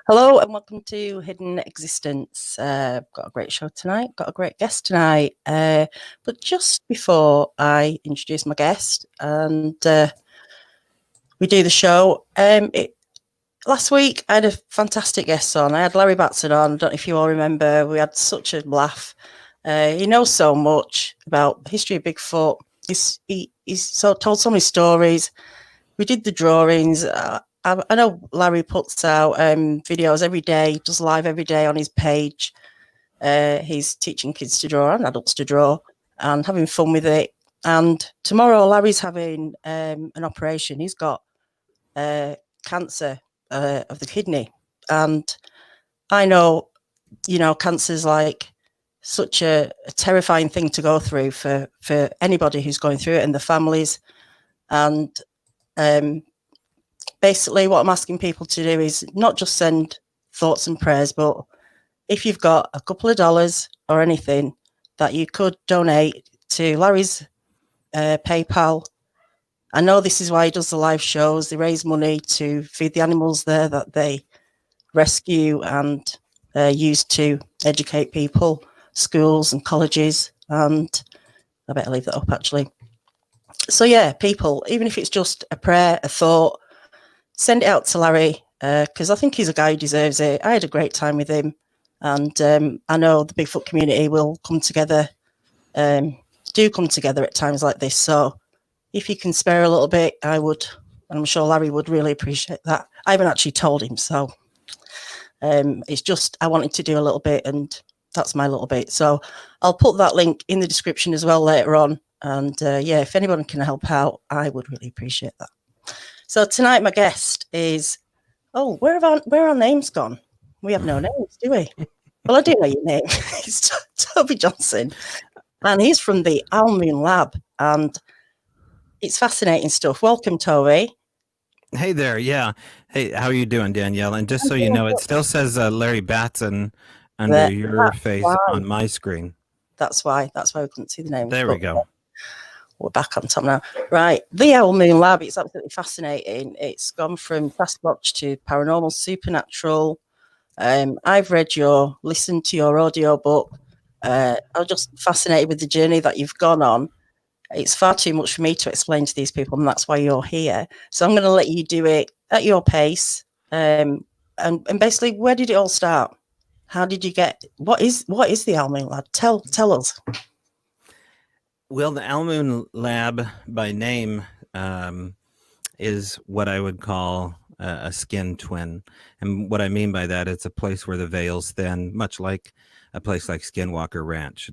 Hello and welcome to Hidden Existence. Got a great show tonight, got a great guest tonight. But just before I introduce my guest and we do the show, last week I had a fantastic guest on. I had Larry Batson on. I don't know if you all remember. We had such a laugh. He knows so much about the history of Bigfoot. He's told so many stories. We did the drawings. I know Larry puts out videos every day, does live every day on his page. He's teaching kids to draw and adults to draw and having fun with it. And tomorrow, Larry's having an operation. He's got cancer of the kidney. And I know, cancer's like such a terrifying thing to go through for anybody who's going through it and the families. And basically what I'm asking people to do is not just send thoughts and prayers, but if you've got a couple of dollars or anything that you could donate to Larry's PayPal. I know this is why he does the live shows. They raise money to feed the animals there that they rescue and use to educate people, schools and colleges. And I better leave that up actually. So yeah, people, even if it's just a prayer, a thought, send it out to Larry because I think he's a guy who deserves it. I had a great time with him, and I know the Bigfoot community will come together, do come together at times like this. So if you can spare a little bit, I would, and I'm sure Larry would really appreciate that. I haven't actually told him, so it's just I wanted to do a little bit, and that's my little bit. So I'll put that link in the description as well later on. And yeah, if anyone can help out, I would really appreciate that. So tonight, my guest is, where are our names gone? We have no names, do we? Well, I do know your name. It's Tobe Johnson, and he's from the Moon Lab, and it's fascinating stuff. Welcome, Toby. Hey there, yeah. Hey, how are you doing, Danielle? And just so you know, it still says Larry Batson under your face on my screen. That's why we couldn't see the name. There we go. We're back on top now. Right. The Moon Lab, it's absolutely fascinating. It's gone from sasquatch to paranormal, supernatural. I've listened to your audio book. I'm just fascinated with the journey that you've gone on. It's far too much for me to explain to these people, and that's why you're here. So I'm going to let you do it at your pace. And basically, where did it all start? How did you get, what is the Moon Lab? Tell us. Well, the Moon Lab by name is what I would call a skin twin. And what I mean by that, it's a place where the veil's thin, much like a place like Skinwalker Ranch.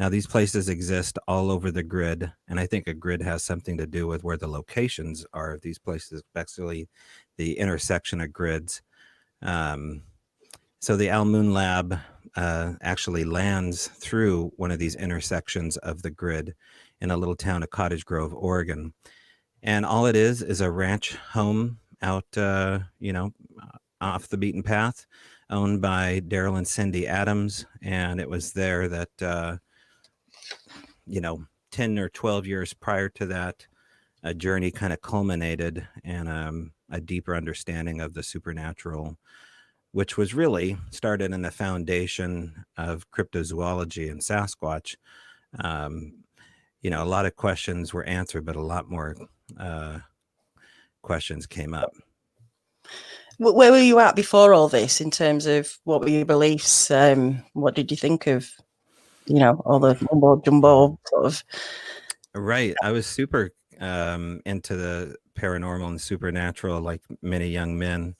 Now, these places exist all over the grid, and I think a grid has something to do with where the locations are of these places, especially the intersection of grids. So the Moon Lab actually lands through one of these intersections of the grid in a little town of Cottage Grove, Oregon. And all it is a ranch home out, off the beaten path, owned by Daryl and Cindy Adams. And it was there that, 10 or 12 years prior to that, a journey kind of culminated in a deeper understanding of the supernatural, which was really started in the foundation of cryptozoology and Sasquatch. A lot of questions were answered, but a lot more questions came up. Where were you at before all this in terms of what were your beliefs? What did you think of, all the mumbo jumbo sort of? Right. I was super into the paranormal and supernatural, like many young men,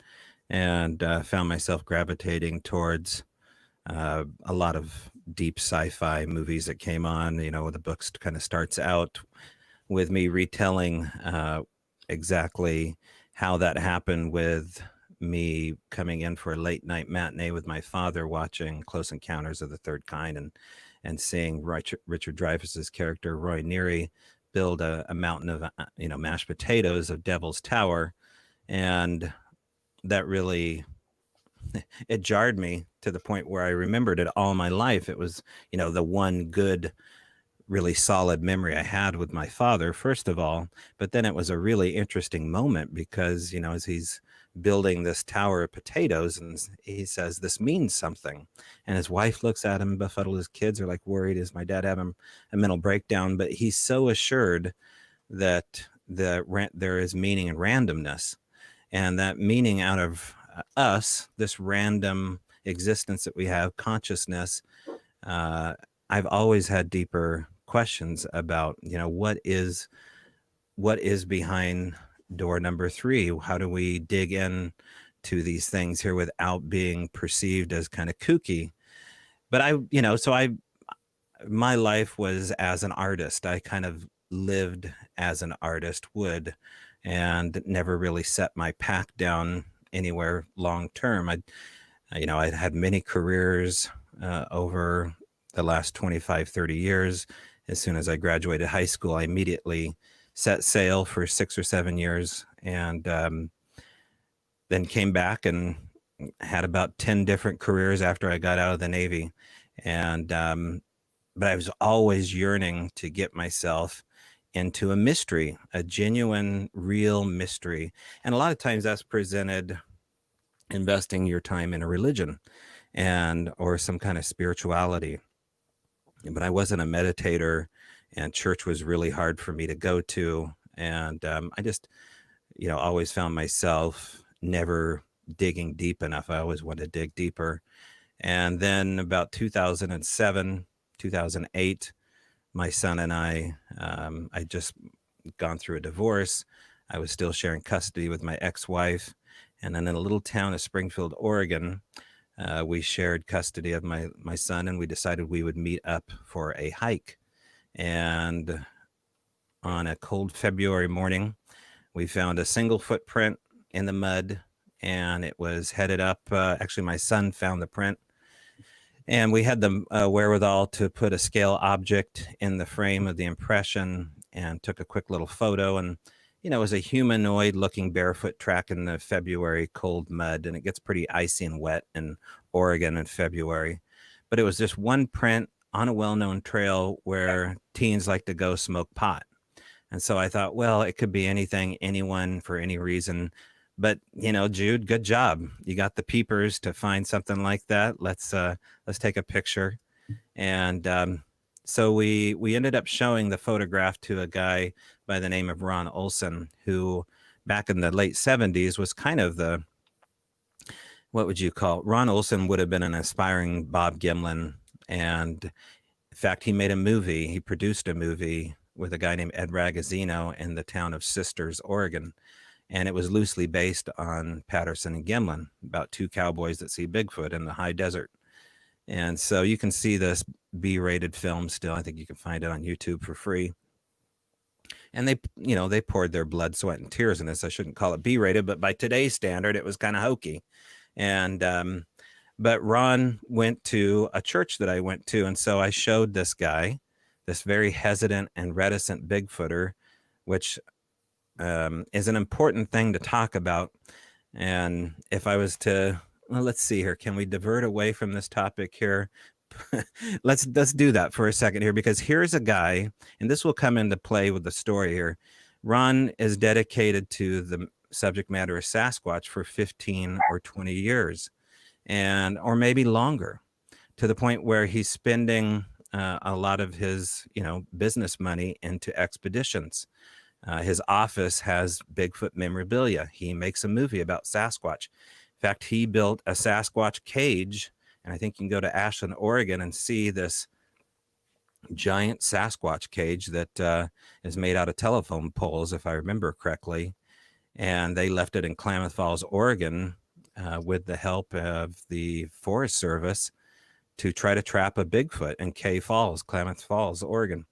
and found myself gravitating towards a lot of deep sci-fi movies that came on. The books kind of starts out with me retelling exactly how that happened, with me coming in for a late night matinee with my father, watching Close Encounters of the Third Kind, and seeing Richard Dreyfuss's character Roy Neary build a mountain of mashed potatoes of Devil's Tower, and that really, it jarred me to the point where I remembered it all my life. It was, the one good, really solid memory I had with my father, first of all, but then it was a really interesting moment because, as he's building this tower of potatoes, and he says, this means something. And his wife looks at him befuddled. His kids are like worried, is my dad having a mental breakdown? But he's so assured that there is meaning and randomness, and that meaning out of us, this random existence that we have, consciousness. I've always had deeper questions about, what is behind door number 3? How do we dig in to these things here without being perceived as kind of kooky? But my life was as an artist. I kind of lived as an artist would, and never really set my path down anywhere long term. I'd had many careers over the last 25, 30 years. As soon as I graduated high school, I immediately set sail for 6 or 7 years, and then came back and had about 10 different careers after I got out of the Navy. And but I was always yearning to get myself into a mystery, a genuine, real mystery. And a lot of times that's presented investing your time in a religion or some kind of spirituality. But I wasn't a meditator, and church was really hard for me to go to. And I just, always found myself never digging deep enough. I always wanted to dig deeper. And then about 2007, 2008, my son and I just gone through a divorce. I was still sharing custody with my ex-wife. And then in a little town of Springfield, Oregon, we shared custody of my son, and we decided we would meet up for a hike. And on a cold February morning, we found a single footprint in the mud, and it was headed up. Actually, my son found the print, and we had the wherewithal to put a scale object in the frame of the impression and took a quick little photo. And, it was a humanoid looking barefoot track in the February cold mud, and it gets pretty icy and wet in Oregon in February. But it was just one print on a well-known trail where teens like to go smoke pot. And so I thought, well, it could be anything, anyone, for any reason. But, Jude, good job. You got the peepers to find something like that. Let's take a picture. And so we ended up showing the photograph to a guy by the name of Ron Olson, who back in the late 70s was kind of what would you call? Ron Olson would have been an aspiring Bob Gimlin. And in fact, he made a movie. He produced a movie with a guy named Ed Ragazzino in the town of Sisters, Oregon. And it was loosely based on Patterson and Gimlin, about two cowboys that see Bigfoot in the high desert. And so you can see this B-rated film still. I think you can find it on YouTube for free. And they poured their blood, sweat, and tears in this. I shouldn't call it B-rated, but by today's standard, it was kind of hokey. And but Ron went to a church that I went to, and so I showed this guy, this very hesitant and reticent Bigfooter, which is an important thing to talk about. And if I was to, well, let's see here, can we divert away from this topic here? let's do that for a second here, because here's a guy, and this will come into play with the story here. Ron is dedicated to the subject matter of Sasquatch for 15 or 20 years, or maybe longer, to the point where he's spending a lot of his business money into expeditions. His office has Bigfoot memorabilia. He makes a movie about Sasquatch. In fact, he built a Sasquatch cage, and I think you can go to Ashland, Oregon, and see this giant Sasquatch cage that is made out of telephone poles, if I remember correctly. And they left it in Klamath Falls, Oregon, with the help of the Forest Service to try to trap a Bigfoot in Klamath Falls, Oregon.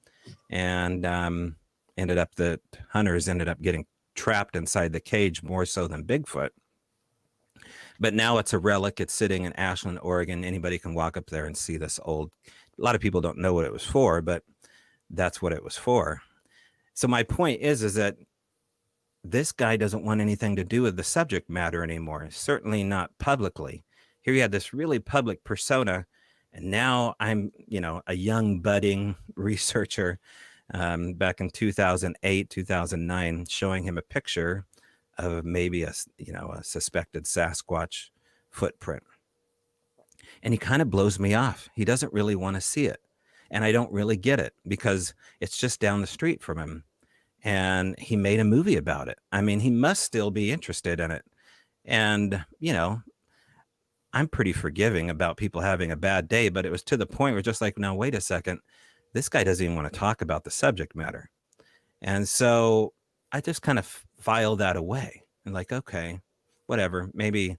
And the hunters ended up getting trapped inside the cage more so than Bigfoot. But now it's a relic. It's sitting in Ashland, Oregon. Anybody can walk up there and see this old. A lot of people don't know what it was for, but that's what it was for. So my point is that this guy doesn't want anything to do with the subject matter anymore, certainly not publicly. Here you had this really public persona, and now I'm, a young budding researcher back in 2008, 2009, showing him a picture of maybe a suspected Sasquatch footprint. And he kind of blows me off. He doesn't really want to see it. And I don't really get it because it's just down the street from him. And he made a movie about it. I mean, he must still be interested in it. And, I'm pretty forgiving about people having a bad day, but it was to the point where just like, no, wait a second. This guy doesn't even want to talk about the subject matter. And so I just kind of filed that away and like, okay, whatever, maybe,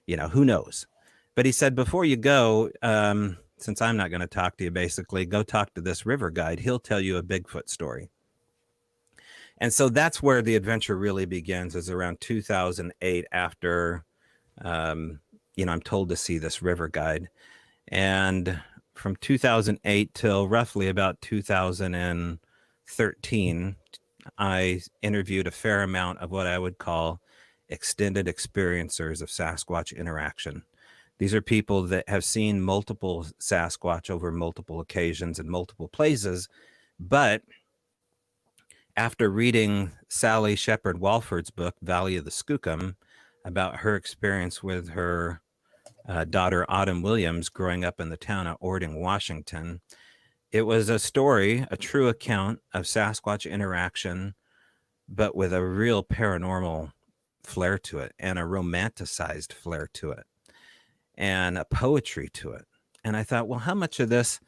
who knows? But he said, before you go, since I'm not going to talk to you, basically, go talk to this river guide. He'll tell you a Bigfoot story. And so that's where the adventure really begins, is around 2008 after, I'm told to see this river guide. And from 2008 till roughly about 2013, I interviewed a fair amount of what I would call extended experiencers of Sasquatch interaction. These are people that have seen multiple Sasquatch over multiple occasions in multiple places. But after reading Sally Shepard Walford's book, Valley of the Skookum, about her experience with her daughter Autumn Williams growing up in the town of Ording, Washington, it was a story, a true account of Sasquatch interaction, but with a real paranormal flair to it and a romanticized flair to it and a poetry to it. And I thought, well, how much of this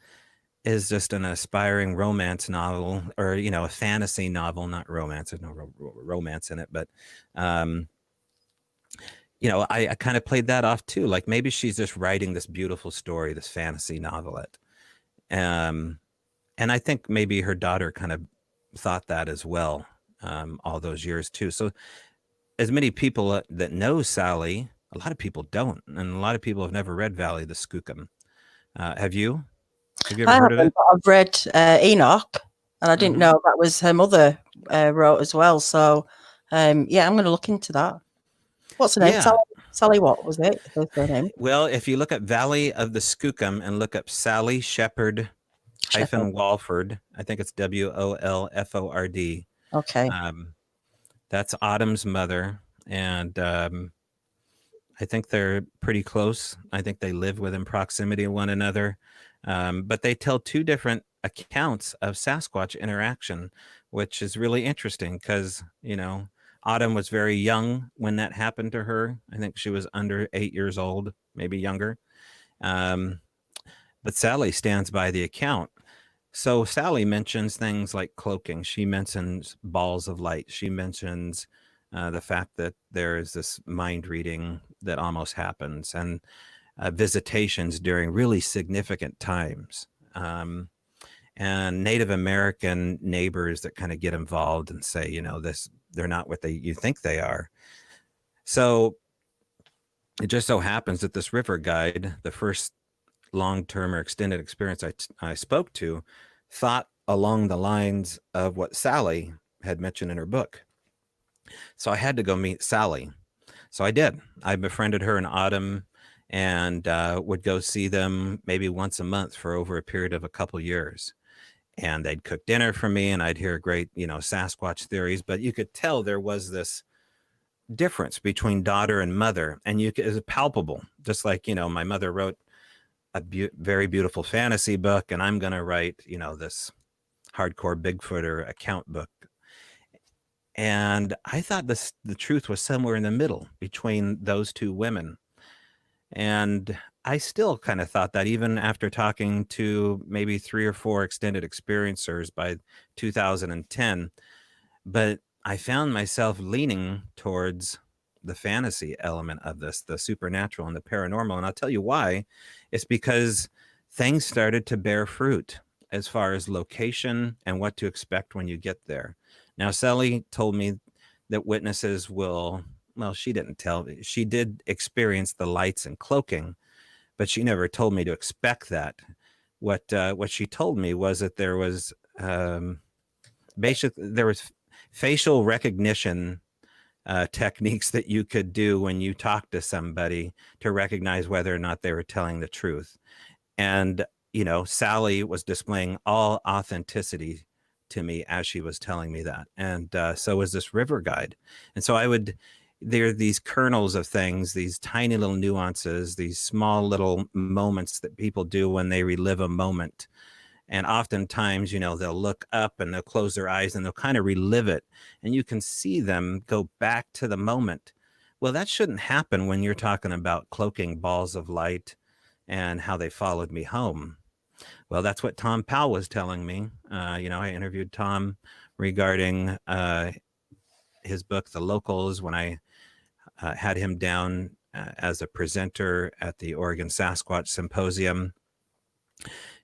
is just an aspiring romance novel or, a fantasy novel, not romance, there's no romance in it, but, I kind of played that off too. Like maybe she's just writing this beautiful story, this fantasy novelette. And I think maybe her daughter kind of thought that as well, all those years too. So as many people that know Sally, a lot of people don't. And a lot of people have never read Valley of the Skookum. Have you? Have you ever heard of it? I've read Enoch, and I didn't know that was her mother wrote as well. So, I'm going to look into that. What's her name? Yeah. Sally, what was it? Her name? Well, if you look at Valley of the Skookum and look up Sally Shepard Walford, I think it's Wolford. Okay. That's Autumn's mother. And I think they're pretty close. I think they live within proximity of one another. But they tell two different accounts of Sasquatch interaction, which is really interesting because, Autumn was very young when that happened to her. I think she was under 8 years old, maybe younger. But Sally stands by the account. So Sally mentions things like cloaking. She mentions balls of light. She mentions the fact that there is this mind reading that almost happens and visitations during really significant times. And Native American neighbors that kind of get involved and say, they're not what you think they are. So it just so happens that this river guide, the first long-term or extended experience I spoke to, thought along the lines of what Sally had mentioned in her book. So I had to go meet Sally. So I did. I befriended her in Autumn and would go see them maybe once a month for over a period of a couple years. And they'd cook dinner for me and I'd hear great, Sasquatch theories, but you could tell there was this difference between daughter and mother. And it was palpable, just like, my mother wrote a very beautiful fantasy book and I'm going to write, this hardcore Bigfooter account book. And I thought the truth was somewhere in the middle between those two women. And I still kind of thought that even after talking to maybe 3 or 4 extended experiencers by 2010, but I found myself leaning towards the fantasy element of this, the supernatural and the paranormal. And I'll tell you why. It's because things started to bear fruit as far as location and what to expect when you get there. Now, Sally told me that witnesses will, well, she didn't tell me. She did experience the lights and cloaking, but she never told me to expect that. What she told me was that there was facial recognition techniques that you could do when you talk to somebody to recognize whether or not they were telling the truth. And, Sally was displaying all authenticity to me as she was telling me that. And so was this river guide. And so there are these kernels of things, these tiny little nuances, these small little moments that people do when they relive a moment. And oftentimes, they'll look up and they'll close their eyes and they'll kind of relive it. And you can see them go back to the moment. Well, that shouldn't happen when you're talking about cloaking balls of light and how they followed me home. Well, that's what Tom Powell was telling me. I interviewed Tom regarding his book, The Locals, when I had him down as a presenter at the Oregon Sasquatch Symposium.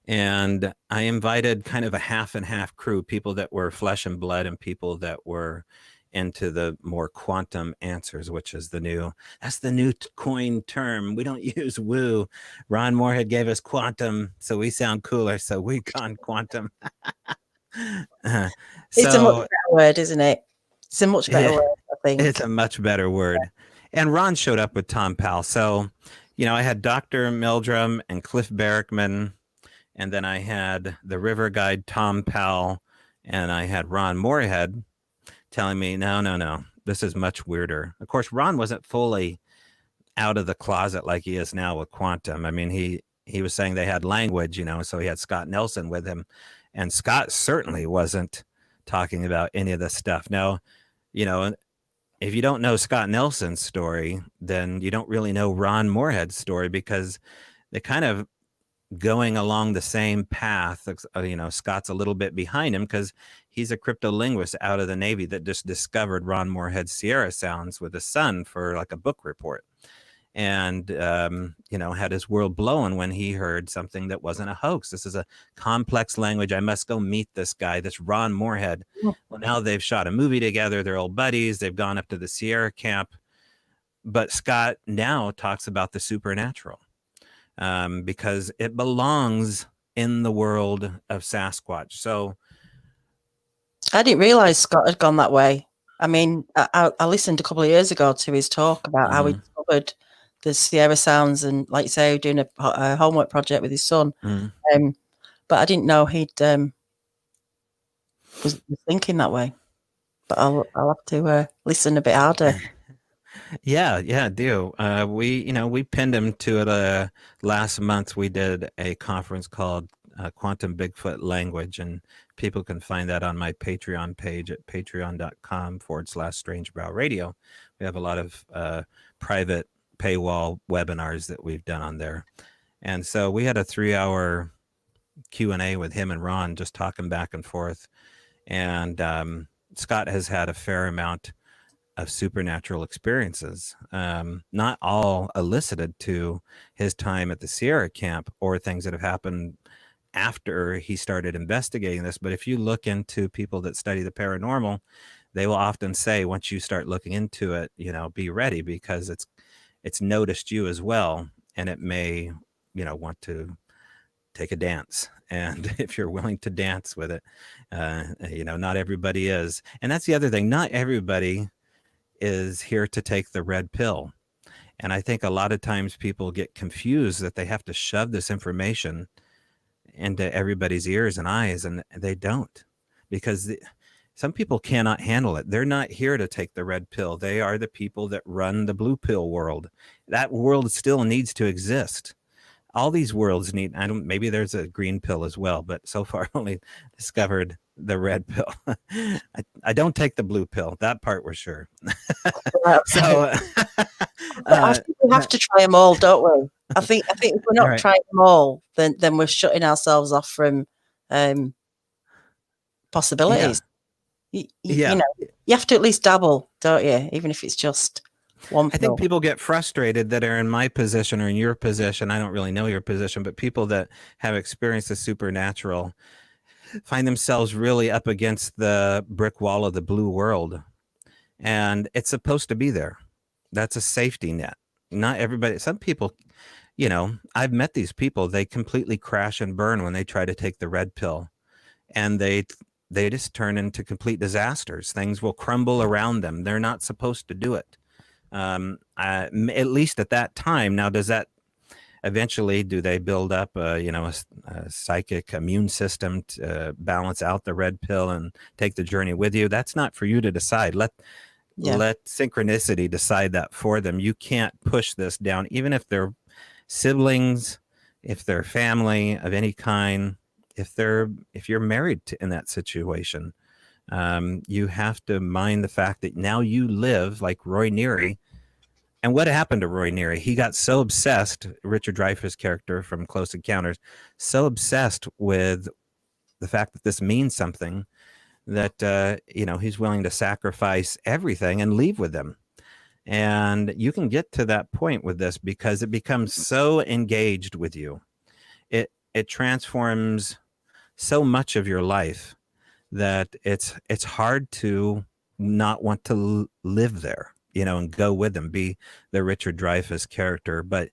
And I invited kind of a half and half crew, people that were flesh and blood and people that were into the more quantum answers, which is that's the new coin term. We don't use woo. Ron Moorhead gave us quantum, so we sound cooler. So we gone quantum. It's a much better word, isn't it? It's a much better word, I think. It's a much better word. And Ron showed up with Tom Powell. So, I had Dr. Meldrum and Cliff Barrickman, and then I had the river guide, Tom Powell, and I had Ron Moorhead telling me, no, this is much weirder. Of course, Ron wasn't fully out of the closet like he is now with quantum. I mean, he was saying they had language, so he had Scott Nelson with him. And Scott certainly wasn't talking about any of this stuff. Now, if you don't know Scott Nelson's story, then you don't really know Ron Moorhead's story, because they kind of going along the same path. Scott's a little bit behind him because he's a cryptolinguist out of the Navy that just discovered Ron Moorhead's Sierra sounds with his son for like a book report. And, had his world blown when he heard something that wasn't a hoax. This is a complex language. I must go meet this guy, this Ron Moorhead. Well, now they've shot a movie together. They're old buddies. They've gone up to the Sierra camp. But Scott now talks about the supernatural. Because it belongs in the world of Sasquatch. So I didn't realize Scott had gone that way. I mean, I listened a couple of years ago to his talk about how he discovered the Sierra sounds, and like you say, doing a homework project with his son. But I didn't know he'd was thinking that way. But I'll have to listen a bit harder. Yeah, do. We pinned him to it last month. We did a conference called Quantum Bigfoot Language, and people can find that on my Patreon page at patreon.com/Strange Brow Radio. We have a lot of private paywall webinars that we've done on there. And so we had a 3-hour Q&A with him and Ron, just talking back and forth. And Scott has had a fair amount of supernatural experiences, not all elicited to his time at the Sierra camp or things that have happened after he started investigating this. But if you look into people that study the paranormal, they will often say, once you start looking into it, be ready, because it's noticed you as well, and it may, want to take a dance. And if you're willing to dance with it, not everybody is. And that's the other thing. Not everybody is here to take the red pill. And I think a lot of times people get confused that they have to shove this information into everybody's ears and eyes, and they don't, because some people cannot handle it. They're not here to take the red pill. They are the people that run the blue pill world. That world still needs to exist. All these worlds need, maybe there's a green pill as well, but so far only discovered the red pill. I don't take the blue pill. That part we're sure. So I think we have to try them all, don't we? I think if we're not trying them all, then we're shutting ourselves off from possibilities. You have to at least dabble, don't you? Even if it's just one pill. I think people get frustrated that are in my position or in your position. I don't really know your position, but people that have experienced the supernatural find themselves really up against the brick wall of the blue world. And it's supposed to be there. That's a safety net. Not everybody. Some people, I've met these people, they completely crash and burn when they try to take the red pill. And they just turn into complete disasters. Things will crumble around them. They're not supposed to do it. At least at that time. Now, does that eventually, do they build up a psychic immune system to balance out the red pill and take the journey with you? That's not for you to decide. Let synchronicity decide that for them. You can't push this down, even if they're siblings, if they're family of any kind, if you're married in that situation. You have to mind the fact that now you live like Roy Neary. And what happened to Roy Neary? He got so obsessed, Richard Dreyfuss' character from Close Encounters, so obsessed with the fact that this means something that he's willing to sacrifice everything and leave with them. And you can get to that point with this because it becomes so engaged with you. It transforms so much of your life that it's hard to not want to live there, and go with them, be the Richard Dreyfuss character. But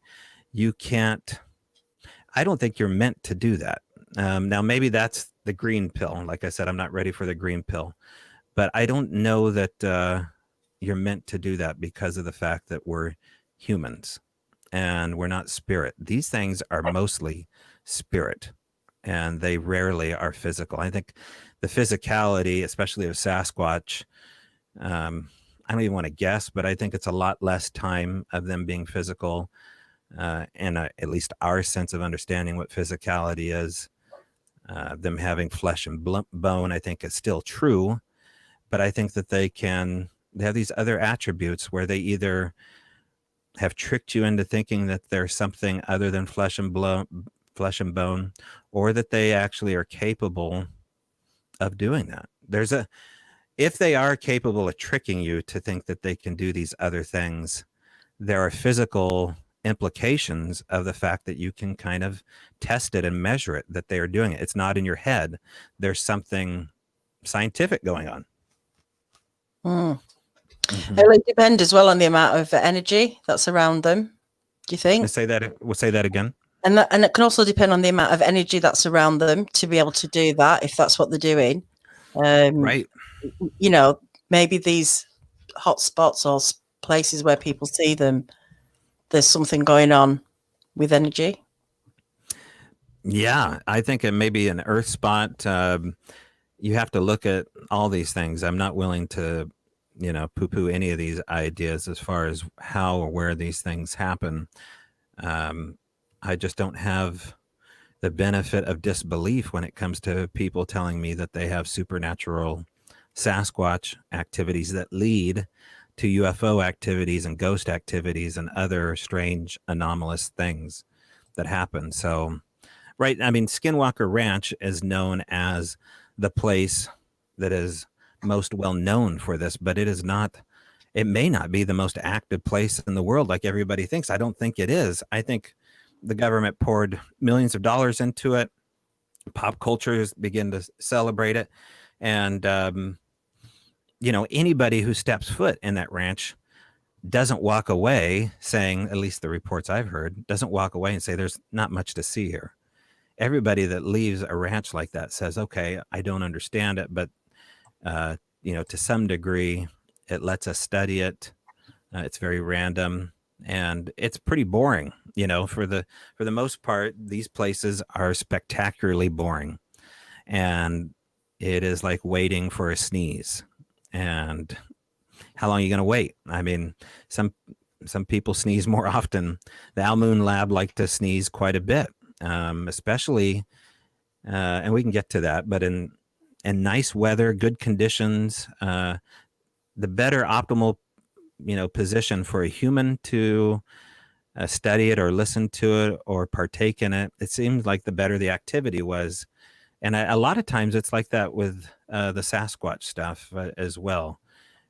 you can't. I don't think you're meant to do that. Now, maybe that's the green pill. Like I said, I'm not ready for the green pill, but I don't know that you're meant to do that because of the fact that we're humans and we're not spirit. These things are mostly spirit, and they rarely are physical. I think the physicality, especially of Sasquatch, I don't even want to guess, but I think it's a lot less time of them being physical, and at least our sense of understanding what physicality is. Them having flesh and bone, I think is still true, but I think that they have these other attributes where they either have tricked you into thinking that they're something other than flesh and bone, or that they actually are capable of doing that. If they are capable of tricking you to think that they can do these other things, there are physical implications of the fact that you can kind of test it and measure it, that they are doing it. It's not in your head. There's something scientific going on. Mm-hmm. It will depend as well on the amount of energy that's around them. Do you think? We'll say that again. And it can also depend on the amount of energy that's around them to be able to do that, if that's what they're doing. Right. Maybe these hot spots or places where people see them, there's something going on with energy. Yeah, I think it may be an earth spot. You have to look at all these things. I'm not willing to, poo-poo any of these ideas as far as how or where these things happen. I just don't have the benefit of disbelief when it comes to people telling me that they have supernatural Sasquatch activities that lead to UFO activities and ghost activities and other strange anomalous things that happen. So, right, I mean, Skinwalker Ranch is known as the place that is most well known for this, but it may not be the most active place in the world like everybody thinks. I don't think it is. I think the government poured millions of dollars into it. Pop cultures begin to celebrate it. And, anybody who steps foot in that ranch doesn't walk away saying, at least the reports I've heard, doesn't walk away and say there's not much to see here. Everybody that leaves a ranch like that says, okay, I don't understand it, but, to some degree, it lets us study it. It's very random. And it's pretty boring, for the most part. These places are spectacularly boring, and it is like waiting for a sneeze. And how long are you going to wait? I mean, some people sneeze more often. The Almoon Lab like to sneeze quite a bit, especially, and we can get to that. But in nice weather, good conditions, the better optimal position for a human to study it or listen to it or partake in it, it seems like the better the activity was. And a lot of times it's like that with the Sasquatch stuff as well.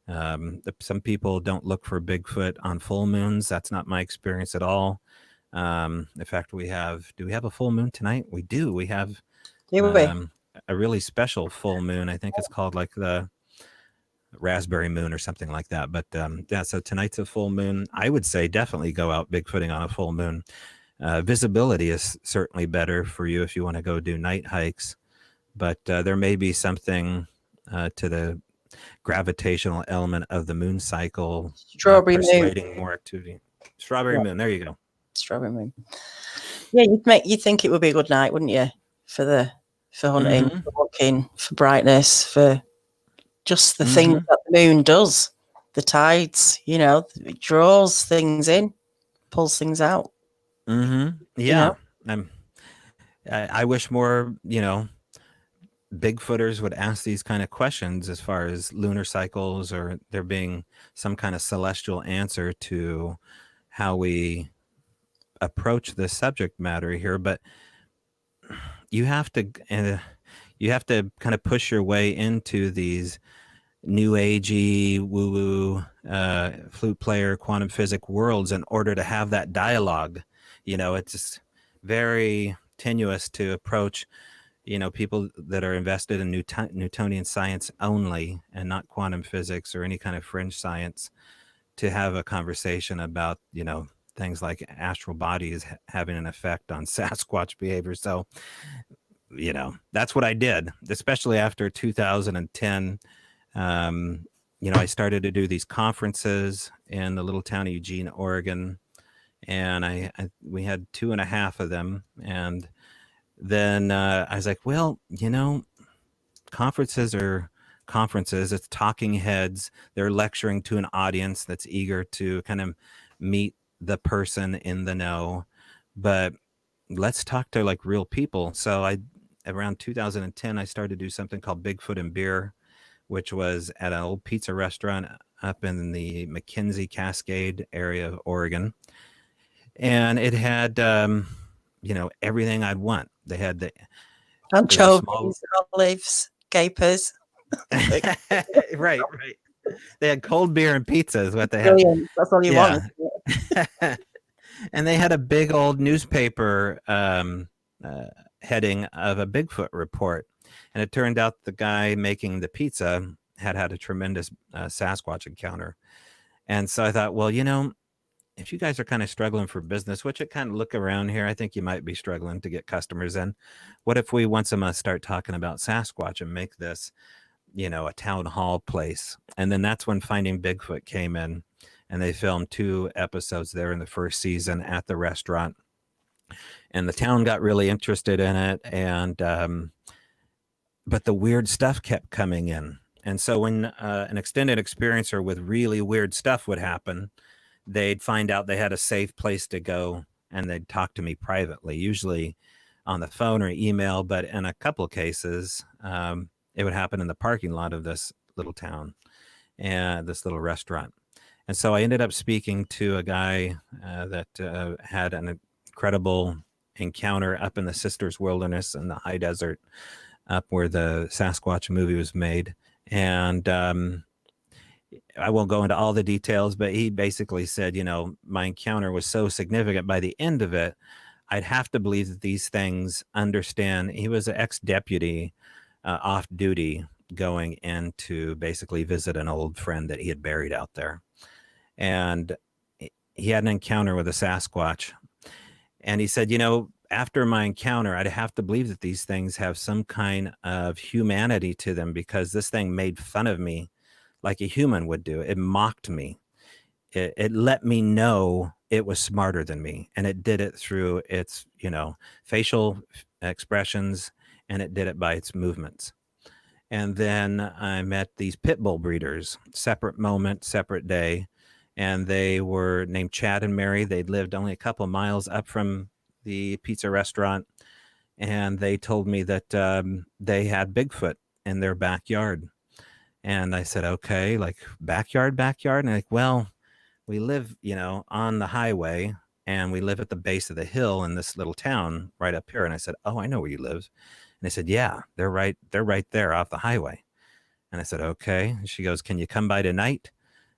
Some people don't look for Bigfoot on full moons. That's not my experience at all. In fact, do we have a full moon tonight? We do. We have a really special full moon. I think it's called like the raspberry moon or something like that. But so tonight's a full moon. I would say definitely go out Bigfooting on a full moon. Visibility is certainly better for you if you want to go do night hikes, but there may be something to the gravitational element of the moon cycle persuading more activity. Strawberry moon, there you go. Strawberry moon. Yeah, you think it would be a good night, wouldn't you? For hunting, for walking, for brightness, for just the things that the moon does. The tides, it draws things in, pulls things out. Yeah. I wish more, Bigfooters would ask these kind of questions as far as lunar cycles, or there being some kind of celestial answer to how we approach this subject matter here. But you have to kind of push your way into these new agey woo-woo flute player quantum physics worlds in order to have that dialogue. It's just very tenuous to approach people that are invested in Newtonian science only and not quantum physics or any kind of fringe science to have a conversation about things like astral bodies having an effect on Sasquatch behavior. So that's what I did, especially after 2010. I started to do these conferences in the little town of Eugene, Oregon, and we had 2.5 of them. And then I was like, well, conferences are conferences. It's talking heads. They're lecturing to an audience that's eager to kind of meet the person in the know. But let's talk to like real people. So around 2010, I started to do something called Bigfoot and Beer, which was at an old pizza restaurant up in the McKenzie Cascade area of Oregon. And it had, everything I'd want. They had the anchovies, olives, capers. Right. They had cold beer and pizza is what they had. Brilliant. That's all you want. And they had a big old newspaper heading of a Bigfoot report. And it turned out the guy making the pizza had a tremendous Sasquatch encounter. And so I thought, well, if you guys are kind of struggling for business, which it kind of look around here, I think you might be struggling to get customers in. What if we once a month start talking about Sasquatch and make this, a town hall place? And then that's when Finding Bigfoot came in, and they filmed 2 episodes there in the first season at the restaurant. And the town got really interested in it. And, but the weird stuff kept coming in. And so when an extended experiencer with really weird stuff would happen, they'd find out they had a safe place to go, and they'd talk to me privately, usually on the phone or email. But in a couple of cases, it would happen in the parking lot of this little town and this little restaurant. And so I ended up speaking to a guy that had an incredible encounter up in the Sisters Wilderness in the high desert, up where the Sasquatch movie was made. And I won't go into all the details, but he basically said, my encounter was so significant by the end of it, I'd have to believe that these things understand. He was an ex-deputy off duty going in to basically visit an old friend that he had buried out there. And he had an encounter with a Sasquatch. And he said, after my encounter, I'd have to believe that these things have some kind of humanity to them, because this thing made fun of me like a human would do. It mocked me. It let me know it was smarter than me. And it did it through its, facial expressions, and it did it by its movements. And then I met these pit bull breeders, separate moment, separate day. And they were named Chad and Mary. They'd lived only a couple of miles up from the pizza restaurant. And they told me that they had Bigfoot in their backyard. And I said, okay, like backyard. And like, well, we live, on the highway, and we live at the base of the hill in this little town right up here. And I said, oh, I know where you live. And they said, yeah, they're right there off the highway. And I said, okay. And she goes, can you come by tonight?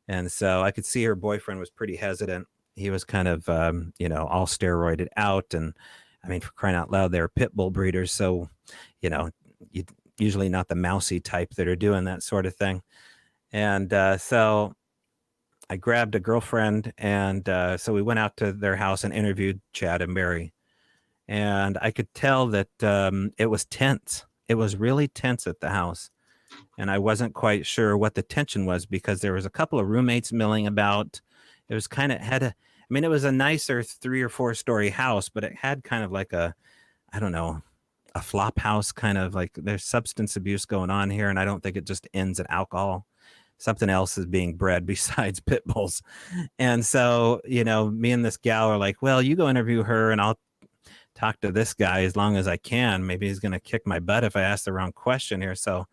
And so I could see her boyfriend was pretty hesitant. He was kind of, all steroided out. And I mean, for crying out loud, they're pit bull breeders. So, you usually not the mousy type that are doing that sort of thing. And so I grabbed a girlfriend, and so we went out to their house and interviewed Chad and Mary. And I could tell that it was tense. It was really tense at the house. And I wasn't quite sure what the tension was, because there was a couple of roommates milling about. It was kind of mean, it was a nicer 3 or 4 story house, but it had kind of like a, I don't know, a flop house, kind of like there's substance abuse going on here. And I don't think it just ends in alcohol. Something else is being bred besides pit bulls. And so, you know, me and this gal are like, well, you go interview her and I'll talk to this guy as long as I can. Maybe he's going to kick my butt if I ask the wrong question here. So,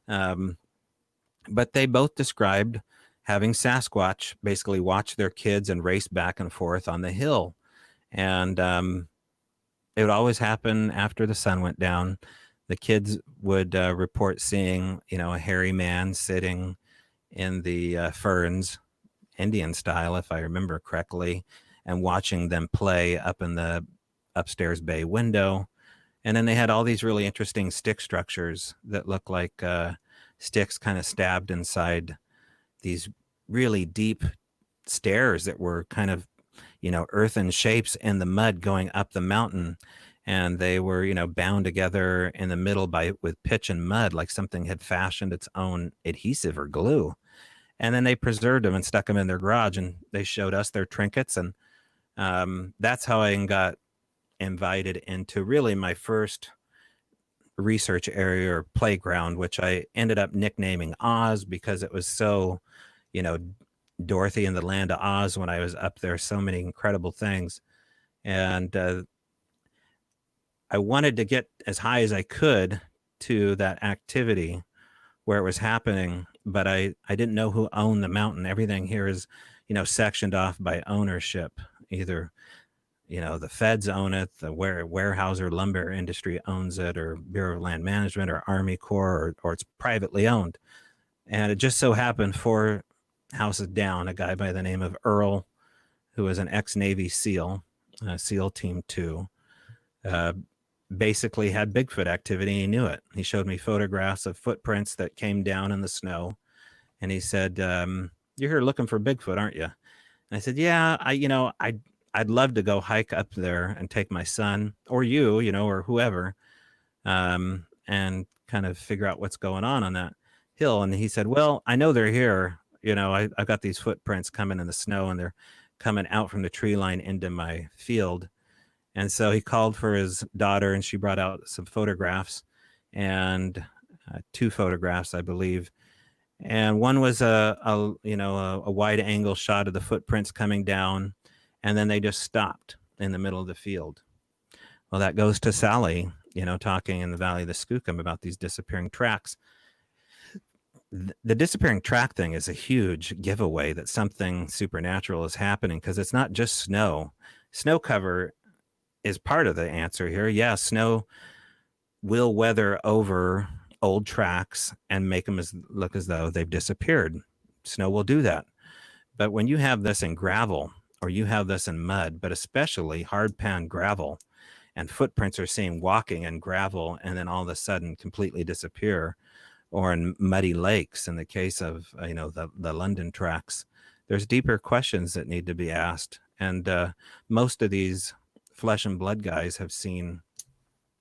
but they both described having Sasquatch basically watch their kids and race back and forth on the hill. And it would always happen after the sun went down. The kids would report seeing, you know, a hairy man sitting in the ferns, Indian style, if I remember correctly, and watching them play up in the upstairs bay window. And then they had all these really interesting stick structures that looked like sticks kind of stabbed inside these really deep stairs that were kind of, you know, earthen shapes in the mud going up the mountain. And they were, you know, bound together in the middle with pitch and mud, like something had fashioned its own adhesive or glue. And then they preserved them and stuck them in their garage, and they showed us their trinkets. And that's how I got invited into really my first research area or playground, which I ended up nicknaming Oz because it was so, you know, Dorothy in the Land of Oz when I was up there. So many incredible things. And I wanted to get as high as I could to that activity where it was happening, but I didn't know who owned the mountain. Everything here is, you know, sectioned off by ownership. Either, you know, the feds own it, the Weyerhaeuser lumber industry owns it, or Bureau of Land Management, or Army Corps, or it's privately owned. And it just so happened 4 houses down, a guy by the name of Aural, who was an ex-Navy SEAL, SEAL Team 2, basically had Bigfoot activity. He knew it. He showed me photographs of footprints that came down in the snow. And he said, you're here looking for Bigfoot, aren't you? And I said, yeah, I'd love to go hike up there and take my son, or you, you know, or whoever, and kind of figure out what's going on that hill. And he said, well, I know they're here. You know, I've got these footprints coming in the snow, and they're coming out from the tree line into my field. And so he called for his daughter, and she brought out some photographs, and 2 photographs, I believe. And one was a wide angle shot of the footprints coming down, and then they just stopped in the middle of the field. Well, that goes to Sally, you know, talking in the Valley of the Skookum about these disappearing tracks. The disappearing track thing is a huge giveaway that something supernatural is happening, because it's not just snow. Snow cover is part of the answer here. Yeah, snow will weather over old tracks and make them look as though they've disappeared. Snow will do that. But when you have this in gravel, or you have this in mud, but especially hard pan gravel, and footprints are seen walking in gravel and then all of a sudden completely disappear, or in muddy lakes in the case of, you know, the London tracks, there's deeper questions that need to be asked. And most of these flesh and blood guys have seen,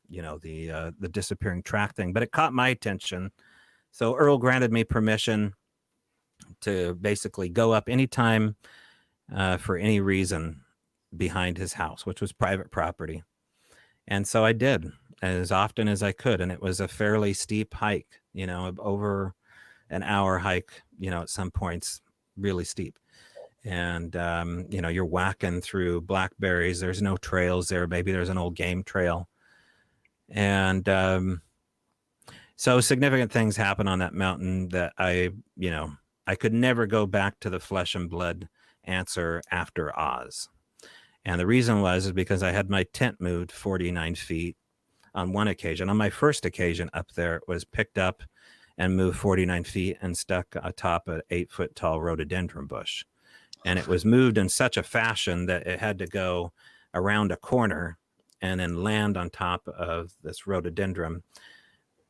you know, the disappearing track thing, but it caught my attention. So Earl granted me permission to basically go up anytime for any reason behind his house, which was private property. And so I did as often as I could. And it was a fairly steep hike, you know, over an hour hike, you know, at some points really steep. And, you know, you're whacking through blackberries. There's no trails there. Maybe there's an old game trail. And so significant things happen on that mountain that I could never go back to the flesh and blood answer after Oz. And the reason is because I had my tent moved 49 feet on one occasion. On my first occasion up there, it was picked up and moved 49 feet and stuck atop an 8-foot tall rhododendron bush. And it was moved in such a fashion that it had to go around a corner and then land on top of this rhododendron.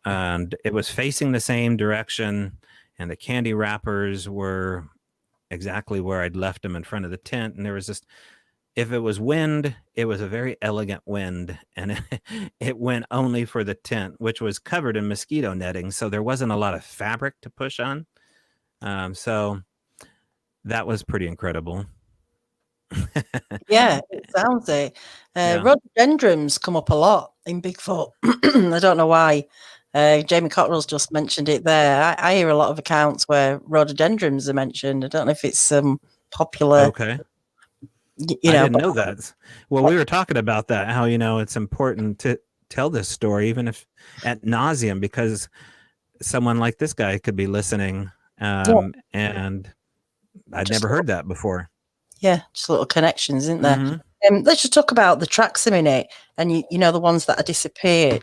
And it was facing the same direction, and the candy wrappers were exactly where I'd left them in front of the tent. And there was just, if it was wind, it was a very elegant wind, and it went only for the tent, which was covered in mosquito netting. So there wasn't a lot of fabric to push on. So that was pretty incredible. Yeah, it sounds it. Yeah. Rhododendrons come up a lot in Bigfoot. I don't know why. Jamie Cottrell's just mentioned it there. I hear a lot of accounts where rhododendrons are mentioned. I don't know if it's some popular, Okay. you I know, didn't but know that. Well, we were talking about that, how, it's important to tell this story, even if at nauseum, because someone like this guy could be listening. yeah, And I'd just never heard that before. just little connections, isn't there? Mm-hmm. Let's just talk about the tracks a minute, and you know the ones that are that disappear.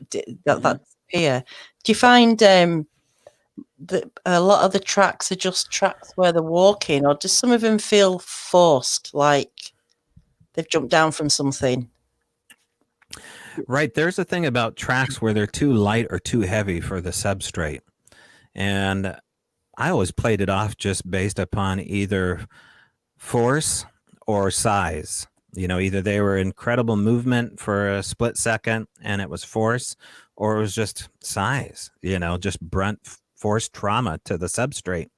Do you find that a lot of the tracks are just tracks where they're walking, or do some of them feel forced, like they've jumped down from something? Right. There's a thing about tracks where they're too light or too heavy for the substrate. And I always played it off just based upon either force or size. Either they were incredible movement for a split second and it was force, or it was just size, just brunt force trauma to the substrate.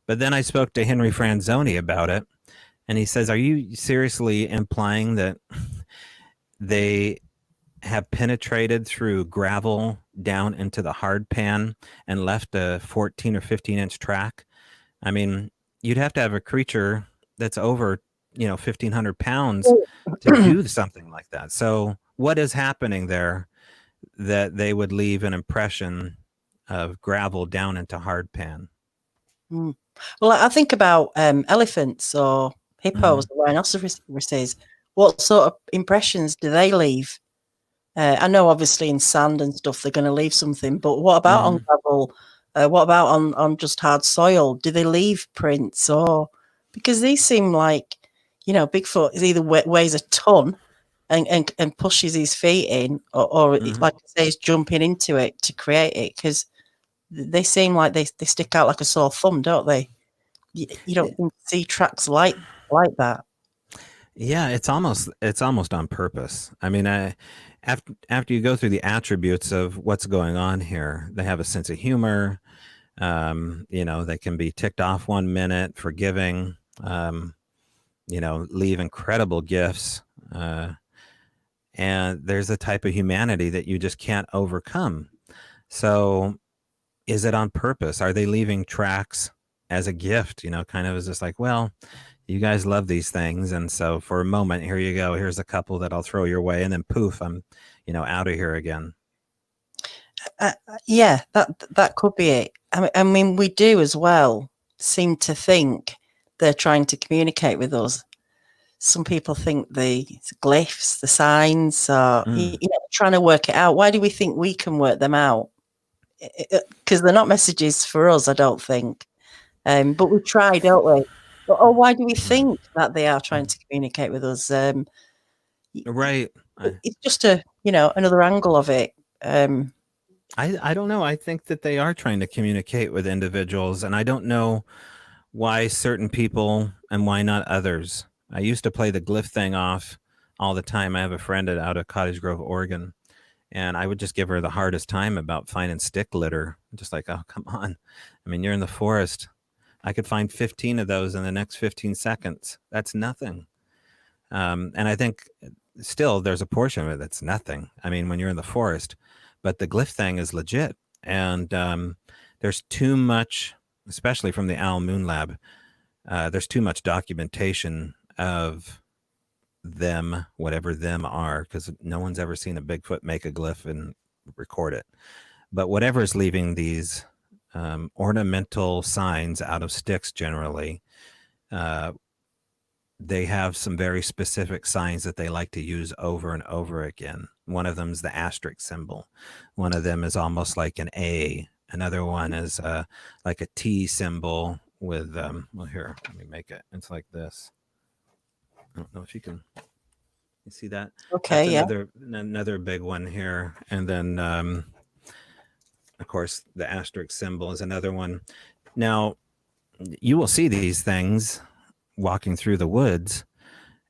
But then I spoke to Henry Franzoni about it, and he says, are you seriously implying that they have penetrated through gravel down into the hard pan and left a 14 or 15-inch track? I mean, you'd have to have a creature that's over 1,500 pounds to do something like that. So what is happening there that they would leave an impression of gravel down into hard pan? Mm. Well, I think about elephants or hippos, Mm-hmm. or rhinoceroses. What sort of impressions do they leave? I know, obviously, in sand and stuff, they're going to leave something. But what about on Mm-hmm. gravel? What about on just hard soil? Do they leave prints? Or because these seem like, Bigfoot is either weighs a ton and pushes his feet in, or Mm-hmm. like I say, is jumping into it to create it. Because they seem like they stick out like a sore thumb, don't they? You don't see tracks like that. Yeah, it's almost on purpose. I mean, after you go through the attributes of what's going on here, they have a sense of humor. They can be ticked off 1 minute, forgiving. Leave incredible gifts. And there's a type of humanity that you just can't overcome. So, is it on purpose? Are they leaving tracks as a gift? Kind of as just like, well, you guys love these things, and so for a moment, here you go. Here's a couple that I'll throw your way, and then poof, I'm, out of here again. Yeah, that could be it. I mean, we do as well seem to think they're trying to communicate with us. Some people think the glyphs, the signs, are trying to work it out. Why do we think we can work them out? Because they're not messages for us, I don't think. But we try, don't we? Or why do we think that they are trying to communicate with us? Right. It's just another angle of it. I don't know. I think that they are trying to communicate with individuals, and I don't know why certain people and why not others. I used to play the glyph thing off all the time. I have a friend out of Cottage Grove, Oregon, and I would just give her the hardest time about finding stick litter. Just like, oh, come on. I mean, you're in the forest. I could find 15 of those in the next 15 seconds. That's nothing. And I think still there's a portion of it that's nothing. I mean, when you're in the forest, but the glyph thing is legit. And there's too much, especially from the Owl Moon Lab, there's too much documentation of them, whatever them are, because no one's ever seen a Bigfoot make a glyph and record it. But whatever is leaving these ornamental signs out of sticks generally, they have some very specific signs that they like to use over and over again. One of them is the asterisk symbol. One of them is almost like an A. Another one is like a T symbol with, well, here, let me make it. It's like this. I don't know if you can see that. Okay, That's yeah. another big one here. And then, of course, the asterisk symbol is another one. Now, you will see these things walking through the woods,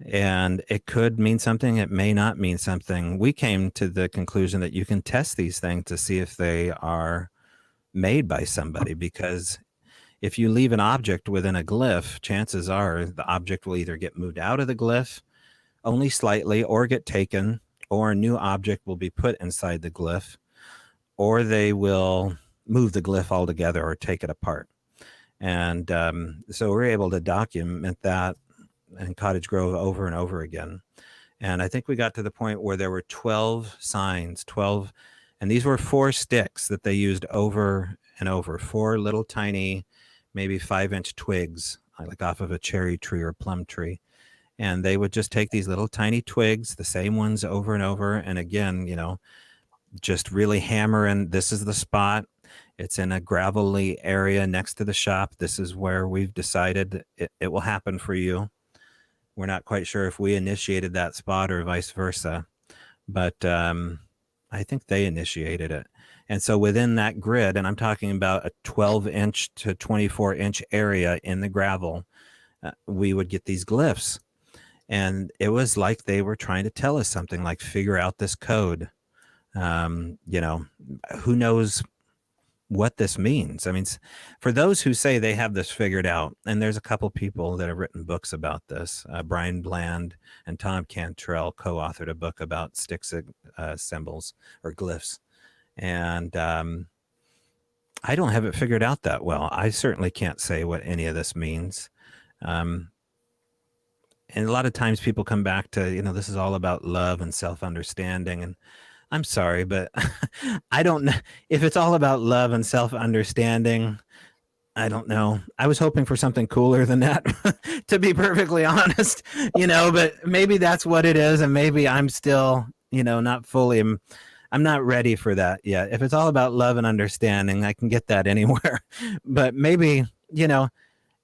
and it could mean something. It may not mean something. We came to the conclusion that you can test these things to see if they are made by somebody, because if you leave an object within a glyph, chances are the object will either get moved out of the glyph only slightly, or get taken, or a new object will be put inside the glyph, or they will move the glyph altogether or take it apart. And so we're able to document that in Cottage Grove over and over again. And I think we got to the point where there were 12 signs, 12, and these were 4 sticks that they used over and over, 4 little tiny, maybe 5-inch twigs, like off of a cherry tree or plum tree. And they would just take these little tiny twigs, the same ones over and over. And again, you know, just really hammer in, this is the spot. It's in a gravelly area next to the shop. This is where we've decided it will happen for you. We're not quite sure if we initiated that spot or vice versa, but I think they initiated it. And so within that grid, and I'm talking about a 12-inch to 24-inch area in the gravel, we would get these glyphs. And it was like they were trying to tell us something, like figure out this code. You know, who knows what this means? I mean, for those who say they have this figured out, and there's a couple people that have written books about this. Brian Bland and Tom Cantrell co-authored a book about stick symbols or glyphs. And I don't have it figured out that well. I certainly can't say what any of this means. And a lot of times people come back to, you know, this is all about love and self-understanding. And I'm sorry, but I don't know if it's all about love and self-understanding. I don't know. I was hoping for something cooler than that, to be perfectly honest, you know, but maybe that's what it is. And maybe I'm still, you know, not fully, I'm not ready for that yet. If it's all about love and understanding, I can get that anywhere, but maybe, you know,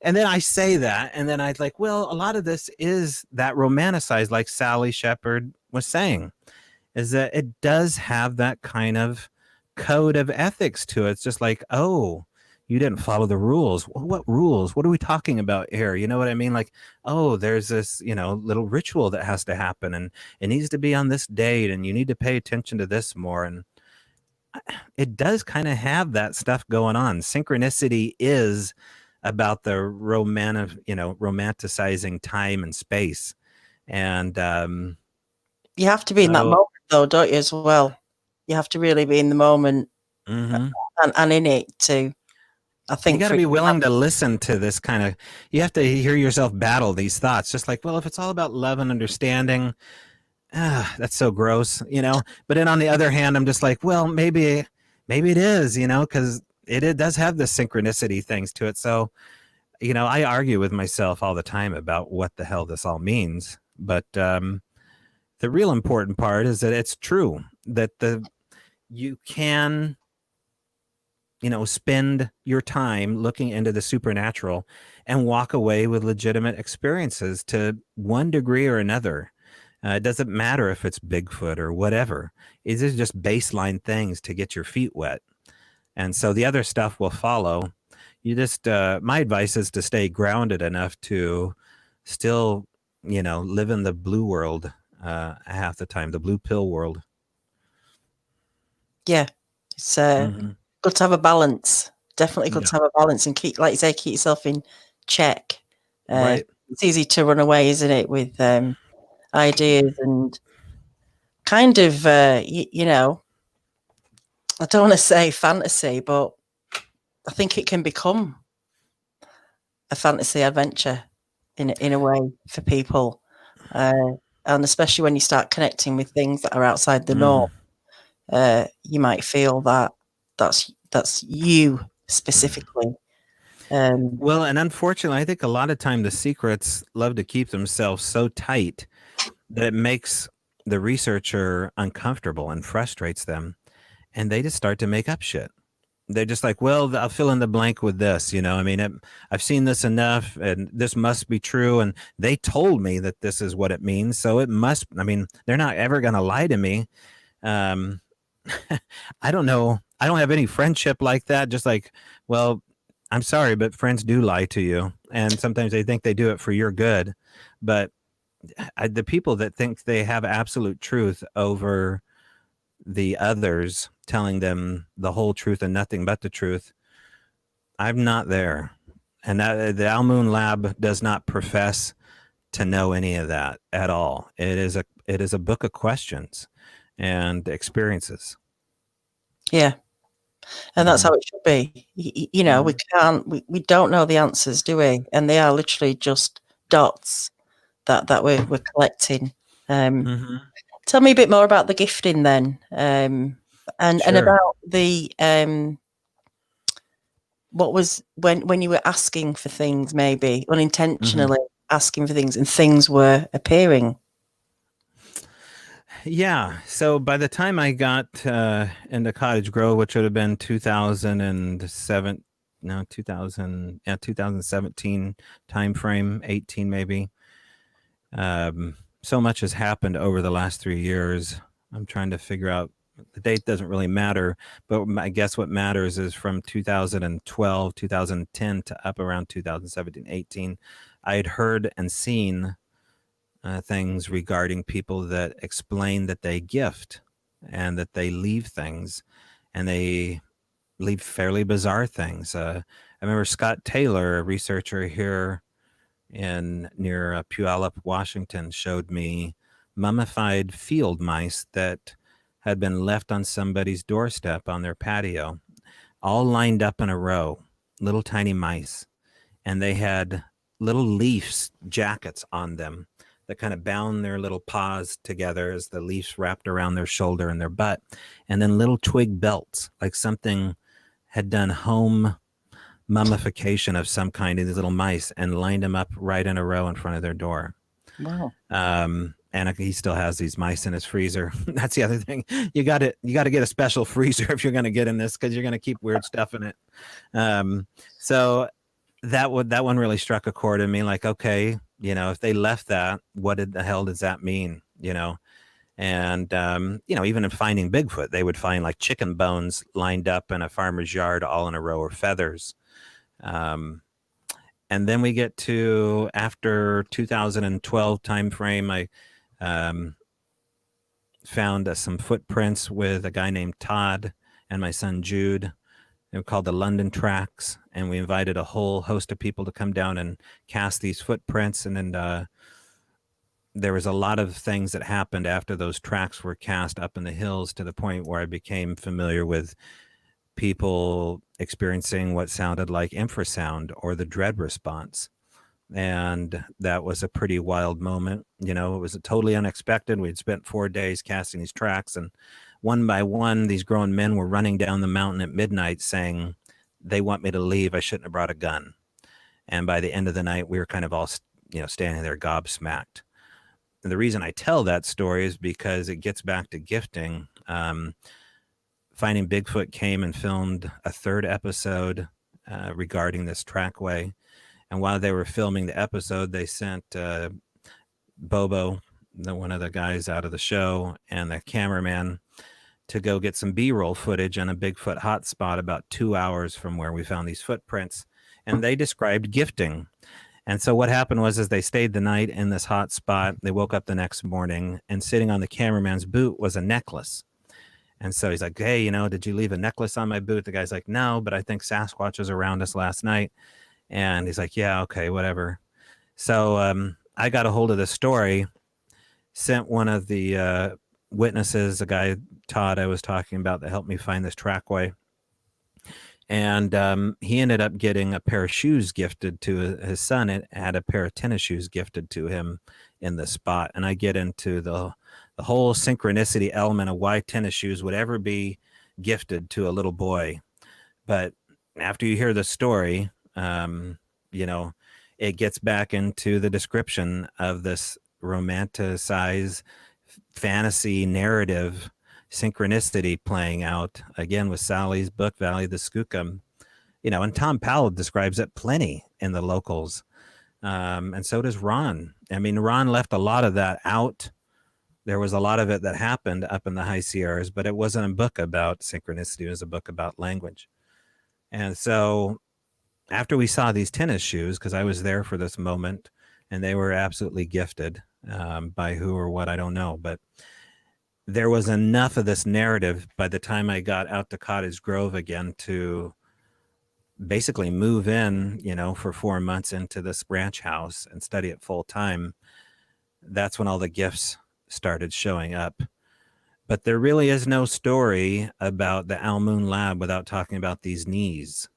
and then I say that, and then I like, well, a lot of this is that romanticized, like Sally Shepherd was saying, is that it does have that kind of code of ethics to it. It's just like, oh, you didn't follow the rules. What rules? What are we talking about here? You know what I mean? Like, oh, there's this, you know, little ritual that has to happen, and it needs to be on this date, and you need to pay attention to this more. And it does kind of have that stuff going on. Synchronicity is about the romanticizing time and space. And you have to be in that moment, though, don't you, as well? You have to really be in the moment and in it too. I think you got to be willing to listen to this kind of, you have to hear yourself battle these thoughts. Just like, well, if it's all about love and understanding, that's so gross, you know? But then on the other hand, I'm just like, well, maybe it is, you know, because it does have the synchronicity things to it. So, you know, I argue with myself all the time about what the hell this all means. But the real important part is that it's true that you can, you know, spend your time looking into the supernatural and walk away with legitimate experiences to one degree or another. It doesn't matter if it's Bigfoot or whatever. These are just baseline things to get your feet wet. And so the other stuff will follow. You just, my advice is to stay grounded enough to still, you know, live in the blue world half the time, the blue pill world. Yeah. It's good to have a balance. Definitely good to have a balance and keep, like you say, keep yourself in check. Right. It's easy to run away, isn't it, with ideas and kind of, you know, I don't want to say fantasy, but I think it can become a fantasy adventure in a way for people. And especially when you start connecting with things that are outside the norm, you might feel that that's you specifically. Well, and unfortunately, I think a lot of time the secrets love to keep themselves so tight that it makes the researcher uncomfortable and frustrates them. And they just start to make up shit. They're just like, well, I'll fill in the blank with this. You know, I mean, I've seen this enough and this must be true. And they told me that this is what it means. So it must, I mean, they're not ever going to lie to me. I don't know. I don't have any friendship like that. Just like, well, I'm sorry, but friends do lie to you. And sometimes they think they do it for your good. But the people that think they have absolute truth over the others telling them the whole truth and nothing but the truth, I'm not there. And that the Al Moon Lab does not profess to know any of that at all. It is a book of questions and experiences. Yeah. And that's how it should be. You know, we can't, we don't know the answers, do we? And they are literally just dots that we're collecting. Tell me a bit more about the gifting then, and about the what was when you were asking for things, maybe unintentionally asking for things, and things were appearing. Yeah. So by the time I got into Cottage Grove, which would have been 2007, no, 2017 time frame, 18 maybe. So much has happened over the last 3 years. I'm trying to figure out, the date doesn't really matter, but I guess what matters is from 2012, 2010 to up around 2017, 18, I had heard and seen things regarding people that explain that they gift and that they leave things, and they leave fairly bizarre things. I remember Scott Taylor, a researcher here near Puyallup, Washington, showed me mummified field mice that had been left on somebody's doorstep on their patio, all lined up in a row, little tiny mice, and they had little leaves jackets on them that kind of bound their little paws together as the leaves wrapped around their shoulder and their butt, and then little twig belts, like something had done home mummification of some kind in these little mice and lined them up right in a row in front of their door. Wow. And he still has these mice in his freezer. That's the other thing. You got to get a special freezer if you're going to get in this, because you're going to keep weird stuff in it. So that one really struck a chord in me. Like, okay, you know, if they left that, what the hell does that mean? You know, and you know, even in finding Bigfoot, they would find like chicken bones lined up in a farmer's yard, all in a row, or feathers. And then we get to after 2012 timeframe, I found some footprints with a guy named Todd and my son Jude. They were called the London Tracks, and we invited a whole host of people to come down and cast these footprints. And then there was a lot of things that happened after those tracks were cast up in the hills, to the point where I became familiar with people experiencing what sounded like infrasound or the dread response. And that was a pretty wild moment. You know, it was totally unexpected. We'd spent 4 days casting these tracks, and one by one, these grown men were running down the mountain at midnight saying, they want me to leave. I shouldn't have brought a gun. And by the end of the night, we were kind of all, you know, standing there gobsmacked. And the reason I tell that story is because it gets back to gifting. Finding Bigfoot came and filmed a third episode regarding this trackway. And while they were filming the episode, they sent Bobo, one of the guys out of the show, and the cameraman to go get some B-roll footage on a Bigfoot hotspot about 2 hours from where we found these footprints. And they described gifting. And so what happened was, as they stayed the night in this hot spot, they woke up the next morning, and sitting on the cameraman's boot was a necklace. And so he's like, hey, you know, did you leave a necklace on my boot? The guy's like, no, but I think Sasquatch was around us last night. And he's like, yeah, okay, whatever. So I got a hold of the story, sent one of the witnesses, the guy, Todd, I was talking about, that helped me find this trackway. And he ended up getting a pair of shoes gifted to his son. It had a pair of tennis shoes gifted to him in the spot. And I get into the whole synchronicity element of why tennis shoes would ever be gifted to a little boy. But after you hear the story, you know, it gets back into the description of this romanticized fantasy narrative, synchronicity playing out again with Sally's book, Valley of the Skookum, you know, and Tom Powell describes it plenty in the locals. And so does Ron. I mean, Ron left a lot of that out. There was a lot of it that happened up in the high Sierras, but it wasn't a book about synchronicity. It was a book about language. And so after we saw these tennis shoes, because I was there for this moment, and they were absolutely gifted by who or what, I don't know, but there was enough of this narrative by the time I got out to Cottage Grove again to basically move in, for 4 months into this ranch house and study it full time, that's when all the gifts started showing up. But there really is no story about the Al Moon Lab without talking about these knees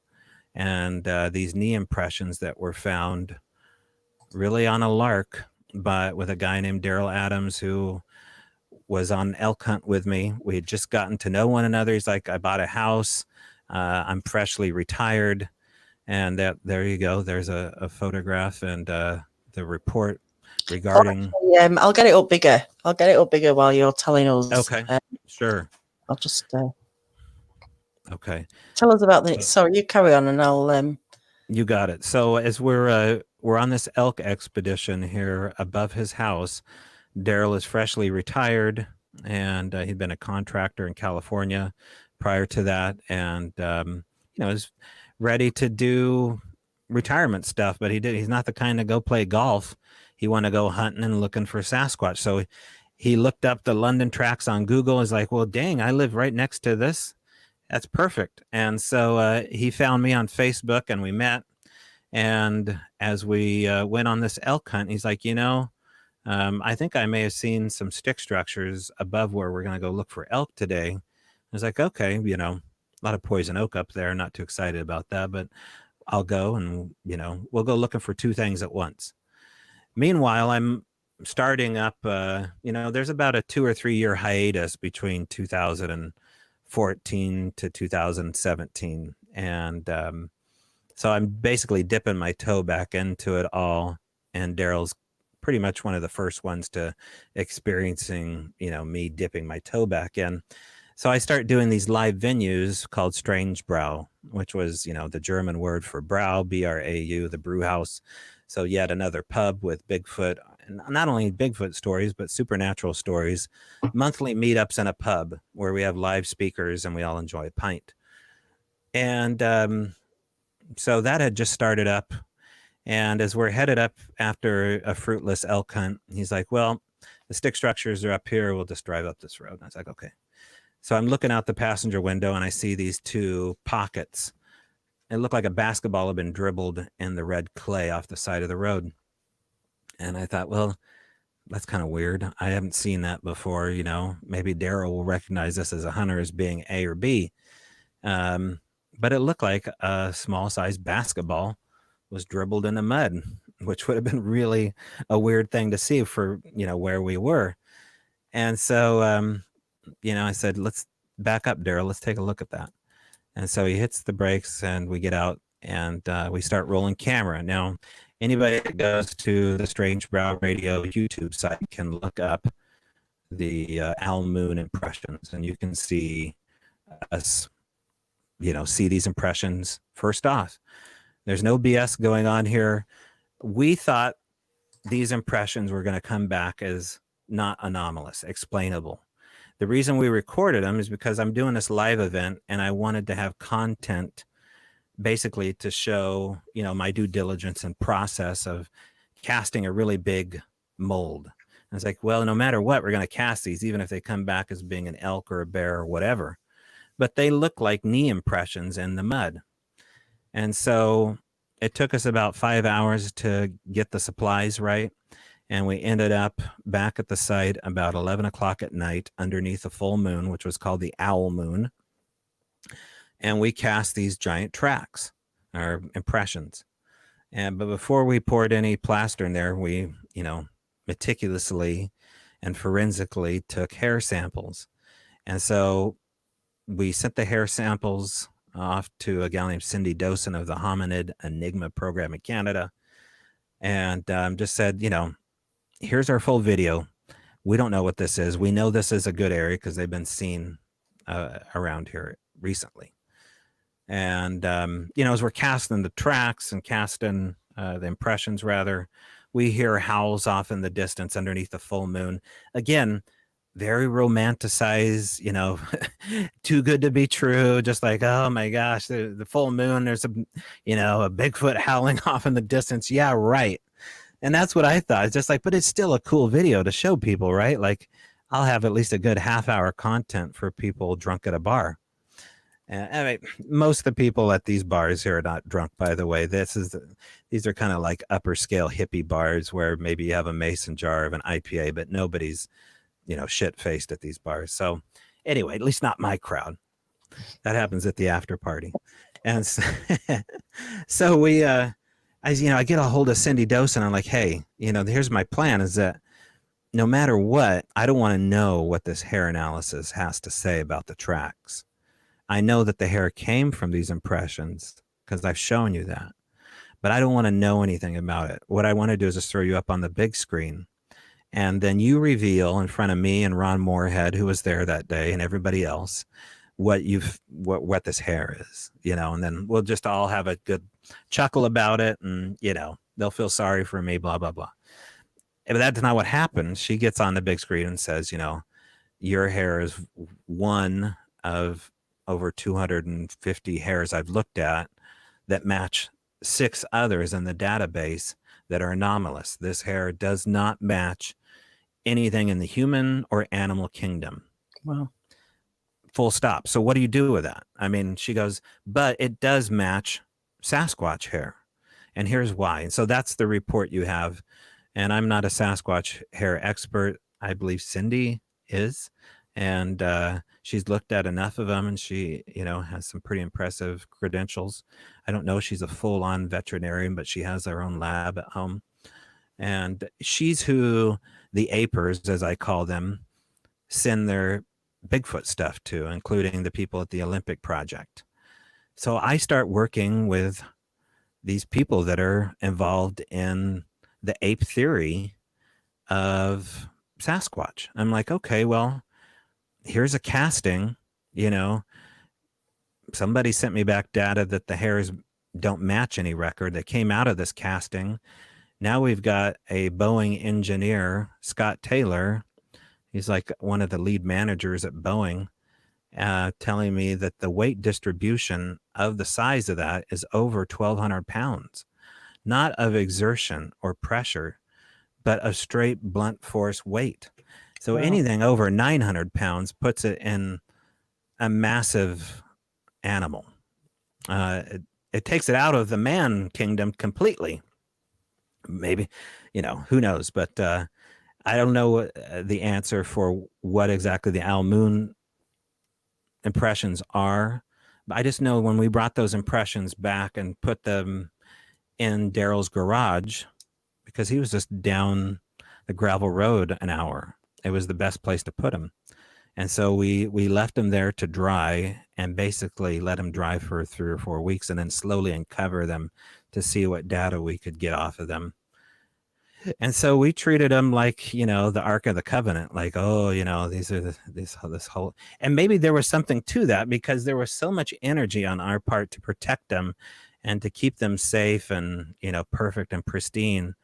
and these knee impressions that were found really on a lark, but with a guy named Daryl Adams who was on elk hunt with me. We had just gotten to know one another. He's like, I bought a house. I'm freshly retired. And there you go. There's a photograph and the report regarding. Oh, actually, I'll get it up bigger. I'll get it up bigger while you're telling us. Okay, sure. I'll just. Okay. Tell us about the. Sorry, you carry on, and I'll. You got it. So as we're on this elk expedition here above his house, Daryl is freshly retired, and he'd been a contractor in California prior to that, and is ready to do retirement stuff. But he's not the kind to go play golf. He want to go hunting and looking for Sasquatch. So he looked up the London tracks on Google. He's like, well, dang, I live right next to this. That's perfect. And so he found me on Facebook, and we met. And as we went on this elk hunt, he's like, I think I may have seen some stick structures above where we're going to go look for elk today. I was like, okay, a lot of poison oak up there. Not too excited about that, but I'll go and, we'll go looking for two things at once. Meanwhile, I'm starting up, there's about a 2 or 3 year hiatus between 2014 to 2017. And so I'm basically dipping my toe back into it all. And Daryl's pretty much one of the first ones to experiencing, me dipping my toe back in. So I start doing these live venues called Strange Brow, which was, the German word for brow, BRAU, the brew house. So yet another pub with Bigfoot, and not only Bigfoot stories, but supernatural stories, monthly meetups in a pub where we have live speakers and we all enjoy a pint. And so that had just started up. And as we're headed up after a fruitless elk hunt, he's like, well, the stick structures are up here. We'll just drive up this road. And I was like, okay. So I'm looking out the passenger window and I see these two pockets. It looked like a basketball had been dribbled in the red clay off the side of the road. And I thought, well, that's kind of weird. I haven't seen that before. Maybe Daryl will recognize this as a hunter as being A or B. But it looked like a small sized basketball was dribbled in the mud, which would have been really a weird thing to see for, where we were. And so, I said, let's back up, Daryl. Let's take a look at that. And so he hits the brakes and we get out and we start rolling camera. Now, anybody that goes to the Strange Brow Radio YouTube site can look up the Al Moon impressions, and you can see us, see these impressions. First off, there's no BS going on here. We thought these impressions were going to come back as not anomalous, explainable. The reason we recorded them is because I'm doing this live event and I wanted to have content basically to show, my due diligence and process of casting a really big mold. And it's like, well, no matter what, we're going to cast these, even if they come back as being an elk or a bear or whatever. But they look like knee impressions in the mud. And so it took us about 5 hours to get the supplies right. And we ended up back at the site about 11 o'clock at night underneath a full moon, which was called the Owl Moon. And we cast these giant tracks or impressions. But before we poured any plaster in there, we, meticulously and forensically took hair samples. And so we sent the hair samples off to a gal named Cindy Dosen of the Hominid Enigma program in Canada. And just said, here's our full video. We don't know what this is. We know this is a good area because they've been seen around here recently. And, as we're casting the tracks and casting the impressions, rather, we hear howls off in the distance underneath the full moon. Again, very romanticized, too good to be true. Just like, oh my gosh, the full moon, there's a Bigfoot howling off in the distance. Yeah, right. And that's what I thought. It's just like, but it's still a cool video to show people, right? Like, I'll have at least a good half-hour content for people drunk at a bar. I mean, most of the people at these bars here are not drunk, by the way. These are kind of like upper scale hippie bars where maybe you have a mason jar of an IPA, but nobody's, shit faced at these bars. So anyway, at least not my crowd. That happens at the after party. And so, so I get a hold of Cindy Dose and I'm like, hey, here's my plan is that no matter what, I don't want to know what this hair analysis has to say about the tracks. I know that the hair came from these impressions because I've shown you that, but I don't want to know anything about it. What I want to do is just throw you up on the big screen, and then you reveal in front of me and Ron Moorhead, who was there that day, and everybody else, what this hair is, and then we'll just all have a good chuckle about it, and they'll feel sorry for me, blah blah blah. But that's not what happens. She gets on the big screen and says, your hair is one of over 250 hairs I've looked at that match 6 others in the database that are anomalous. This hair does not match anything in the human or animal kingdom. Wow. Full stop. So what do you do with that? I mean, she goes, but it does match Sasquatch hair. And here's why. And so that's the report you have. And I'm not a Sasquatch hair expert. I believe Cindy is. And she's looked at enough of them, and she, has some pretty impressive credentials. I don't know she's a full-on veterinarian, but she has her own lab at home. And she's who the apers, as I call them, send their Bigfoot stuff to, including the people at the Olympic Project. So I start working with these people that are involved in the ape theory of Sasquatch. I'm like, okay, well, here's a casting, somebody sent me back data that the hairs don't match any record that came out of this casting. Now we've got a Boeing engineer, Scott Taylor. He's like one of the lead managers at Boeing, telling me that the weight distribution of the size of that is over 1,200 pounds, not of exertion or pressure, but of straight blunt force weight. So anything over 900 pounds puts it in a massive animal. It takes it out of the man kingdom completely. Maybe, who knows? But I don't know the answer for what exactly the Al Moon impressions are. But I just know when we brought those impressions back and put them in Daryl's garage, because he was just down the gravel road an hour. It was the best place to put him. And so we left him there to dry and basically let him dry for 3 or 4 weeks and then slowly uncover them to see what data we could get off of them. And so we treated them like, the Ark of the Covenant, like, these are this whole, and maybe there was something to that because there was so much energy on our part to protect them and to keep them safe and, perfect and pristine.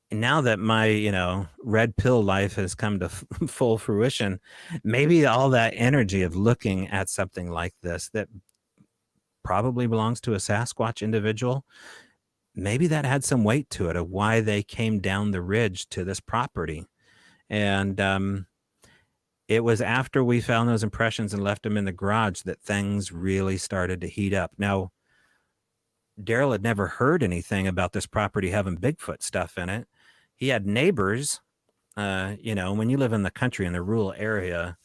Now that my, red pill life has come to full fruition, maybe all that energy of looking at something like this that probably belongs to a Sasquatch individual, maybe that had some weight to it of why they came down the ridge to this property. And it was after we found those impressions and left them in the garage that things really started to heat up. Now, Daryl had never heard anything about this property having Bigfoot stuff in it. He had neighbors. When you live in the country in the rural area,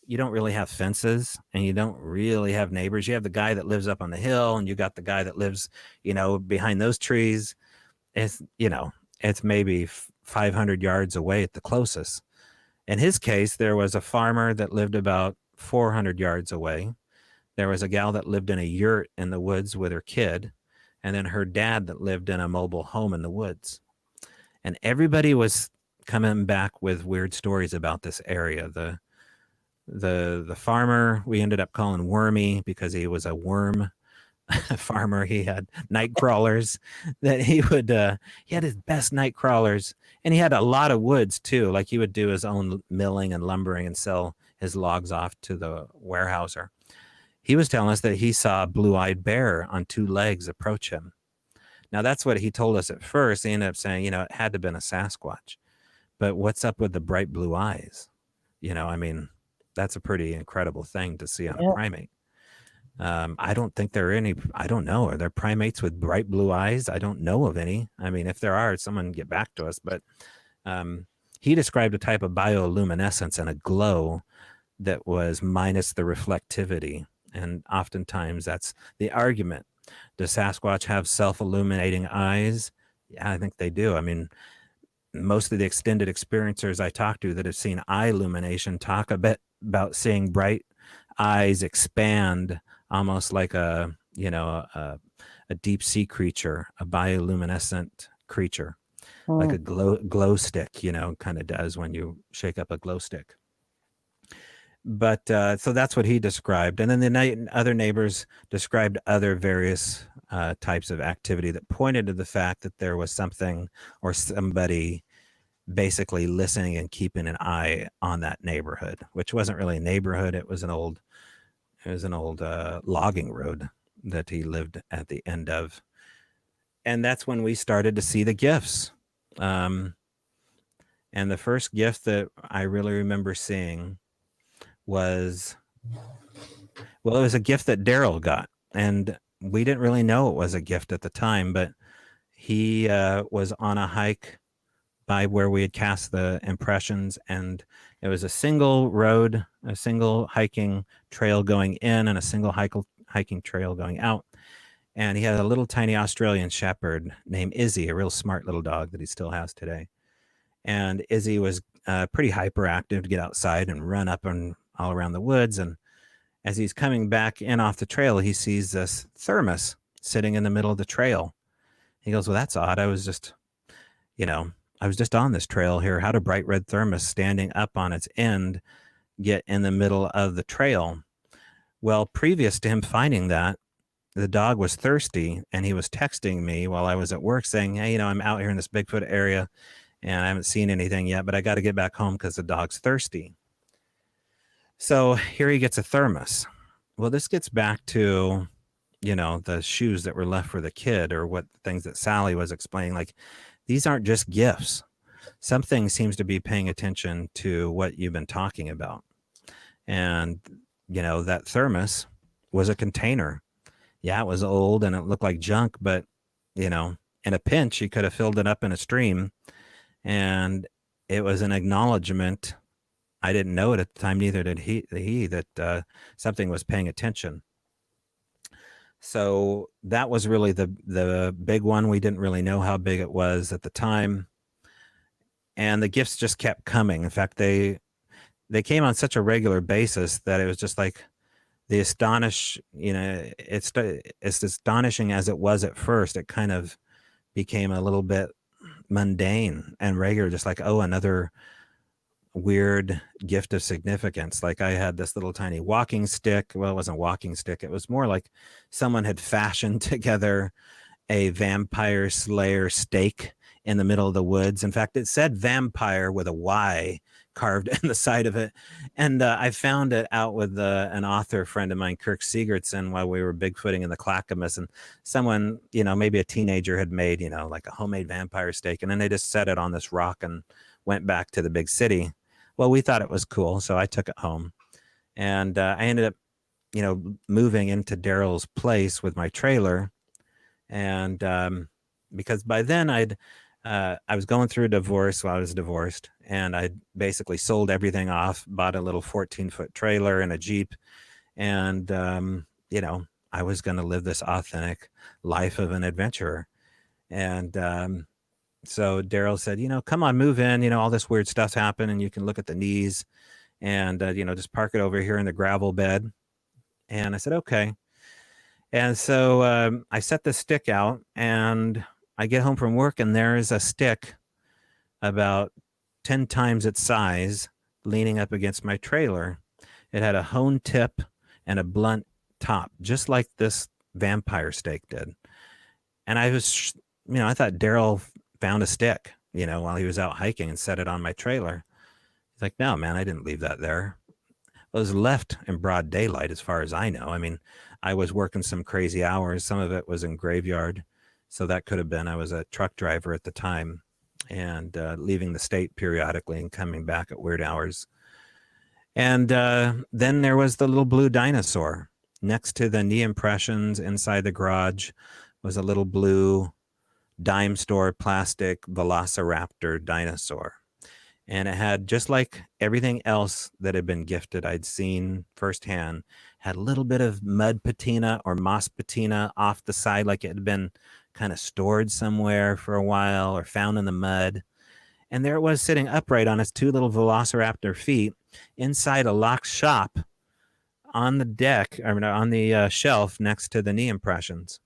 you don't really have fences and you don't really have neighbors. You have the guy that lives up on the hill and you got the guy that lives, behind those trees. It's maybe 500 yards away at the closest. In his case, there was a farmer that lived about 400 yards away. There was a gal that lived in a yurt in the woods with her kid, and then her dad that lived in a mobile home in the woods. And everybody was coming back with weird stories about this area. The farmer we ended up calling Wormy because he was a worm farmer. He had night crawlers that he had his best night crawlers, and he had a lot of woods too. Like he would do his own milling and lumbering and sell his logs off to the warehouser. He was telling us that he saw a blue-eyed bear on 2 legs approach him. Now, that's what he told us at first. He ended up saying, it had to have been a Sasquatch. But what's up with the bright blue eyes? That's a pretty incredible thing to see on a primate. I don't think there are any. I don't know. Are there primates with bright blue eyes? I don't know of any. I mean, if there are, someone get back to us. But he described a type of bioluminescence and a glow that was minus the reflectivity. And oftentimes that's the argument. Does Sasquatch have self-illuminating eyes? Yeah, I think they do. I mean, most of the extended experiencers I talk to that have seen eye illumination talk a bit about seeing bright eyes expand almost like a, a deep sea creature, a bioluminescent creature, like a glow stick, kind of does when you shake up a glow stick. But so that's what he described. And then the other neighbors described other various types of activity that pointed to the fact that there was something or somebody basically listening and keeping an eye on that neighborhood, which wasn't really a neighborhood. It was an old logging road that he lived at the end of. And that's when we started to see the gifts. And the first gift that I really remember seeing was, well, it was a gift that Daryl got. And we didn't really know it was a gift at the time, but he was on a hike by where we had cast the impressions, and it was a single road, a single hiking trail going in and a single hiking trail going out. And he had a little tiny Australian shepherd named Izzy, a real smart little dog that he still has today. And Izzy was pretty hyperactive to get outside and run up and all around the woods. And as he's coming back in off the trail, he sees this thermos sitting in the middle of the trail. He goes, well, that's odd. I was just on this trail here. How did a bright red thermos standing up on its end get in the middle of the trail? Well, previous to him finding that, the dog was thirsty, and he was texting me while I was at work saying, hey, I'm out here in this Bigfoot area and I haven't seen anything yet, but I got to get back home because the dog's thirsty. So here he gets a thermos. Well, this gets back to, the shoes that were left for the kid, or what things that Sally was explaining. Like, these aren't just gifts. Something seems to be paying attention to what you've been talking about. And, that thermos was a container. Yeah, it was old and it looked like junk, but, in a pinch, he could have filled it up in a stream. And it was an acknowledgement. I didn't know it at the time, neither did he that something was paying attention. So that was really the big one. We didn't really know how big it was at the time. And the gifts just kept coming. In fact, they came on such a regular basis that it was just like it's astonishing as it was at first. It kind of became a little bit mundane and regular, just like, oh, another weird gift of significance. Like, I had this little tiny walking stick. Well, it wasn't a walking stick. It was more like someone had fashioned together a vampire slayer stake in the middle of the woods. In fact, it said vampire with a Y carved in the side of it. And I found it out with an author friend of mine, Kirk Sigurdsson, while we were Bigfooting in the Clackamas. And someone, maybe a teenager had made, like a homemade vampire stake. And then they just set it on this rock and went back to the big city. Well, we thought it was cool, so I took it home. And I ended up, moving into Daryl's place with my trailer. And because by then I was going through a divorce while I was divorced, and I basically sold everything off, bought a little 14-foot trailer and a Jeep. And, I was going to live this authentic life of an adventurer. And so Daryl said, come on, move in, all this weird stuff's happened, and you can look at the knees and, just park it over here in the gravel bed. And I said, okay. And so I set the stick out, and I get home from work, and there's a stick about 10 times its size leaning up against my trailer. It had a honed tip and a blunt top, just like this vampire stake did. And I was, I thought Daryl found a stick, while he was out hiking and set it on my trailer. He's like, no, man, I didn't leave that there. It was left in broad daylight, as far as I know. I mean, I was working some crazy hours. Some of it was in graveyard. So that could have been, I was a truck driver at the time, and leaving the state periodically and coming back at weird hours. And then there was the little blue dinosaur. next to the knee impressions inside the garage was a little blue dime store plastic velociraptor dinosaur. And it had, just like everything else that had been gifted I'd seen firsthand, had a little bit of mud patina or moss patina off the side, like it had been kind of stored somewhere for a while or found in the mud. And there it was, sitting upright on its two little velociraptor feet inside a locked shop on the deck, I mean, on the shelf next to the knee impressions.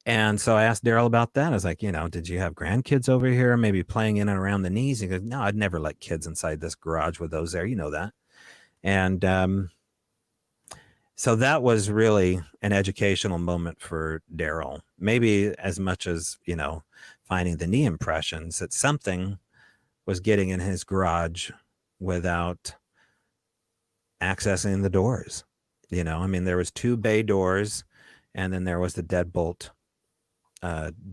And so I asked Daryl about that. I was like, did you have grandkids over here, maybe playing in and around the knees? He goes, no, I'd never let kids inside this garage with those there. You know that. And so that was really an educational moment for Daryl, maybe as much as, finding the knee impressions, that something was getting in his garage without accessing the doors. There was 2 bay doors, and then there was the deadbolt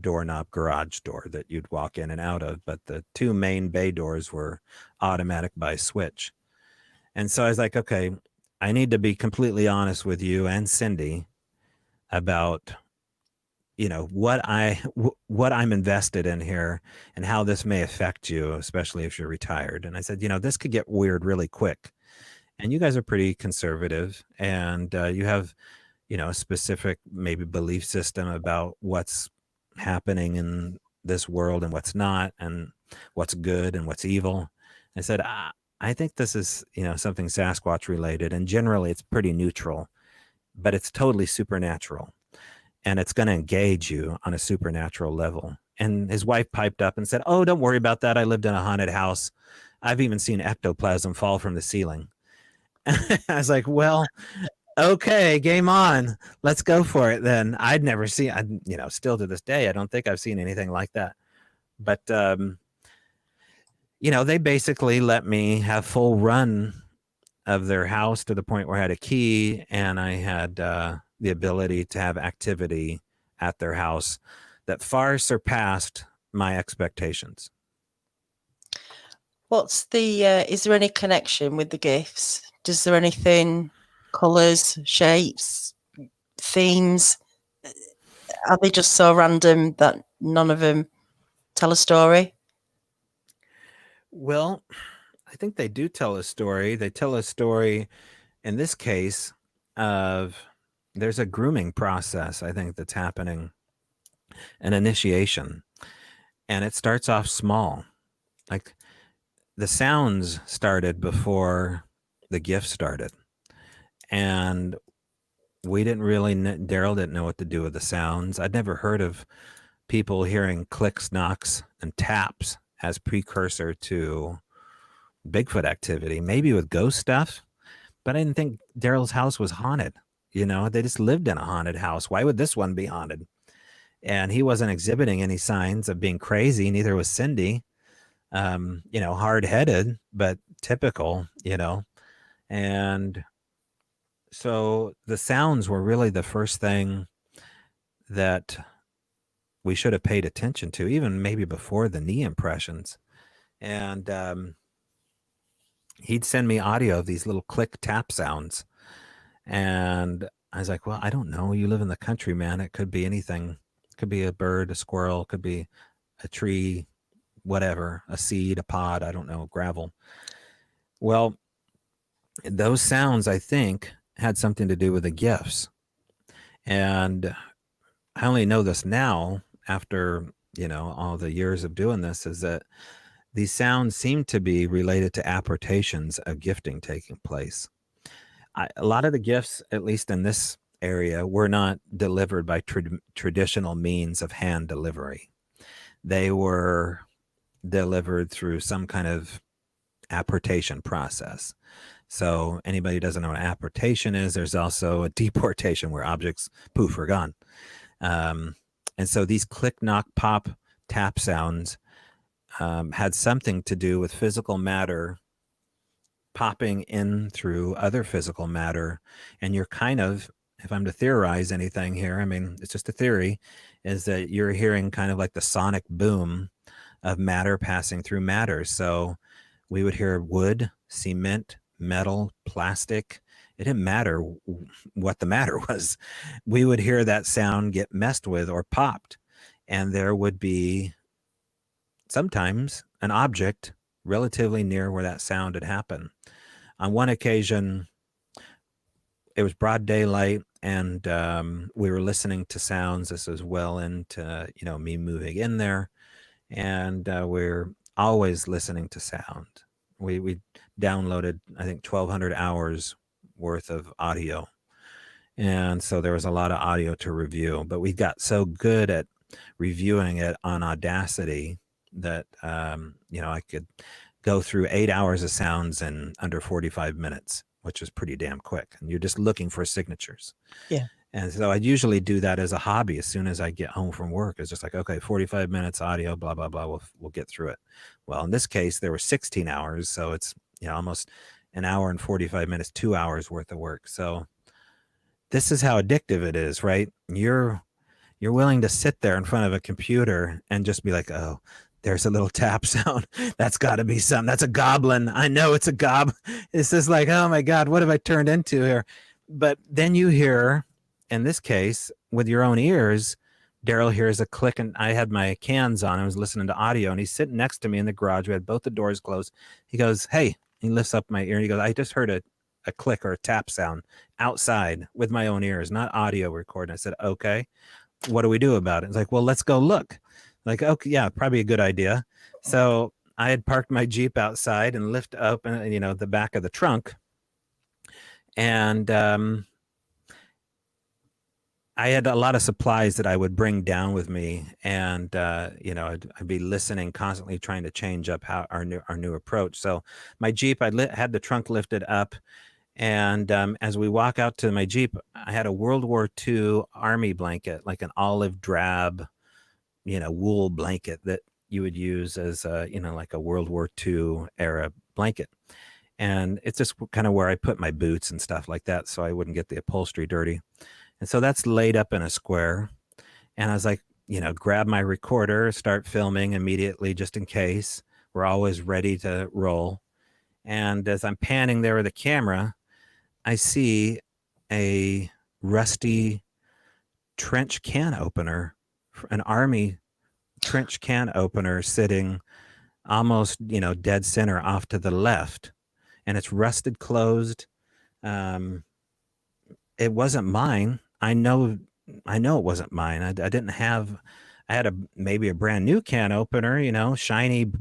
doorknob garage door that you'd walk in and out of, but the 2 main bay doors were automatic by switch. And so I was like, okay, I need to be completely honest with you and Cindy about what I'm invested in here and how this may affect you, especially if you're retired. And I said, this could get weird really quick, and you guys are pretty conservative, and you have a specific maybe belief system about what's happening in this world and what's not, and what's good and what's evil. I said, I think this is, something Sasquatch related, and generally it's pretty neutral, but it's totally supernatural, and it's going to engage you on a supernatural level. And his wife piped up and said, oh, don't worry about that. I lived in a haunted house. I've even seen ectoplasm fall from the ceiling. I was like, well, okay, game on. Let's go for it then. I'd never seen, still to this day, I don't think I've seen anything like that. But, they basically let me have full run of their house to the point where I had a key, and I had the ability to have activity at their house that far surpassed my expectations. What's the, is there any connection with the gifts? Is there anything, colors, shapes, themes? Are they just so random that none of them tell a story? Well, I think they do tell a story. They tell a story, in this case, of there's a grooming process, I think, that's happening, an initiation. And it starts off small. Like, the sounds started before the gift started. And we didn't really, Daryl didn't know what to do with the sounds. I'd never heard of people hearing clicks, knocks, and taps as precursor to Bigfoot activity, maybe with ghost stuff. But I didn't think Daryl's house was haunted. They just lived in a haunted house. Why would this one be haunted? And he wasn't exhibiting any signs of being crazy. Neither was Cindy. Hard-headed, but typical, And so the sounds were really the first thing that we should have paid attention to, even maybe before the knee impressions. And he'd send me audio of these little click tap sounds. And I was like, well, I don't know. You live in the country, man. It could be anything. It could be a bird, a squirrel, it could be a tree, whatever, a seed, a pod, I don't know, gravel. Well, those sounds, I think, had something to do with the gifts. And I only know this now after, all the years of doing this, is that these sounds seem to be related to apportations of gifting taking place. A lot of the gifts, at least in this area, were not delivered by traditional means of hand delivery. They were delivered through some kind of apportation process. So anybody who doesn't know what apportation is, there's also a deportation where objects, poof, are gone. And so these click, knock, pop, tap sounds had something to do with physical matter popping in through other physical matter. And you're kind of, if I'm to theorize anything here, it's just a theory, is that you're hearing kind of like the sonic boom of matter passing through matter. So we would hear wood, cement, metal, plastic. It didn't matter what the matter was. We would hear that sound get messed with or popped, and there would be sometimes an object relatively near where that sound had happened. On one occasion, it was broad daylight, and we were listening to sounds. This was well into, me moving in there, and we're always listening to sound. We downloaded, I think, 1,200 hours worth of audio, and so there was a lot of audio to review. But we got so good at reviewing it on Audacity that I could go through 8 hours of sounds in under 45 minutes, which is pretty damn quick. And you're just looking for signatures. Yeah. And so I'd usually do that as a hobby. As soon as I get home from work, it's just like, okay, 45 minutes audio, blah, blah, blah. We'll get through it. Well, in this case, there were 16 hours. So it's, almost an hour and 45 minutes, 2 hours worth of work. So this is how addictive it is, right? You're willing to sit there in front of a computer and just be like, oh, there's a little tap sound. That's got to be something. That's a goblin. I know it's a gob. It's just like, oh my God, what have I turned into here? But then you hear, in this case, with your own ears, Daryl hears a click, and I had my cans on. I was listening to audio, and he's sitting next to me in the garage. We had both the doors closed. He goes, hey, he lifts up my ear, and he goes, I just heard a click or a tap sound outside with my own ears, not audio recording. I said, okay, what do we do about it? It's like, well, let's go look. Like, okay, yeah, probably a good idea. So I had parked my Jeep outside and lift open, the back of the trunk. And I had a lot of supplies that I would bring down with me. And, I'd be listening, constantly trying to change up how our new approach. So my Jeep, I had the trunk lifted up. And as we walk out to my Jeep, I had a World War II Army blanket, like an olive drab, wool blanket that you would use as like a World War II era blanket. And it's just kind of where I put my boots and stuff like that, so I wouldn't get the upholstery dirty. And so that's laid up in a square. And I was like, grab my recorder, start filming immediately, just in case. We're always ready to roll. And as I'm panning there with the camera, I see a rusty trench can opener, an Army trench can opener sitting almost, dead center off to the left. And it's rusted closed. It wasn't mine. I know it wasn't mine. I didn't have, I had maybe a brand new can opener, shiny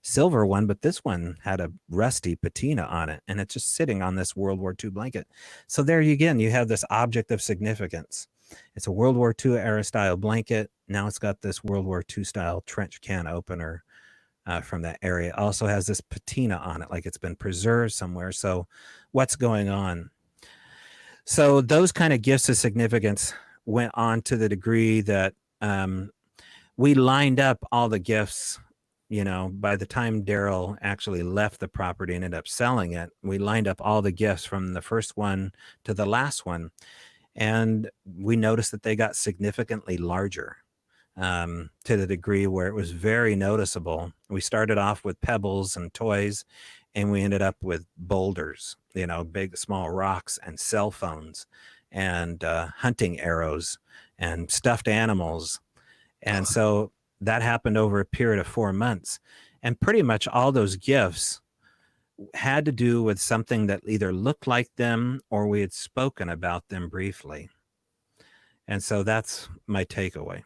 silver one, but this one had a rusty patina on it, and it's just sitting on this World War II blanket. So there you have this object of significance. It's a World War II era style blanket. Now it's got this World War II style trench can opener from that area. It also has this patina on it, like it's been preserved somewhere. So what's going on? So those kind of gifts of significance went on to the degree that we lined up all the gifts. By the time Daryl actually left the property and ended up selling it, we lined up all the gifts from the first one to the last one. And we noticed that they got significantly larger to the degree where it was very noticeable. We started off with pebbles and toys, and we ended up with boulders, big, small rocks and cell phones and hunting arrows and stuffed animals. And so that happened over a period of 4 months. And pretty much all those gifts had to do with something that either looked like them or we had spoken about them briefly. And so that's my takeaway.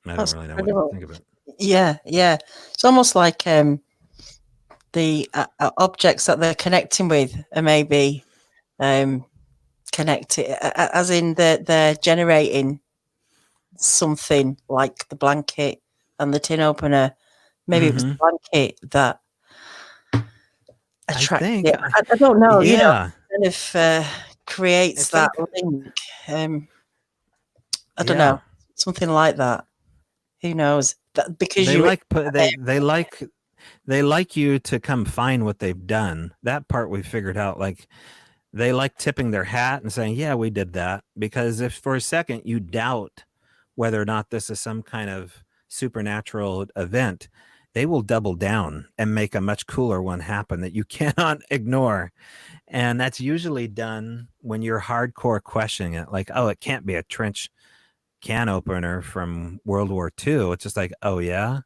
I don't really know what to think of it. Yeah. It's almost like the objects that they're connecting with are maybe connected, as in they're generating something like the blanket and the tin opener. Maybe it was the blanket that attracted it. I don't know. Yeah. Kind of creates it's that like, link. I don't know, something like that. Who knows? Because they like you to come find what they've done. That part we figured out. Like they like tipping their hat and saying, "Yeah, we did that." Because if for a second you doubt whether or not this is some kind of supernatural event, they will double down and make a much cooler one happen that you cannot ignore. And that's usually done when you're hardcore questioning it, like, oh, it can't be a trench can opener from World War II. It's just like, oh yeah,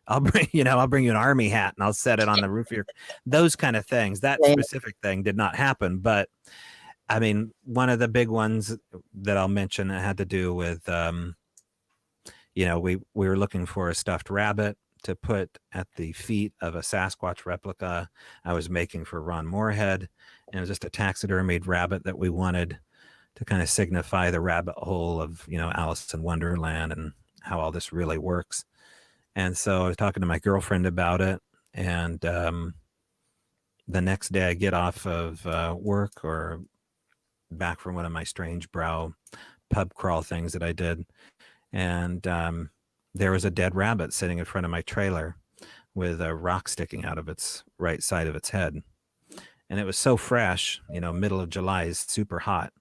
I'll bring I'll bring you an army hat and I'll set it on the roof of your, those kind of things. That Yeah. specific thing did not happen, but I mean, one of the big ones that I'll mention had to do with we were looking for a stuffed rabbit to put at the feet of a Sasquatch replica I was making for Ron Moorhead, and it was just a taxidermied rabbit that we wanted to kind of signify the rabbit hole of Alice in Wonderland and how all this really works. And so I was talking to my girlfriend about it, and the next day I get off of work or back from one of my strange brow pub crawl things that I did, and there was a dead rabbit sitting in front of my trailer with a rock sticking out of its right side of its head. And it was so fresh, middle of July is super hot,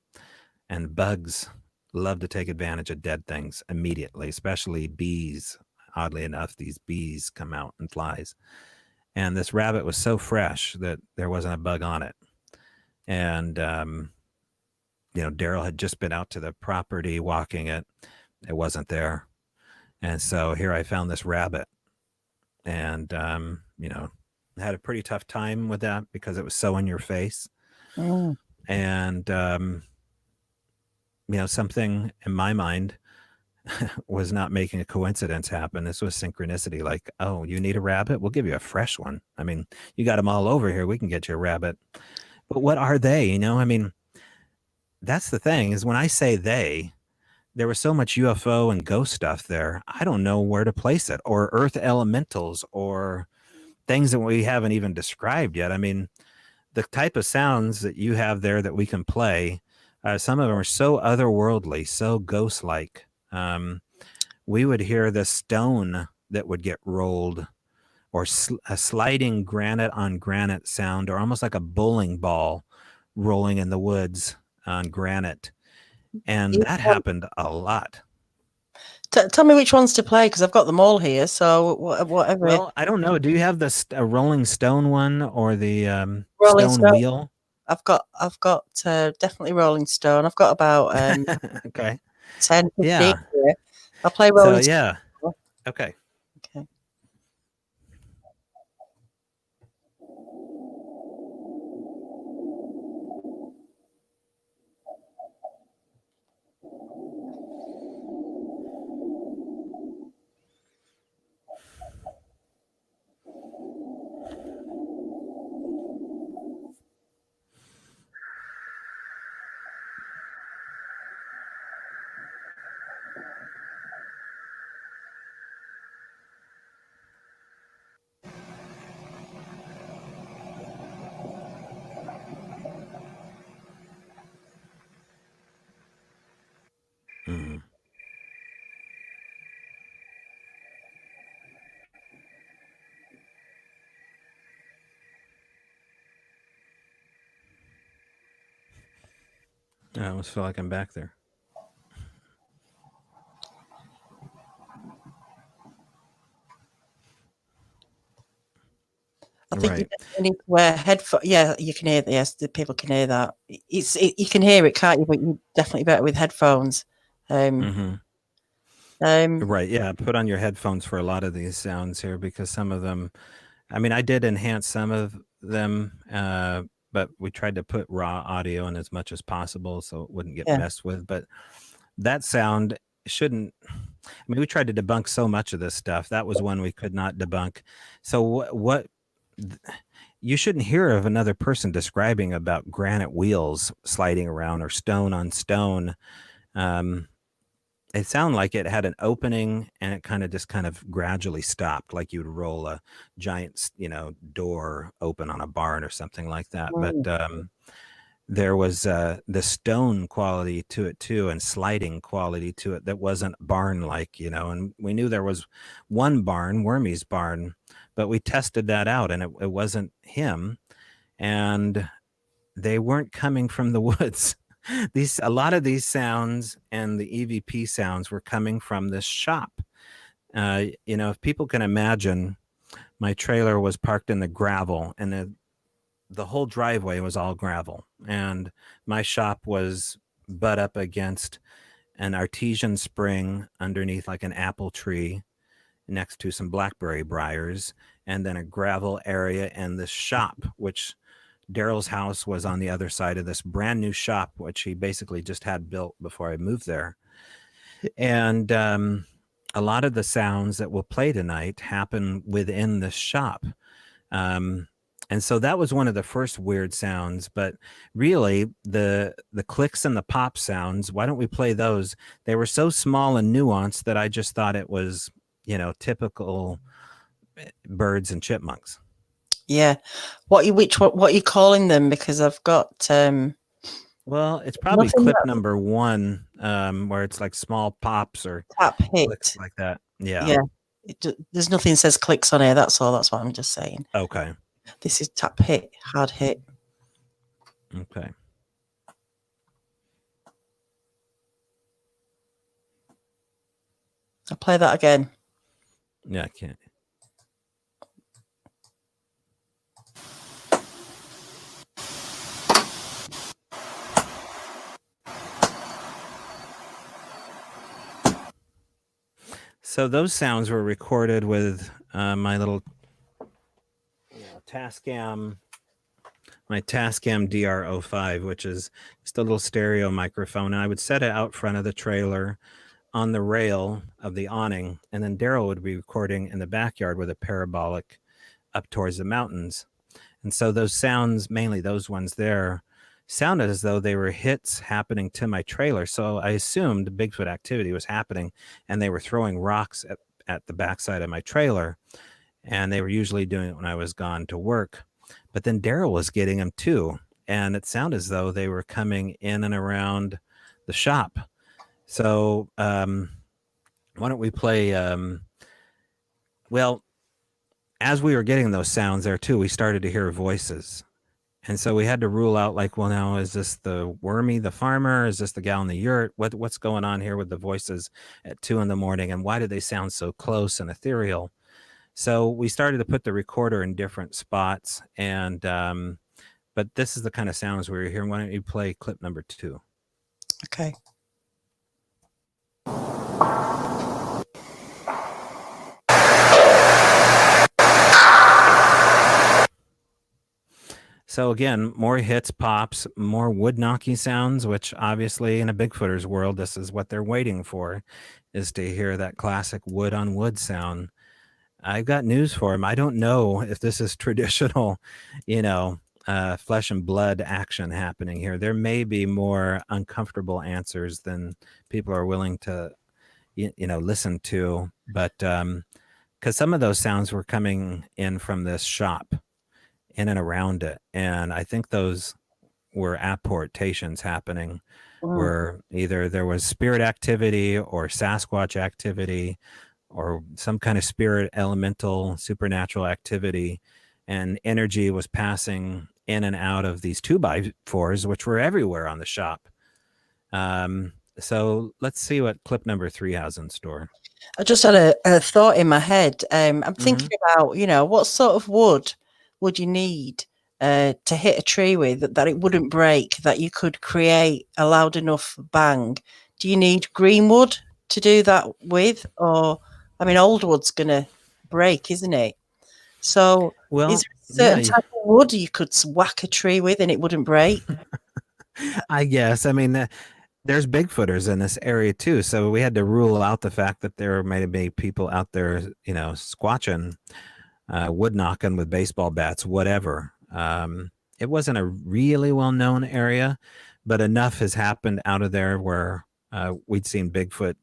and bugs love to take advantage of dead things immediately, especially bees. Oddly enough, these bees come out and flies. And this rabbit was so fresh that there wasn't a bug on it. And, Daryl had just been out to the property walking it. It wasn't there. And so here I found this rabbit, and, had a pretty tough time with that because it was so in your face. Mm. And, something in my mind was not making a coincidence happen. This was synchronicity. Like, oh, you need a rabbit? We'll give you a fresh one. I mean, you got them all over here. We can get you a rabbit. But what are they? I mean, that's the thing is when I say they, there was so much UFO and ghost stuff there. I don't know where to place it, or earth elementals, or things that we haven't even described yet. I mean, the type of sounds that you have there that we can play, some of them are so otherworldly, so ghost-like. We would hear the stone that would get rolled, or a sliding granite on granite sound, or almost like a bowling ball rolling in the woods on granite. And that happened a lot. Tell me which ones to play, because I've got them all here. So whatever. Well, I don't know. Do you have the Rolling Stone one or the Rolling Stone Stone. Wheel? I've got definitely Rolling Stone. I've got about okay. 10, 15 Yeah. here. I'll play Rolling Stone. Yeah. Okay. Okay. Mm. I almost feel like I'm back there. I think you definitely need to wear headphones. Yeah, you can hear. Yes, the people can hear that. You can hear it, can't you? But you're definitely better with headphones. Right. Yeah. Put on your headphones for a lot of these sounds here, because some of them, I mean, I did enhance some of them, but we tried to put raw audio in as much as possible so it wouldn't get messed with. But that sound shouldn't. I mean, we tried to debunk so much of this stuff. That was one we could not debunk. So what you shouldn't hear of another person describing about granite wheels sliding around or stone on stone. It sounded like it had an opening and it kind of gradually stopped, like you would roll a giant, door open on a barn or something like that. Mm. But there was the stone quality to it too, and sliding quality to it that wasn't barn-like, and we knew there was one barn, Wormy's barn, but we tested that out and it wasn't him, and they weren't coming from the woods. A lot of these sounds and the EVP sounds were coming from this shop. If people can imagine, my trailer was parked in the gravel, and the whole driveway was all gravel, and my shop was butt up against an artesian spring underneath like an apple tree next to some blackberry briars, and then a gravel area, and the shop, which Daryl's house was on the other side of this brand new shop, which he basically just had built before I moved there. And a lot of the sounds that we'll play tonight happen within the shop. And so that was one of the first weird sounds, but really the clicks and the pop sounds, why don't we play those? They were so small and nuanced that I just thought it was, typical birds and chipmunks. Yeah. What are you calling them? Because I've got well, it's probably clip number 1, where it's like small pops or tap hit clicks like that. Yeah. Yeah. There's nothing that says clicks on here. That's all. That's what I'm just saying. Okay. This is tap hit, hard hit. Okay. I'll play that again. Yeah, I can't. So those sounds were recorded with my little Tascam, my Tascam DR05, which is just a little stereo microphone. And I would set it out front of the trailer on the rail of the awning, and then Daryl would be recording in the backyard with a parabolic up towards the mountains. And so those sounds, mainly those ones there, sounded as though they were hits happening to my trailer. So I assumed Bigfoot activity was happening, and they were throwing rocks at the backside of my trailer. And they were usually doing it when I was gone to work. But then Daryl was getting them too. And it sounded as though they were coming in and around the shop. So why don't we play, well, as we were getting those sounds there too, we started to hear voices. And so we had to rule out, like, well, now, is this the Wormy, the farmer? Is this the gal in the yurt? What's going on here with the voices at 2 a.m? And why do they sound so close and ethereal? So we started to put the recorder in different spots. And but this is the kind of sounds we were hearing. Why don't you play clip number 2? Okay. So again, more hits, pops, more wood knocking sounds, which obviously in a Bigfooter's world, this is what they're waiting for, is to hear that classic wood on wood sound. I've got news for him. I don't know if this is traditional, flesh and blood action happening here. There may be more uncomfortable answers than people are willing to, listen to. But because some of those sounds were coming in from this shop, in and around it, and I think those were apportations happening, where either there was spirit activity or Sasquatch activity or some kind of spirit elemental supernatural activity, and energy was passing in and out of these 2x4s, which were everywhere on the shop. So let's see what clip number 3 has in store. I just had a thought in my head. I'm thinking about, what sort of wood would you need to hit a tree with that it wouldn't break, that you could create a loud enough bang? Do you need green wood to do that with? Or, old wood's going to break, isn't it? So is there a certain type of wood you could whack a tree with and it wouldn't break? I guess. There's Bigfooters in this area too. So we had to rule out the fact that there may be people out there, squatching, wood knocking with baseball bats, whatever. It wasn't a really well-known area, but enough has happened out of there where we'd seen Bigfoot,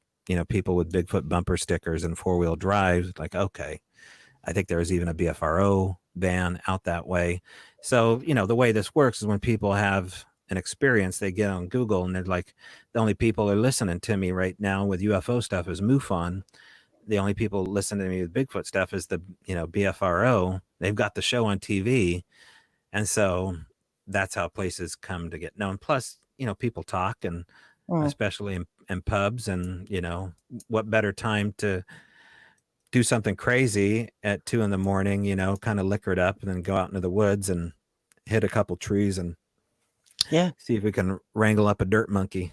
people with Bigfoot bumper stickers and 4-wheel drives. Like, okay, I think there was even a BFRO van out that way. So, the way this works is when people have an experience, they get on Google and they're like, the only people are listening to me right now with UFO stuff is MUFON. The only people listening to me with Bigfoot stuff is the, BFRO. They've got the show on TV. And so that's how places come to get known. Plus, people talk, and especially in pubs, and, what better time to do something crazy at 2 a.m, you know, kind of liquor it up and then go out into the woods and hit a couple trees and see if we can wrangle up a dirt monkey.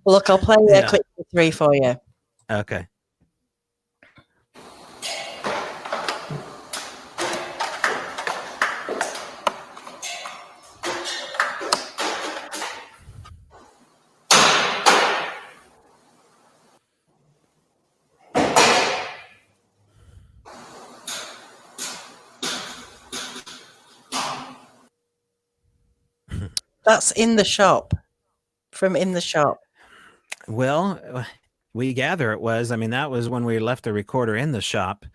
Look, I'll play Yeah. clip 3 for you. Okay. That's in the shop. From in the shop. Well, we gather it was. I mean, that was when we left the recorder in the shop,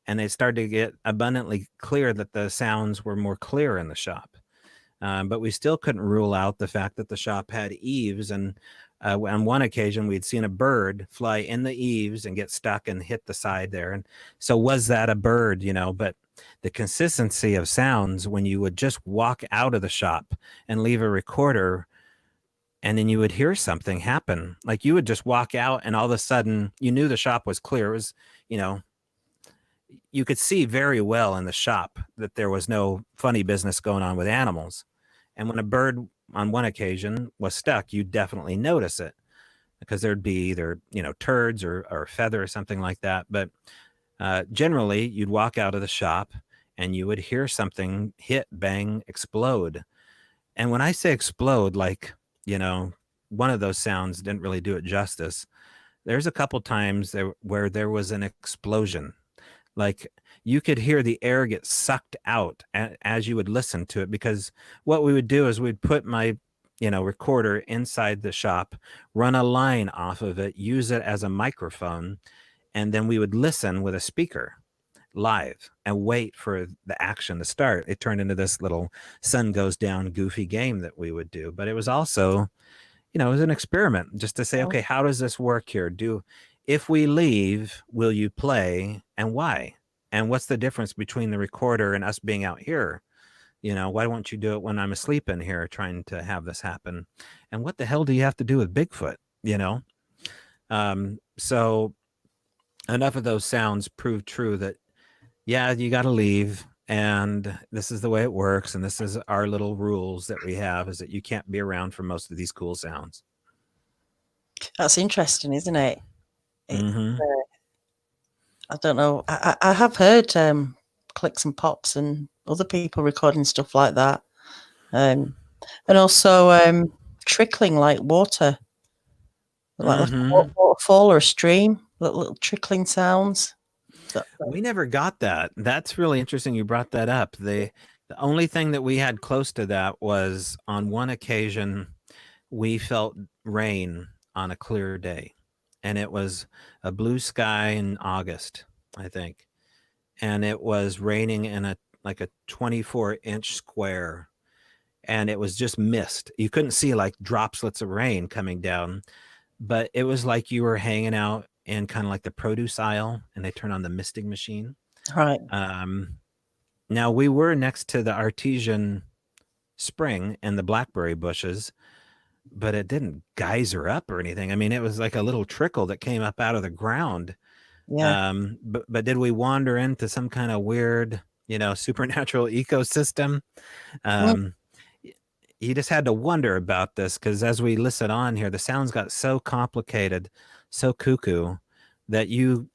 and it started to get abundantly clear that the sounds were more clear in the shop. But we still couldn't rule out the fact that the shop had eaves, and on one occasion we'd seen a bird fly in the eaves and get stuck and hit the side there. And so was that a bird, you know? But the consistency of sounds when you would just walk out of the shop and leave a recorder, and then you would hear something happen. Like you would just walk out and all of a sudden you knew the shop was clear. It was, you know, you could see very well in the shop that there was no funny business going on with animals. And when a bird on one occasion was stuck, you definitely notice it because there'd be either, you know, turds or a feather or something like that. But generally you'd walk out of the shop and you would hear something hit, bang, explode. And when I say explode, like, you know, one of those sounds didn't really do it justice. There's a couple times where there was an explosion. Like you could hear the air get sucked out as you would listen to it, because what we would do is we'd put my, you know, recorder inside the shop, run a line off of it, use it as a microphone, and then we would listen with a speaker live and wait for the action to start. It turned into this little sun goes down goofy game that we would do. But it was also, you know, it was an experiment just to say, okay, how does this work here? If we leave, will you play, and why? And what's the difference between the recorder and us being out here? You know, why won't you do it when I'm asleep in here trying to have this happen? And what the hell do you have to do with Bigfoot? You know? So enough of those sounds proved true that, yeah, you got to leave. And this is the way it works. And this is our little rules that we have, is that you can't be around for most of these cool sounds. That's interesting, isn't it? Mm-hmm. I don't know. I have heard clicks and pops and other people recording stuff like that. And also trickling like water. Like a waterfall or a stream, little trickling sounds. We never got that. That's really interesting you brought that up. The only thing that we had close to that was on one occasion we felt rain on a clear day, and it was a blue sky in August, I think, and it was raining in a 24-inch square, and it was just mist. You couldn't see like droplets of rain coming down, but it was like you were hanging out in kind of like the produce aisle and they turn on the misting machine. Right. Now we were next to the artesian spring and the blackberry bushes, but it didn't geyser up or anything. I mean, it was like a little trickle that came up out of the ground. Yeah. But did we wander into some kind of weird, you know, supernatural ecosystem? You just had to wonder about this, because as we listen on here, the sounds got so complicated, so cuckoo, that you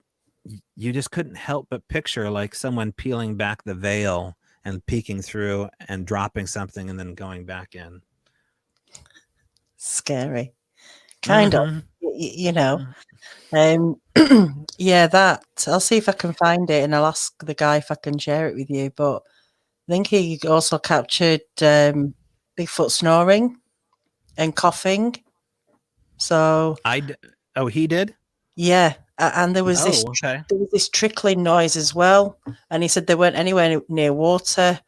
just couldn't help but picture like someone peeling back the veil and peeking through and dropping something and then going back in. Scary. Kind of, you know. Yeah, that. I'll see if I can find it and I'll ask the guy if I can share it with you. But I think he also captured Bigfoot snoring and coughing. So he did? Yeah, and there was this trickling noise as well. And he said they weren't anywhere near water.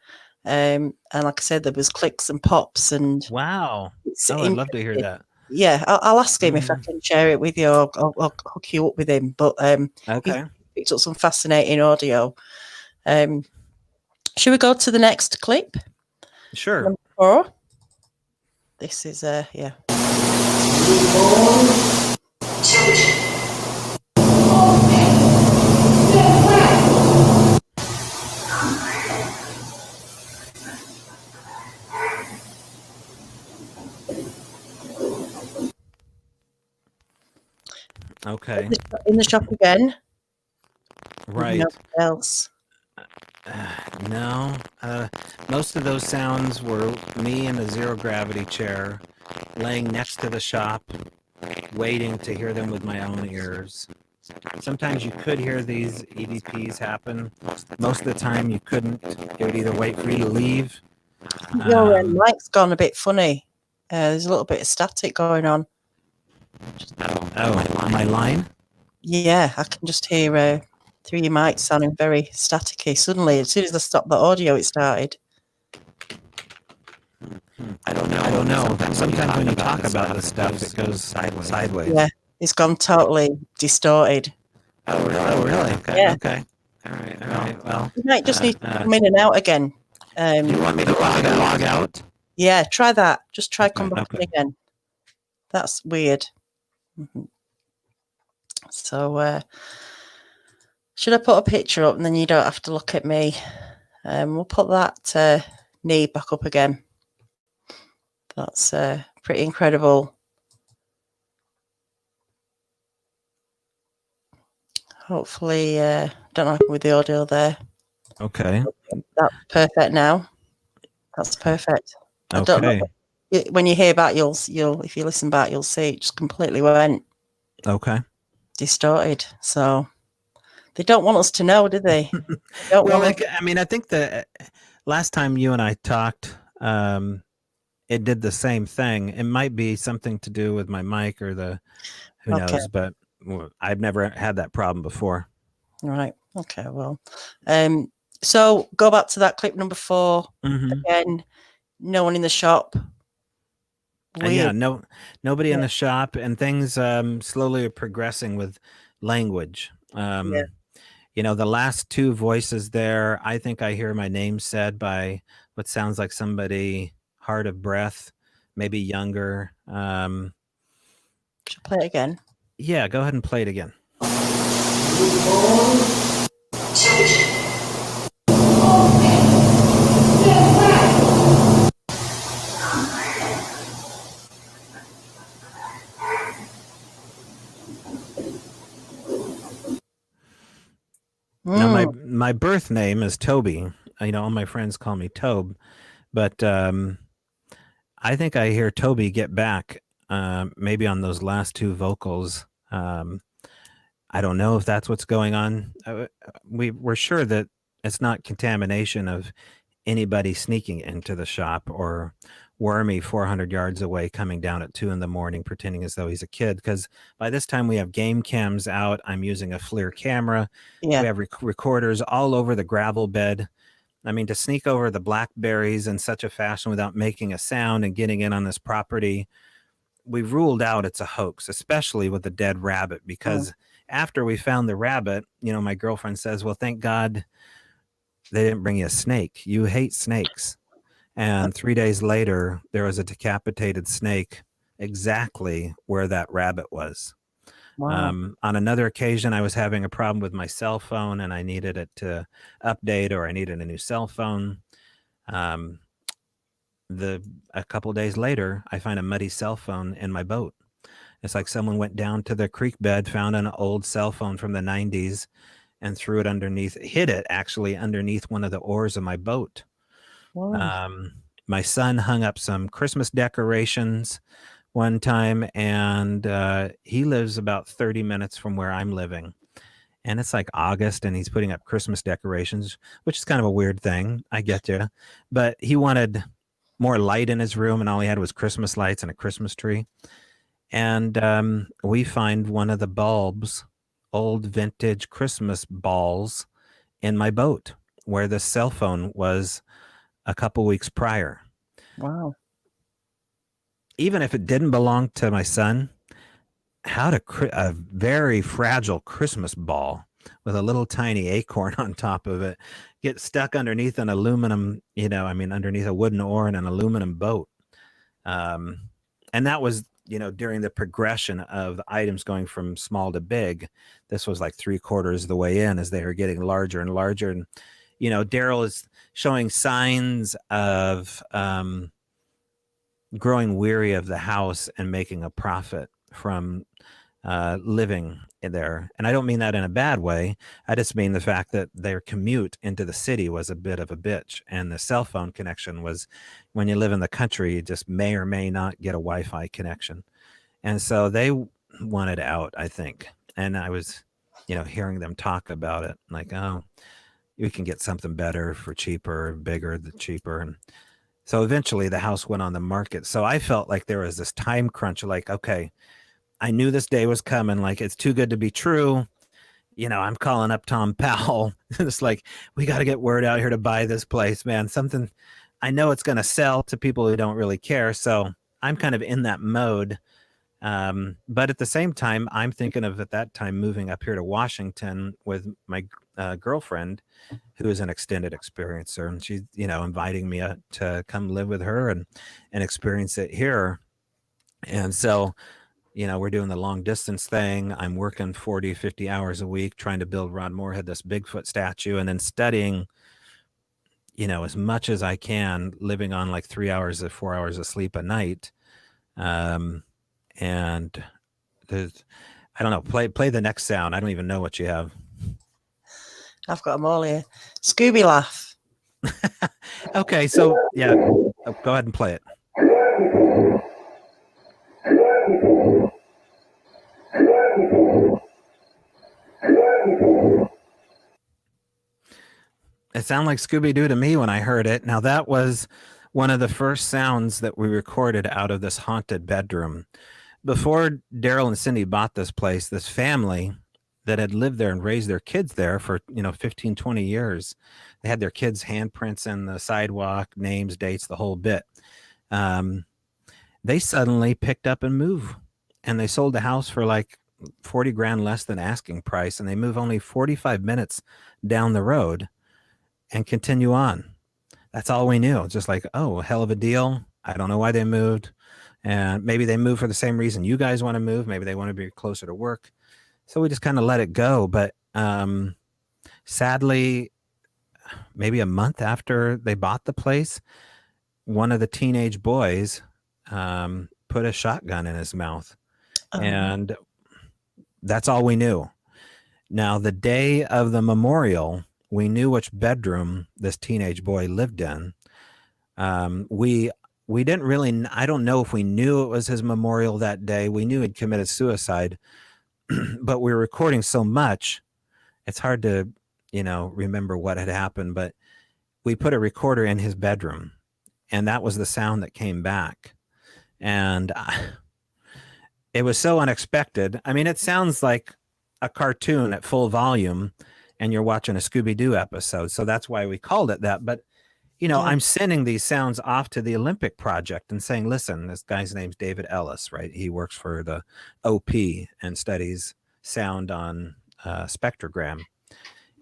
And like I said, there was clicks and pops. And wow, I'd love to hear that. Yeah, I'll ask him if I can share it with you, or I'll hook you up with him. But okay, he picked up some fascinating audio. Should we go to the next clip? Sure. Number 4. This is yeah. Okay. In the shop again. Right. Nothing else. No. Most of those sounds were me in a zero gravity chair, laying next to the shop, waiting to hear them with my own ears. Sometimes you could hear these EVPs happen. Most of the time you couldn't. It would either wait for you to leave. Your mic's gone a bit funny. There's a little bit of static going on. Oh, my line? Yeah, I can just hear through your mic sounding very staticky. Suddenly, as soon as I stopped the audio, it started. I don't know. Sometimes when you talk about this stuff, it goes sideways. Yeah, it's gone totally distorted. Oh, really? Okay. Yeah. Okay. All right. Well, You might just need to come in and out again. do you want me to log out? Yeah, try that. Just try come back Okay. in again. That's weird. So, should I put a picture up and then you don't have to look at me? We'll put that knee back up again. That's pretty incredible. Hopefully, don't know with the audio there. Okay. That's perfect now. That's perfect. I don't know. When you hear back, you'll if you listen back, you'll see it just completely went distorted. So they don't want us to know, do they? Well, I mean, I think the last time you and I talked, it did the same thing. It might be something to do with my mic or who knows, but I've never had that problem before. Right. Okay. Well, so go back to that clip number 4 again. No one in the shop. Yeah, nobody in the shop, and things slowly are progressing with language. You know, the last 2 voices there, I think I hear my name said by what sounds like somebody hard of breath, maybe younger. Should I play it again? Yeah, go ahead and play it again. Now, my birth name is Toby. You know, all my friends call me Tobe, but I think I hear Toby get back maybe on those last 2 vocals. I don't know if that's what's going on. We're sure that it's not contamination of anybody sneaking into the shop or Wormy 400 yards away coming down at 2 a.m. pretending as though he's a kid, because by this time we have game cams out. I'm using a FLIR camera. We have recorders all over the gravel bed. I mean, to sneak over the blackberries in such a fashion without making a sound and getting in on this property, we've ruled out it's a hoax, especially with the dead rabbit, because after we found the rabbit, you know, my girlfriend says, well, thank God they didn't bring you a snake. You hate snakes. And 3 days later, there was a decapitated snake exactly where that rabbit was. Wow. On another occasion, I was having a problem with my cell phone and I needed it to update, or I needed a new cell phone. A couple days later, I find a muddy cell phone in my boat. It's like someone went down to the creek bed, found an old cell phone from the 90s, and threw it underneath, hid it actually underneath one of the oars of my boat. Wow. My son hung up some Christmas decorations one time, and he lives about 30 minutes from where I'm living. And it's like August, and he's putting up Christmas decorations, which is kind of a weird thing. I get you. But he wanted more light in his room, and all he had was Christmas lights and a Christmas tree. And we find one of the bulbs, old vintage Christmas balls, in my boat where the cell phone was a couple weeks prior. Wow. Even if it didn't belong to my son, how to a very fragile Christmas ball with a little tiny acorn on top of it get stuck underneath an aluminum, underneath a wooden oar in an aluminum boat. And that was, during the progression of the items going from small to big. This was like 3/4 of the way in as they were getting larger and larger. And, Daryl is showing signs of growing weary of the house and making a profit from living there. And I don't mean that in a bad way. I just mean the fact that their commute into the city was a bit of a bitch. And the cell phone connection was, when you live in the country, you just may or may not get a Wi-Fi connection. And so they wanted out, I think. And I was, hearing them talk about it, like, oh, we can get something better for cheaper, bigger, the cheaper. And so eventually the house went on the market. So I felt like there was this time crunch, like, okay, I knew this day was coming. Like, it's too good to be true. I'm calling up Tom Powell. It's like, we got to get word out here to buy this place, man. Something, I know it's going to sell to people who don't really care. So I'm kind of in that mode. But at the same time, I'm thinking of, at that time, moving up here to Washington with my girlfriend, who is an extended experiencer. And she's, inviting me to come live with her and experience it here. And so, we're doing the long distance thing. I'm working 40, 50 hours a week trying to build Rod Moorhead, this Bigfoot statue, and then studying, as much as I can, living on like 3 hours or 4 hours of sleep a night. And there's, I don't know, play the next sound. I don't even know what you have. I've got them all here. Scooby laugh. Okay, so yeah, go ahead and play it. It sounded like Scooby-Doo to me when I heard it. Now, that was one of the first sounds that we recorded out of this haunted bedroom. Before Daryl and Cindy bought this place, this family that had lived there and raised their kids there for 15, 20 years, they had their kids' handprints in the sidewalk, names, dates, the whole bit. They suddenly picked up and moved, and they sold the house for like 40 grand less than asking price, and they move only 45 minutes down the road and continue on. That's all we knew. Just like, oh, hell of a deal. I don't know why they moved. And maybe they moved for the same reason you guys want to move. Maybe they want to be closer to work. So we just kind of let it go. But sadly, maybe a month after they bought the place, one of the teenage boys put a shotgun in his mouth. And that's all we knew. Now, the day of the memorial, we knew which bedroom this teenage boy lived in. We didn't really, I don't know if we knew it was his memorial that day. We knew he'd committed suicide, but we were recording so much, it's hard to, remember what had happened. But we put a recorder in his bedroom, and that was the sound that came back. And it was so unexpected. I mean, it sounds like a cartoon at full volume, and you're watching a Scooby-Doo episode. So that's why we called it that. But, I'm sending these sounds off to the Olympic Project and saying, listen, this guy's name's David Ellis, right? He works for the OP and studies sound on spectrogram.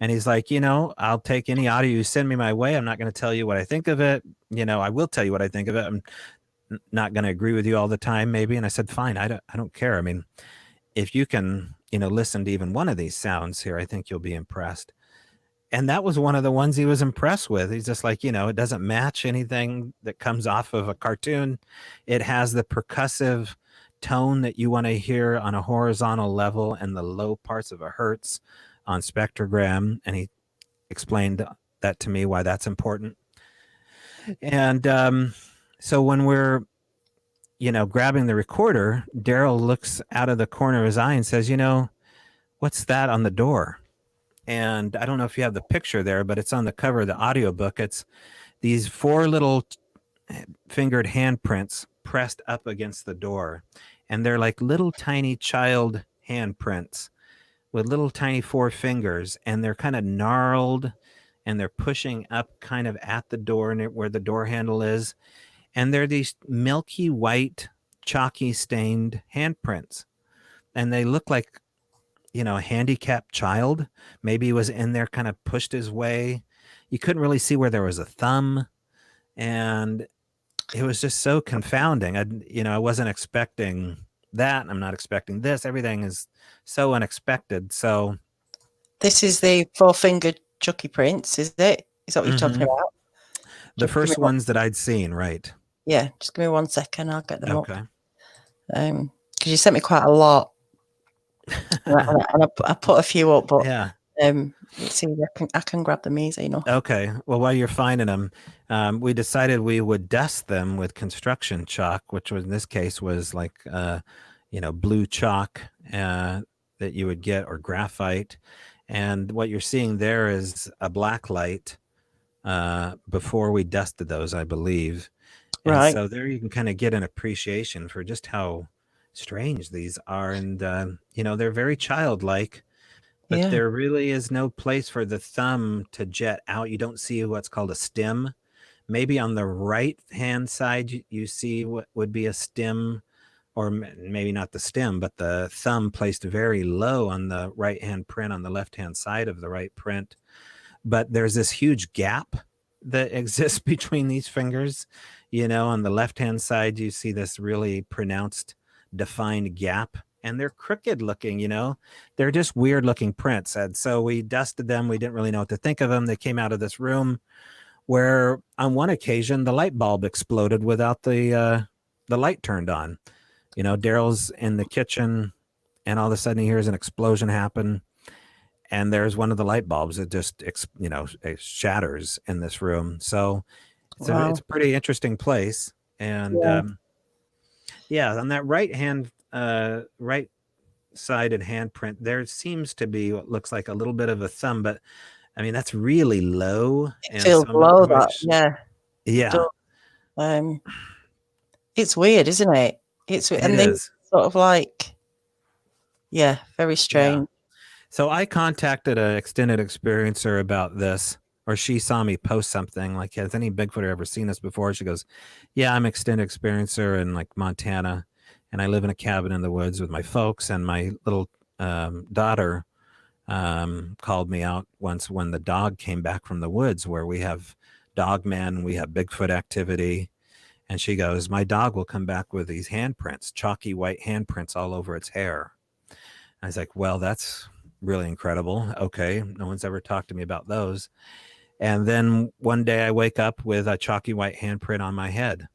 And he's like, I'll take any audio you send me my way. I'm not going to tell you what I think of it. I will tell you what I think of it. I'm not going to agree with you all the time, maybe. And I said, fine, I don't care. I mean, if you can, listen to even one of these sounds here, I think you'll be impressed. And that was one of the ones he was impressed with. He's just like, it doesn't match anything that comes off of a cartoon. It has the percussive tone that you want to hear on a horizontal level and the low parts of a hertz on spectrogram. And he explained that to me, why that's important. And so when we're, grabbing the recorder, Daryl looks out of the corner of his eye and says, what's that on the door? And I don't know if you have the picture there, but it's on the cover of the audiobook. It's these 4 little fingered handprints pressed up against the door. And they're like little tiny child handprints with little tiny 4 fingers. And they're kind of gnarled, and they're pushing up kind of at the door where the door handle is. And they're these milky white, chalky stained handprints. And they look like, a handicapped child. Maybe he was in there, kind of pushed his way. You couldn't really see where there was a thumb. And it was just so confounding. I wasn't expecting that. I'm not expecting this. Everything is so unexpected. So this is the 4-fingered Chucky prints, is it? Is that what you're talking about? The first ones that I'd seen, right? Yeah, just give me 1 second. I'll get them up. Because you sent me quite a lot. and I put a few up, but Yeah. let's see, I can grab them easy enough. Okay. Well, while you're finding them, we decided we would dust them with construction chalk, which was in this case was like, blue chalk that you would get, or graphite. And what you're seeing there is a black light before we dusted those, I believe. And Right. so there you can kind of get an appreciation for just how strange these are. And, they're very childlike, but Yeah. there really is no place for the thumb to jet out. You don't see what's called a stem. Maybe on the right hand side, you see what would be a stem, or maybe not the stem, but the thumb placed very low on the right hand print on the left hand side of the right print. But there's this huge gap that exists between these fingers. On the left hand side, you see this really pronounced, defined gap, and they're crooked looking. They're just weird looking prints. And so we dusted them. We didn't really know what to think of them. They came out of this room where on one occasion the light bulb exploded without the light turned on. Daryl's in the kitchen, and all of a sudden he hears an explosion happen, and there's one of the light bulbs that just it shatters in this room. So it's a pretty interesting place. And on that right sided handprint, there seems to be what looks like a little bit of a thumb, but I mean that's really low. It feels low. Yeah. It's weird, isn't it? It is sort of like, very strange. Yeah. So I contacted an extended experiencer about this, or she saw me post something like, has any Bigfooter ever seen this before? She goes, yeah, I'm extended experiencer in like Montana, and I live in a cabin in the woods with my folks, and my little daughter called me out once when the dog came back from the woods, where we have dogmen, we have Bigfoot activity. And she goes, my dog will come back with these handprints, chalky white handprints all over its hair. I was like, well, that's really incredible. Okay. No one's ever talked to me about those. And then one day I wake up with a chalky white handprint on my head.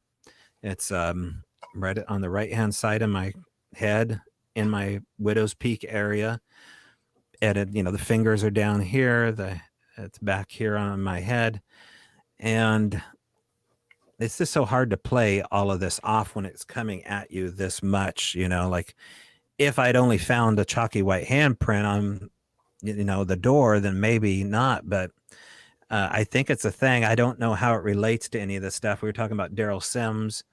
It's right on the right-hand side of my head in my widow's peak area. And the fingers are down here. It's back here on my head. And it's just so hard to play all of this off when it's coming at you this much, like if I'd only found a chalky white handprint on, the door, then maybe not. But I think it's a thing. I don't know how it relates to any of this stuff. We were talking about Daryl Sims,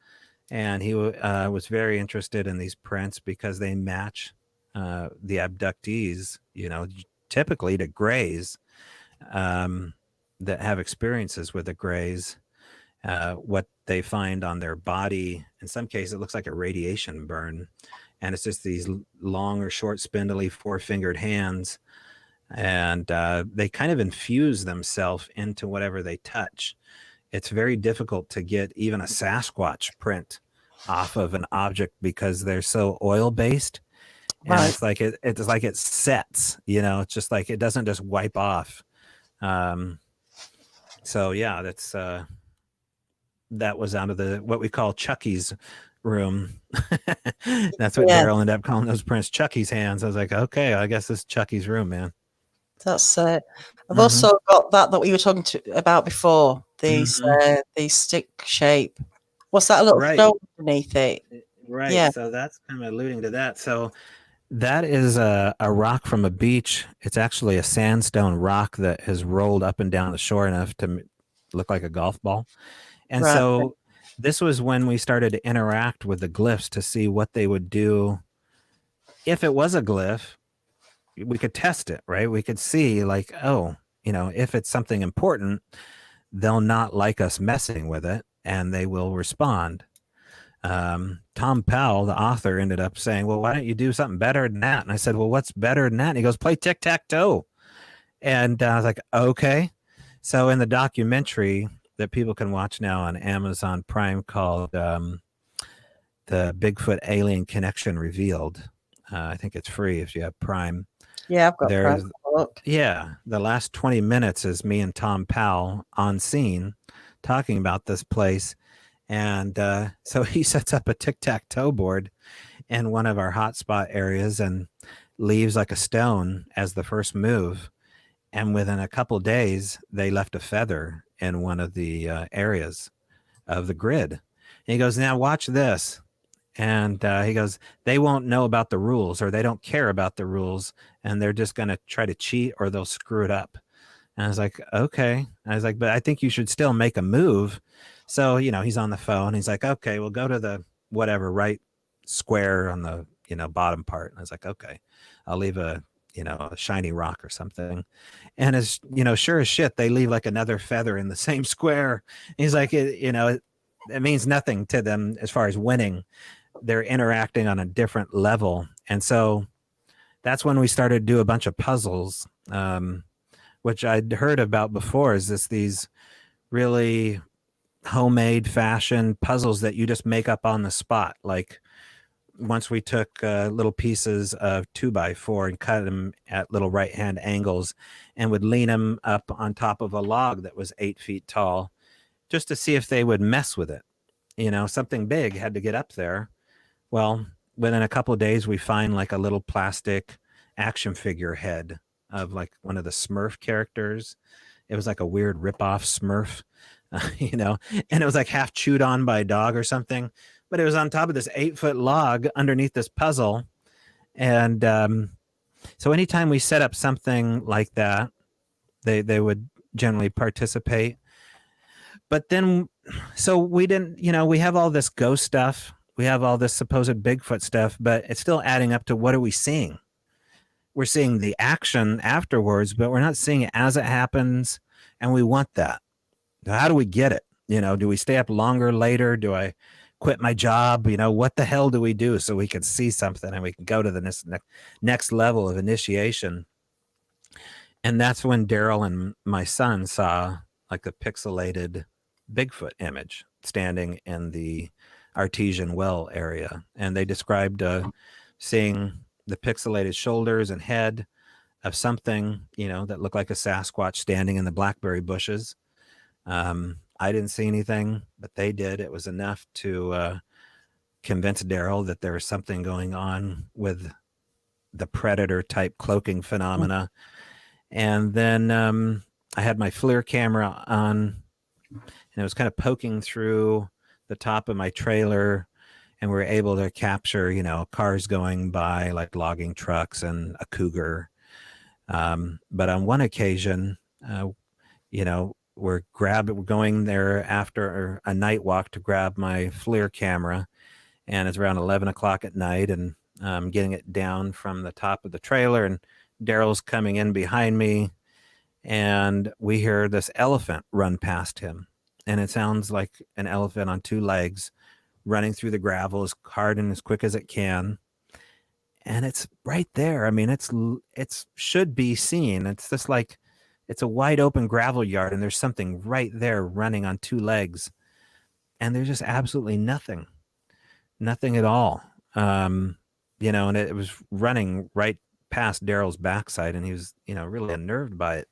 and he was very interested in these prints because they match the abductees, typically to grays that have experiences with the grays. What they find on their body, in some cases, it looks like a radiation burn. And it's just these long or short, spindly, four-fingered hands. And they kind of infuse themselves into whatever they touch. It's very difficult to get even a Sasquatch print off of an object because they're so oil-based. And right. It's like it's like it sets, it's just like it doesn't just wipe off. So yeah, that's that was out of what we call Chucky's room. That's what Daryl ended up calling those prints, Chucky's hands. I was like, okay, I guess it's Chucky's room, man. That's I've also got that we were talking about before, these stick shape. What's that, a little stone underneath it? Right. Yeah. So that's kind of alluding to that. So that is a rock from a beach. It's actually a sandstone rock that has rolled up and down the shore enough to look like a golf ball. And so this was when we started to interact with the glyphs to see what they would do. If it was a glyph, we could test it, right? We could see like, if it's something important, they'll not like us messing with it and they will respond. Tom Powell, the author, ended up saying, well, why don't you do something better than that? And I said, well, what's better than that? And he goes, play tic-tac-toe. And I was like, okay. So in the documentary that people can watch now on Amazon Prime called the Bigfoot Alien Connection Revealed, I think it's free if you have Prime. Yeah, I've got Prime. Look. Yeah, the last 20 minutes is me and Tom Powell on scene talking about this place. And so he sets up a tic-tac-toe board in one of our hotspot areas and leaves like a stone as the first move. And within a couple days, they left a feather in one of the areas of the grid. And he goes, now watch this. And he goes, they won't know about the rules, or they don't care about the rules, and they're just going to try to cheat, or they'll screw it up. And I was like, okay. I was like, but I think you should still make a move. So, he's on the phone. He's like, okay, we'll go to the whatever, right square on the, bottom part. And I was like, okay, I'll leave a shiny rock or something. And as, sure as shit, they leave like another feather in the same square. He's like, it means nothing to them as far as winning. They're interacting on a different level. And so that's when we started to do a bunch of puzzles, which I'd heard about before, is these really homemade fashion puzzles that you just make up on the spot. Like once we took little pieces of 2x4 and cut them at little right hand angles and would lean them up on top of a log that was 8 feet tall just to see if they would mess with it. Something big had to get up there. Well, within a couple of days, we find like a little plastic action figure head of like one of the Smurf characters. It was like a weird ripoff Smurf, and it was like half chewed on by a dog or something. But it was on top of this 8-foot log underneath this puzzle. And so anytime we set up something like that, they would generally participate. But then, so we didn't, we have all this ghost stuff. We have all this supposed Bigfoot stuff, but it's still adding up to what are we seeing? We're seeing the action afterwards, but we're not seeing it as it happens. And we want that. How do we get it? Do we stay up longer later? Do I quit my job? What the hell do we do so we can see something and we can go to the next level of initiation? And that's when Daryl and my son saw like a pixelated Bigfoot image standing in the artesian well area. And they described seeing the pixelated shoulders and head of something, that looked like a Sasquatch standing in the blackberry bushes. I didn't see anything, but they did. It was enough to convince Daryl that there was something going on with the predator type cloaking phenomena. And then I had my FLIR camera on, and it was kind of poking through the top of my trailer, and we were able to capture, cars going by, like logging trucks and a cougar. But on one occasion, we're going there after a night walk to grab my FLIR camera, and it's around 11 o'clock at night, and I'm getting it down from the top of the trailer, and Daryl's coming in behind me, and we hear this elephant run past him, and it sounds like an elephant on 2 legs running through the gravel as hard and as quick as it can. And it's right there. I mean, it's should be seen. It's just like, it's a wide open gravel yard, and there's something right there running on 2 legs, and there's just absolutely nothing at all. And it was running right past Daryl's backside, and he was, really unnerved by it.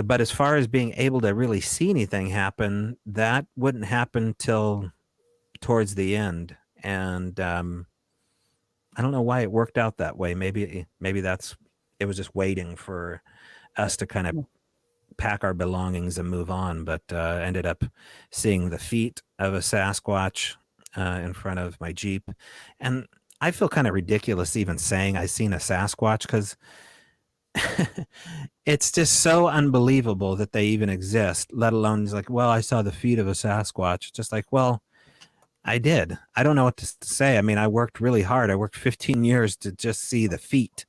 But as far as being able to really see anything happen, that wouldn't happen till towards the end. And I don't know why it worked out that way. Maybe it was just waiting for us to kind of pack our belongings and move on. But ended up seeing the feet of a Sasquatch in front of my Jeep. And I feel kind of ridiculous even saying I seen a Sasquatch, because it's just so unbelievable that they even exist, let alone it's like, well, I saw the feet of a Sasquatch. It's just like, well, I did. I don't know what to say. I mean, I worked really hard. I worked 15 years to just see the feet.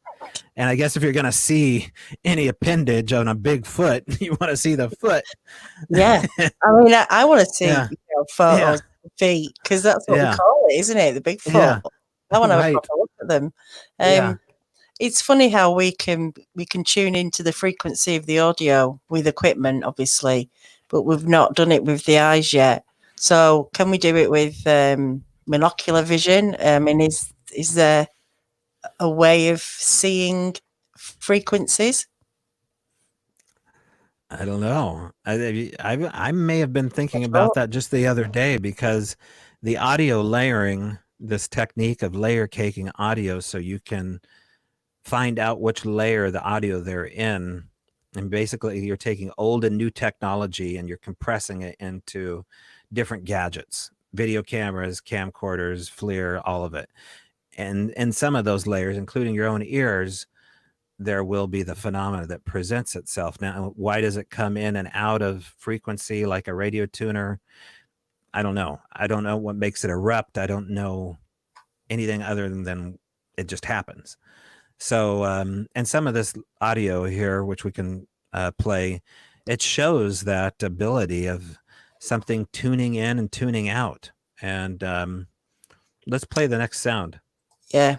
And I guess if you're going to see any appendage on a big foot, you want to see the foot. Yeah. I mean, I want to see photos of feet, because that's what we call it, isn't it? The big foot. Yeah. I want to have a proper look at them. It's funny how we can tune into the frequency of the audio with equipment, obviously, but we've not done it with the eyes yet. So can we do it with monocular vision? I mean, is there a way of seeing frequencies? I don't know. I may have been thinking about that just the other day, because the audio layering this technique of layer caking audio, so you can find out which layer of the audio they're in. And basically you're taking old and new technology and you're compressing it into different gadgets, video cameras, camcorders, FLIR, all of it. And in some of those layers, including your own ears, there will be the phenomena that presents itself. Now, why does it come in and out of frequency like a radio tuner? I don't know. I don't know what makes it erupt. I don't know anything other than it just happens. So, and some of this audio here, which we can play, it shows that ability of something tuning in and tuning out. And let's play the next sound. Yeah.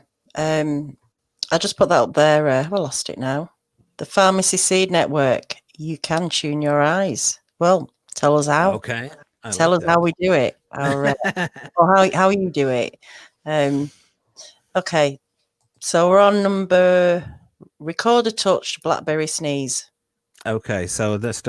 I just put that up there. I lost it now. The Pharmacy Seed Network. You can tune your eyes. Well, tell us how. Okay. Tell us how we do it. Or how you do it. Okay. So we're on number record a touched Blackberry sneeze. Okay. So this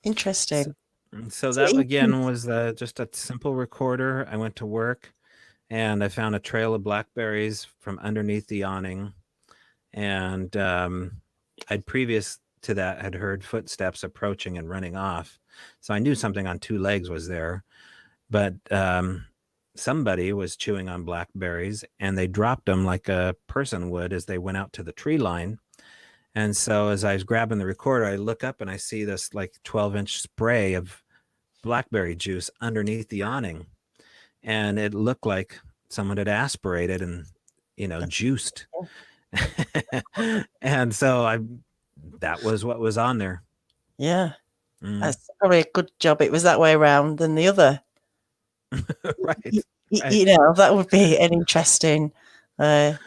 Interesting. So that again was just a simple recorder. I went to work and I found a trail of blackberries from underneath the awning. And I'd previous to that had heard footsteps approaching and running off. So I knew something on two legs was there. But somebody was chewing on blackberries and they dropped them like a person would as they went out to the tree line. And so as I was grabbing the recorder, I look up and I see this like 12-inch spray of blackberry juice underneath the awning. And it looked like someone had aspirated and, juiced. And so that was what was on there. Yeah. That's probably a good job it was that way around than the other. Right. That would be an interesting find.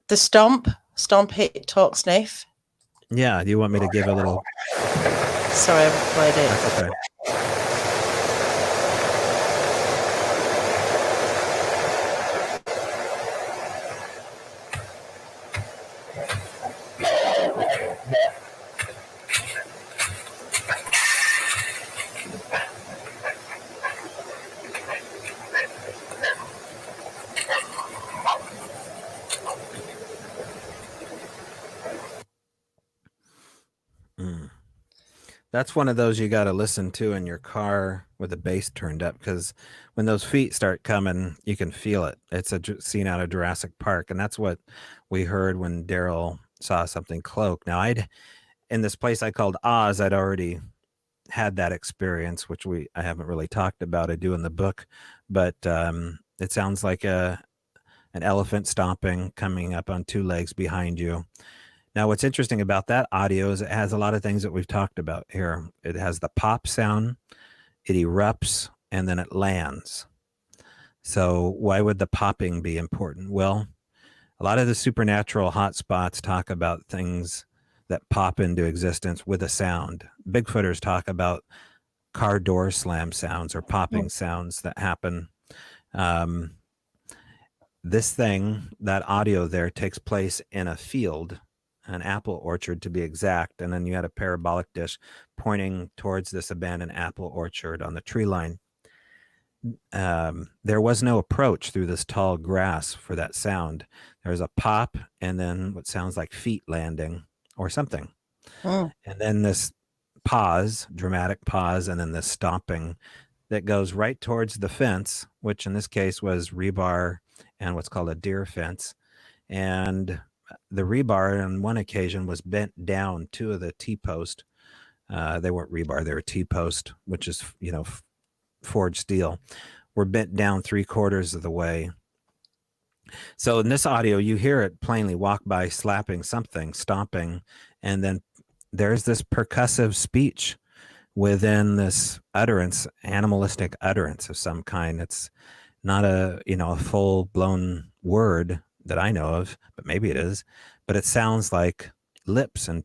The stomp, hit, talk, sniff. Yeah. Do you want me to give a little? Sorry, I haven't played it. That's okay. That's one of those you got to listen to in your car with the bass turned up, because when those feet start coming, you can feel it. It's a scene out of Jurassic Park, and that's what we heard when Daryl saw something cloak. Now, in this place I called Oz, I'd already had that experience, which I haven't really talked about. I do in the book, but it sounds like an elephant stomping coming up on two legs behind you. Now, what's interesting about that audio is it has a lot of things that we've talked about here. It has the pop sound, it erupts, and then it lands. So why would the popping be important? Well, a lot of the supernatural hotspots talk about things that pop into existence with a sound. Bigfooters talk about car door slam sounds or popping sounds that happen. This thing, that audio there, takes place in a field, an apple orchard to be exact, and then you had a parabolic dish pointing towards this abandoned apple orchard on the tree line. There was no approach through this tall grass for that sound. There's a pop and then what sounds like feet landing or something. And then this pause, dramatic pause, and then this stomping that goes right towards the fence, which in this case was rebar and what's called a deer fence. And the rebar on one occasion was bent down. Two of the T-post, they weren't rebar, they were T-post, which is, forged steel, were bent down 3/4 of the way. So in this audio, you hear it plainly walk by, slapping something, stomping, and then there's this percussive speech within this utterance, animalistic utterance of some kind. It's not a full blown word that I know of, but maybe it is. But it sounds like lips and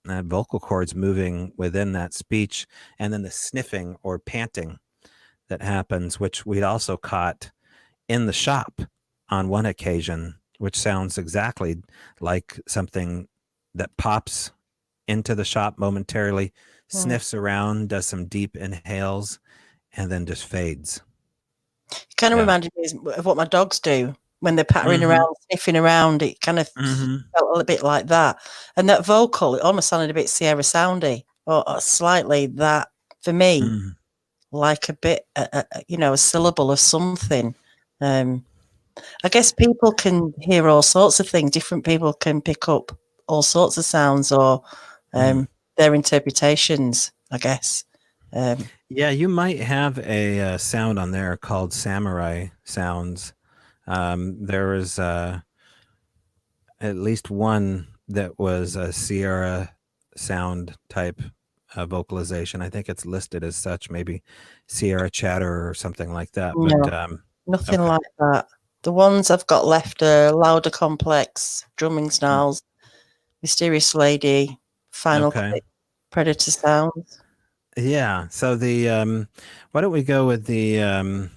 vocal cords moving within that speech, and then the sniffing or panting that happens, which we'd also caught in the shop on one occasion, which sounds exactly like something that pops into the shop momentarily, sniffs around, does some deep inhales, and then just fades. Kind of reminded me of what my dogs do when they're pattering around, sniffing around. It kind of felt a little bit like that. And that vocal, it almost sounded a bit Sierra soundy, or slightly that, for me, like a bit, a syllable of something. I guess people can hear all sorts of things. Different people can pick up all sorts of sounds or their interpretations, I guess. Yeah, you might have a sound on there called samurai sounds. There was at least one that was a Sierra sound type vocalization. I think it's listed as such, maybe Sierra chatter or something like that. No, But nothing like that. The ones I've got left are louder complex, drumming snarls, mysterious lady, final click, predator sounds. Yeah. So the why don't we go with the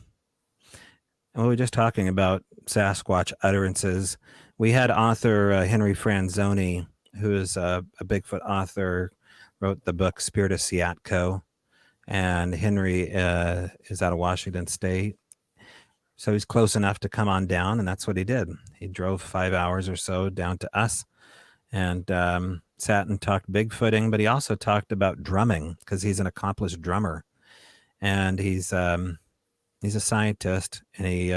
we were just talking about Sasquatch utterances. We had author Henry Franzoni, who is a Bigfoot author, wrote the book Spirit of Siatko, and Henry is out of Washington State. So he's close enough to come on down, and that's what he did. He drove 5 hours or so down to us and sat and talked Bigfooting, but he also talked about drumming because he's an accomplished drummer. And he's a scientist, and he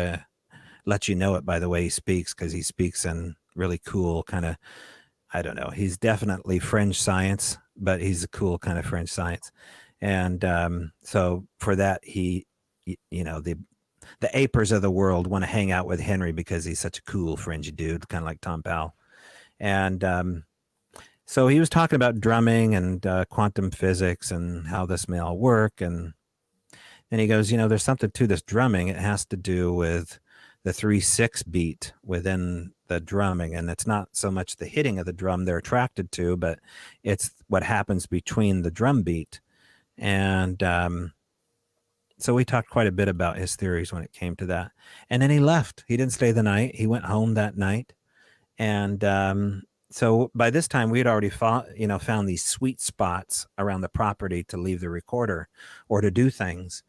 lets you know it by the way he speaks, because he speaks in really cool kind of, I don't know, he's definitely fringe science, but he's a cool kind of fringe science. And so for that, the apers of the world want to hang out with Henry because he's such a cool fringe dude, kind of like Tom Powell. And so he was talking about drumming and quantum physics and how this may all work. And then he goes, there's something to this drumming. It has to do with the 3/6 beat within the drumming. And it's not so much the hitting of the drum they're attracted to, but it's what happens between the drum beat. And so we talked quite a bit about his theories when it came to that. And then he left. He didn't stay the night. He went home that night. And so by this time, we had already found these sweet spots around the property to leave the recorder or to do things.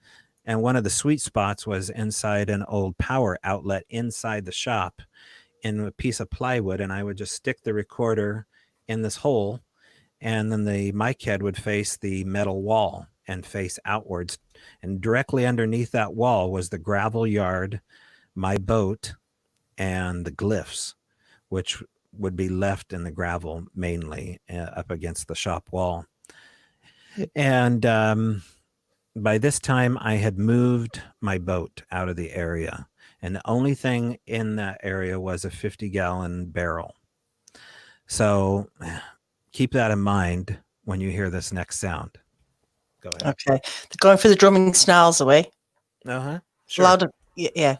And one of the sweet spots was inside an old power outlet inside the shop in a piece of plywood. And I would just stick the recorder in this hole, and then the mic head would face the metal wall and face outwards. And directly underneath that wall was the gravel yard, my boat, and the glyphs, which would be left in the gravel mainly up against the shop wall. And by this time, I had moved my boat out of the area, and the only thing in that area was a 50-gallon barrel. So keep that in mind when you hear this next sound. Go ahead. Okay. They're going for the drumming snarls away. Uh-huh. Sure. Louder. Yeah.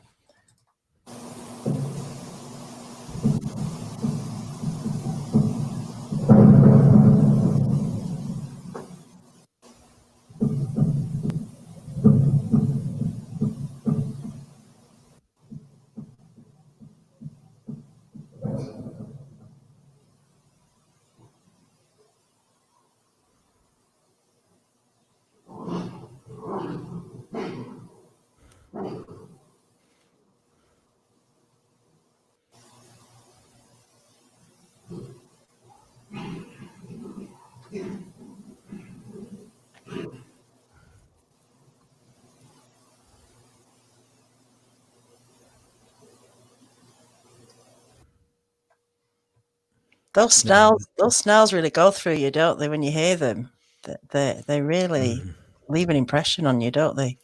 Those snarls really go through you, don't they? When you hear them, they really leave an impression on you, don't they?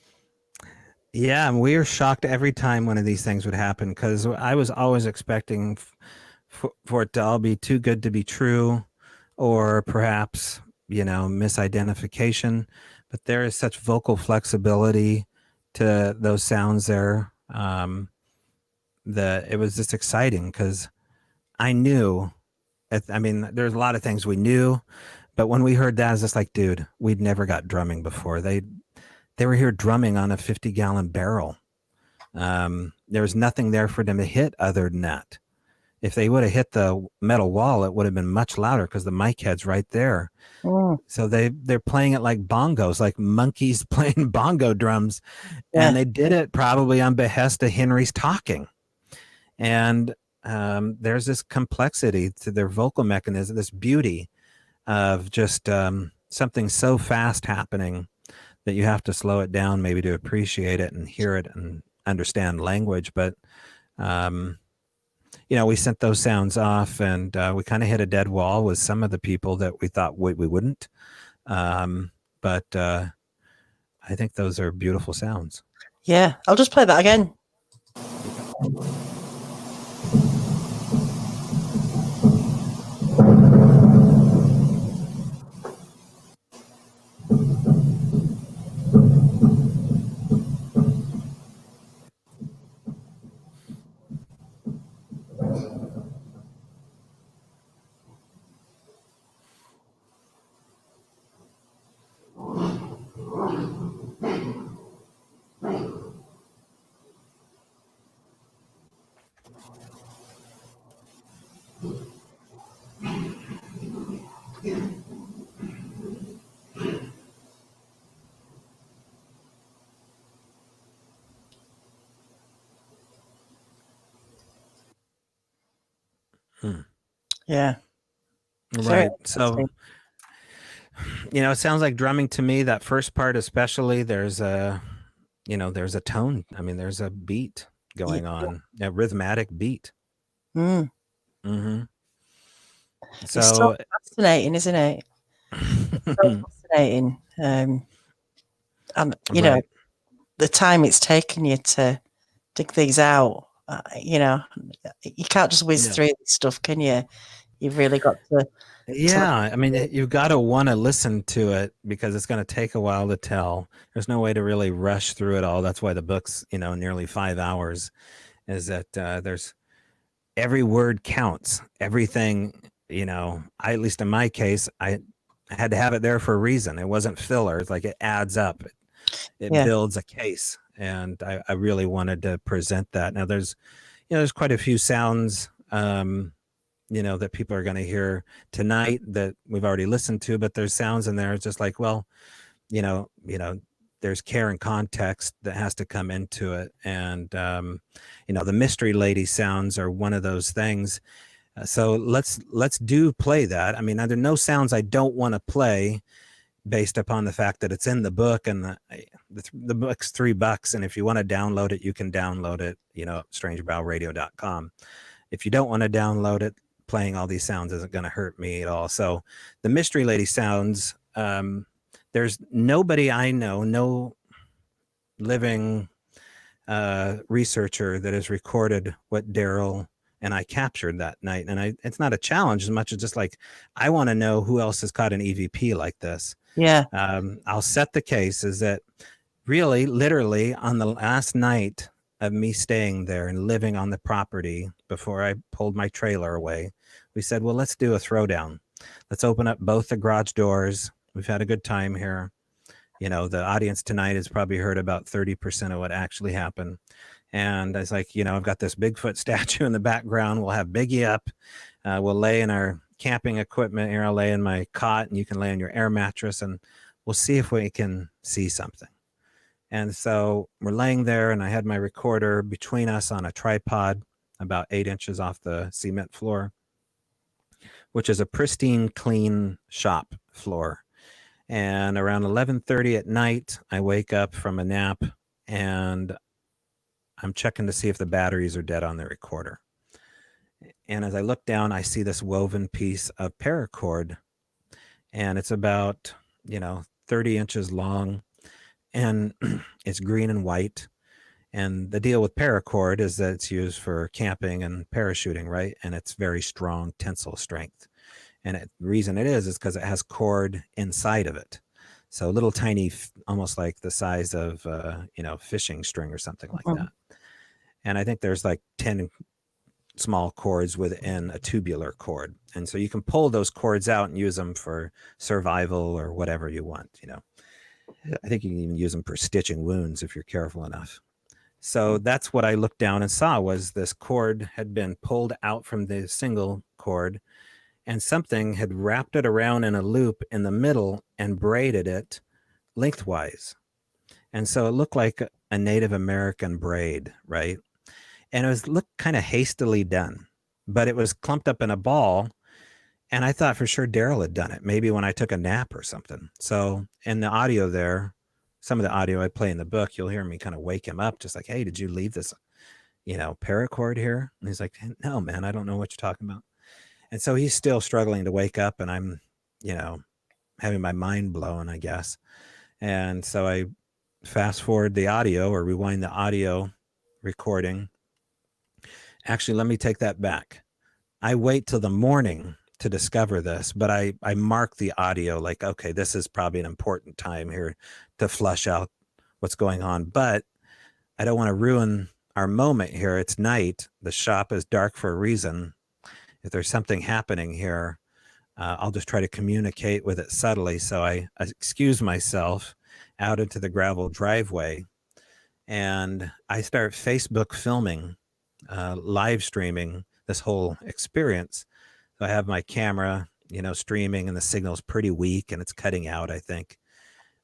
Yeah, and we were shocked every time one of these things would happen because I was always expecting for it to all be too good to be true, or perhaps, misidentification. But there is such vocal flexibility to those sounds there, that it was just exciting because I knew. I mean, there's a lot of things we knew, but when we heard that, I was just like, dude, we'd never got drumming before. They were here drumming on a 50-gallon barrel. There was nothing there for them to hit other than that. If they would have hit the metal wall, it would have been much louder because the mic head's right there. Mm, So they're playing it like bongos, like monkeys playing bongo drums, yeah. and they did it probably on behest of Henry's talking. And there's this complexity to their vocal mechanism, this beauty of just something so fast happening that you have to slow it down maybe to appreciate it and hear it and understand language. But we sent those sounds off, and we kind of hit a dead wall with some of the people that we thought we wouldn't. But I think those are beautiful sounds. Yeah. I'll just play that again. Yeah. Right. So, it sounds like drumming to me. That first part, especially, there's a tone. I mean, there's a beat going on, a rhythmic beat. Mm. Mm-hmm. It's so So, fascinating, isn't it? So fascinating. And right. the time it's taken you to dig these out, you can't just whiz Yeah. through this stuff, can you? You've really got to. Yeah, I mean, you've got to want to listen to it because it's going to take a while to tell. There's no way to really rush through it all. That's why the book's, nearly 5 hours. Is that there's every word counts. Everything, at least in my case, I had to have it there for a reason. It wasn't filler. It's like it adds up. It Yeah. builds a case, and I really wanted to present that. Now there's quite a few sounds. That people are going to hear tonight that we've already listened to, but there's sounds in there. It's just like, well, there's care and context that has to come into it. And, the mystery lady sounds are one of those things. So let's play that. I mean, there are no sounds I don't want to play based upon the fact that it's in the book, and the book's $3. And if you want to download it, you can download it, strangebrowradio.com. If you don't want to download it, playing all these sounds isn't going to hurt me at all. So the mystery lady sounds, there's nobody I know, no living researcher that has recorded what Daryl and I captured that night. And it's not a challenge as much as just like, I want to know who else has caught an EVP like this. Yeah. I'll set the case is that really, literally on the last night of me staying there and living on the property before I pulled my trailer away, we said, well, let's do a throwdown. Let's open up both the garage doors. We've had a good time here. The audience tonight has probably heard about 30% of what actually happened. And I was like, I've got this Bigfoot statue in the background. We'll have Biggie up. We'll lay in our camping equipment here. I'll lay in my cot and you can lay on your air mattress, and we'll see if we can see something. And so we're laying there, and I had my recorder between us on a tripod about 8 inches off the cement floor, which is a pristine, clean shop floor. And around 11:30 at night, I wake up from a nap, and I'm checking to see if the batteries are dead on the recorder. And as I look down, I see this woven piece of paracord, and it's about, 30 inches long, and it's green and white. And the deal with paracord is that it's used for camping and parachuting, right? And it's very strong tensile strength. And the reason it is because it has cord inside of it. So little tiny, almost like the size of, fishing string or something like that. And I think there's like 10 small cords within a tubular cord. And so you can pull those cords out and use them for survival or whatever you want, I think you can even use them for stitching wounds if you're careful enough. So that's what I looked down and saw was this cord had been pulled out from the single cord and something had wrapped it around in a loop in the middle and braided it lengthwise. And so it looked like a Native American braid, right? And it looked kind of hastily done, but it was clumped up in a ball. And I thought for sure Daryl had done it, maybe when I took a nap or something. So in the audio there, some of the audio I play in the book, you'll hear me kind of wake him up, just like, hey, did you leave this, paracord here? And he's like, no, man, I don't know what you're talking about. And so he's still struggling to wake up, and I'm, having my mind blown, I guess. And so I fast forward the audio or rewind the audio recording. Actually, let me take that back. I wait till the morning to discover this, but I mark the audio like, okay, this is probably an important time here to flush out what's going on. But I don't want to ruin our moment here. It's night. The shop is dark for a reason. If there's something happening here, I'll just try to communicate with it subtly. So I excuse myself out into the gravel driveway, and I start Facebook filming, live streaming this whole experience. So I have my camera, streaming, and the signal's pretty weak and it's cutting out, I think.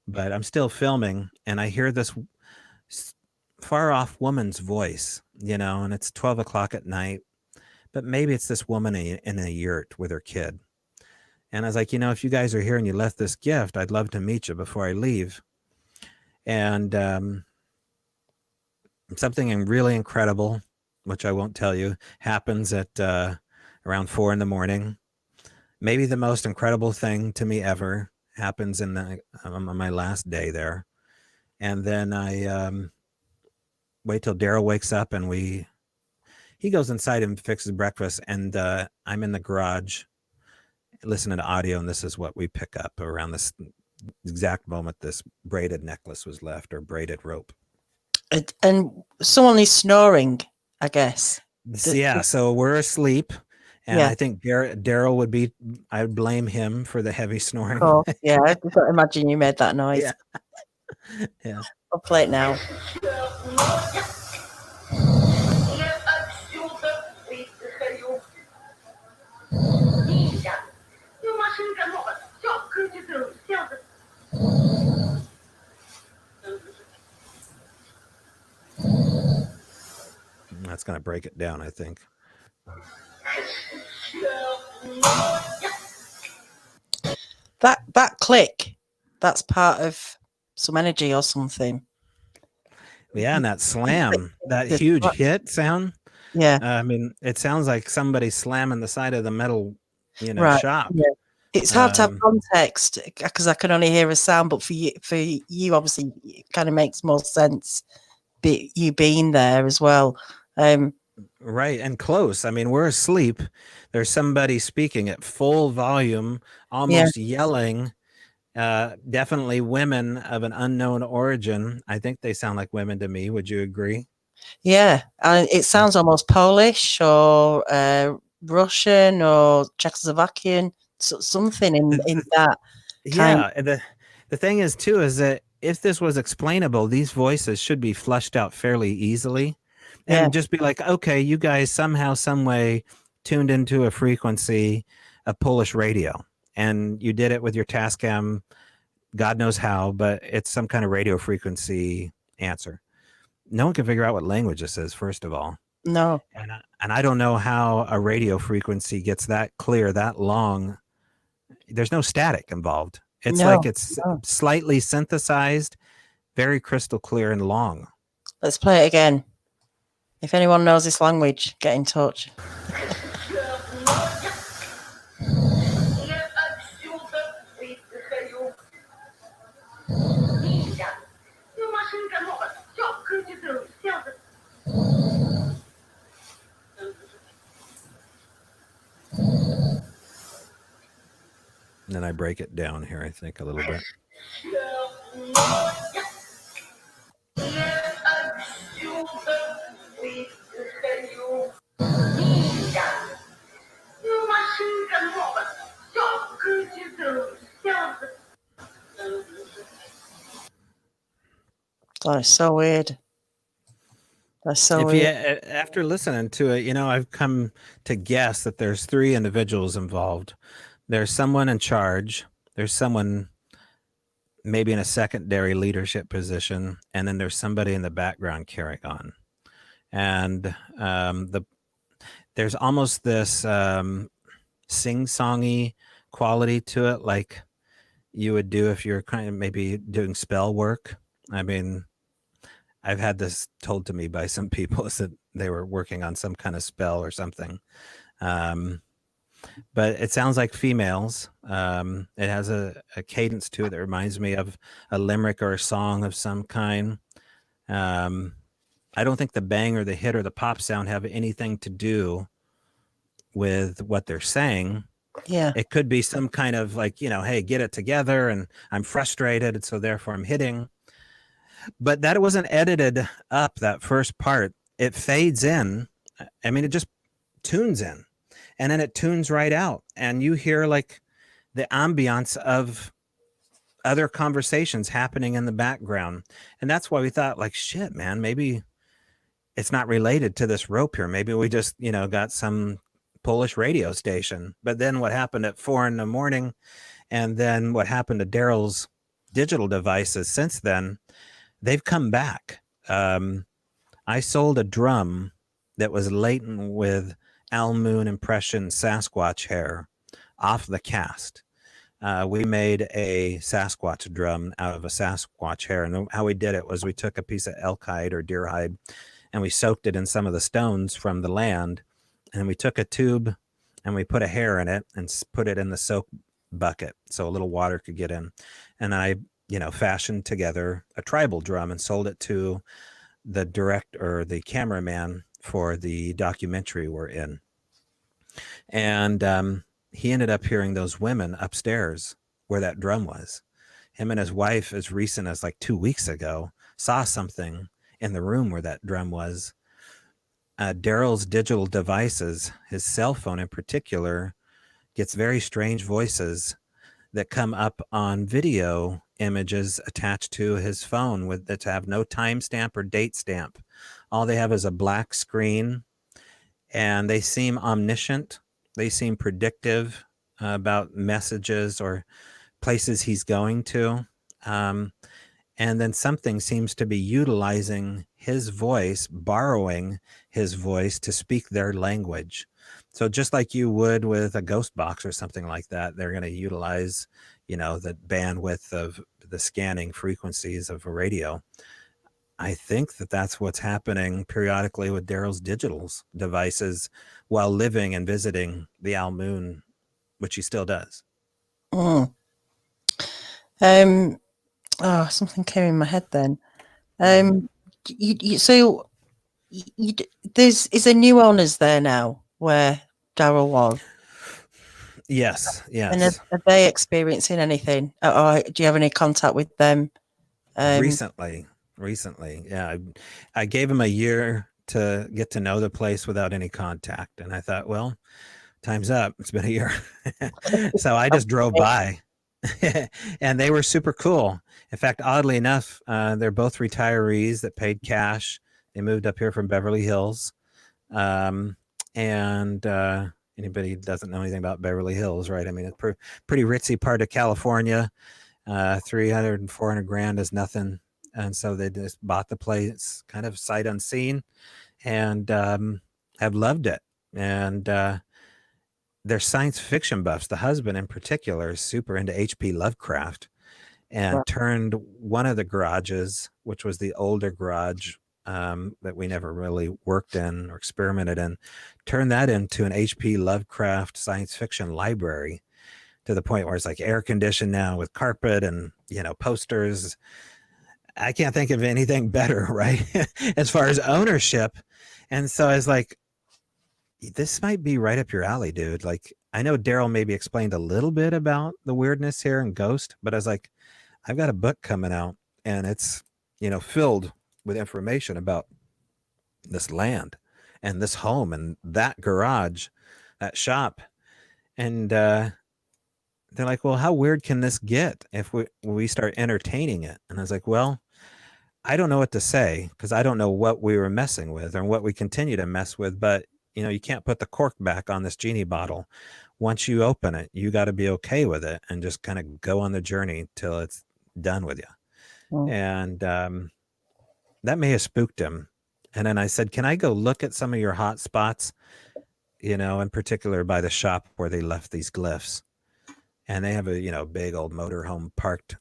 But I'm still filming, and I hear this far off woman's voice, and it's 12 o'clock at night, but maybe it's this woman in a yurt with her kid. And I was like, if you guys are here and you left this gift, I'd love to meet you before I leave. And something really incredible, which I won't tell you, happens at around 4 a.m. Maybe the most incredible thing to me ever happens on my last day there. And then I wait till Daryl wakes up, and he goes inside and fixes breakfast, and I'm in the garage listening to audio, and this is what we pick up around this exact moment this braided necklace was left, or braided rope. And someone is snoring, I guess. Yeah, so we're asleep, and I think Daryl would be, I'd blame him for the heavy snoring. Oh, yeah, I can't imagine you made that noise. Yeah. I'll play it now. That's going to break it down, I think. That click, that's part of some energy or something. Yeah, and that slam, that huge hit sound. Yeah. I mean, it sounds like somebody slamming the side of the metal, shop. Yeah. It's hard to have context because I can only hear a sound, but for you, obviously, it kind of makes more sense. You being there as well. Right, and close. I mean, we're asleep. There's somebody speaking at full volume, almost yelling. Definitely women of an unknown origin. I think they sound like women to me. Would you agree? Yeah, it sounds almost Polish or Russian or Czechoslovakian, something in that. Yeah, and the thing is too is that if this was explainable, these voices should be flushed out fairly easily, and just be like, okay, you guys somehow, some way tuned into a frequency of Polish radio, and you did it with your Tascam, God knows how, but it's some kind of radio frequency answer. No one can figure out what language this is, first of all. No. And I don't know how a radio frequency gets that clear, that long. There's no static involved. It's it's slightly synthesized, very crystal clear and long. Let's play it again. If anyone knows this language, get in touch. And then I break it down here, I think, a little bit. That's so weird. That's so If you, weird. after listening to it, you know, I've come to guess that there's 3 individuals involved. There's someone in charge. There's someone maybe in a secondary leadership position, and then there's somebody in the background carrying on. And there's almost this sing-songy quality to it, like you would do if you're kind of maybe doing spell work. I mean, I've had this told to me by some people that they were working on some kind of spell or something. But it sounds like females. It has a cadence to it that reminds me of a limerick or a song of some kind. I don't think the bang or the hit or the pop sound have anything to do with what they're saying. Yeah. It could be some kind of like, you know, hey, get it together, and I'm frustrated, so therefore I'm hitting. But that wasn't edited up, that first part. It fades in. I mean, it just tunes in, and then it tunes right out, and you hear like the ambiance of other conversations happening in the background. And that's why we thought, like, shit, man, maybe it's not related to this rope here. Maybe we just, you know, got some Polish radio station. But then what happened at 4 a.m, and then what happened to Daryl's digital devices since then, they've come back. I sold a drum that was laden with Al Moon impression Sasquatch hair off the cast. We made a Sasquatch drum out of a Sasquatch hair. And how we did it was we took a piece of elk hide or deer hide, and we soaked it in some of the stones from the land. And we took a tube and we put a hair in it and put it in the soak bucket so a little water could get in. And I, you know, fashioned together a tribal drum and sold it to the director or the cameraman for the documentary we're in. And he ended up hearing those women upstairs where that drum was. Him and his wife, as recent as like 2 weeks ago, saw something in the room where that drum was. Daryl's digital devices, his cell phone in particular, gets very strange voices that come up on video images attached to his phone with that have no timestamp or date stamp. All they have is a black screen, and they seem omniscient. They seem predictive about messages or places he's going to. And then something seems to be utilizing his voice, borrowing his voice to speak their language. So just like you would with a ghost box or something like that, they're going to utilize, you know, the bandwidth of the scanning frequencies of a radio. I think that that's what's happening periodically with Daryl's digital devices while living and visiting the Al Moon, which he still does. Something came in my head then. So there's a new owners there now where Daryl was. Yes. And are they experiencing anything? Or do you have any contact with them? Recently, yeah. I gave him a year to get to know the place without any contact, and I thought, well, time's up. It's been a year. So I just drove by. And they were super cool. In fact, oddly enough, they're both retirees that paid cash. They moved up here from Beverly Hills. Anybody doesn't know anything about Beverly Hills, right? I mean, it's pretty ritzy part of California. 300 and 400 grand is nothing. And so they just bought the place kind of sight unseen, and have loved it. And they're science fiction buffs. The husband in particular is super into H.P. Lovecraft, and turned one of the garages, which was the older garage that we never really worked in or experimented in, turned that into an H.P. Lovecraft science fiction library, to the point where it's like air conditioned now with carpet and, you know, posters. I can't think of anything better, right? As far as ownership. And so I was like, this might be right up your alley, dude. Like, I know Daryl maybe explained a little bit about the weirdness here and ghost, but I was like, I've got a book coming out and it's, filled with information about this land and this home and that garage, that shop. And they're like, well, how weird can this get if we start entertaining it? And I was like, well, I don't know what to say because I don't know what we were messing with or what we continue to mess with. But, you can't put the cork back on this genie bottle. Once you open it, you got to be okay with it and just kind of go on the journey till it's done with you. Mm. And that may have spooked him. And then I said, can I go look at some of your hot spots, in particular by the shop where they left these glyphs? And they have a, big old motorhome parked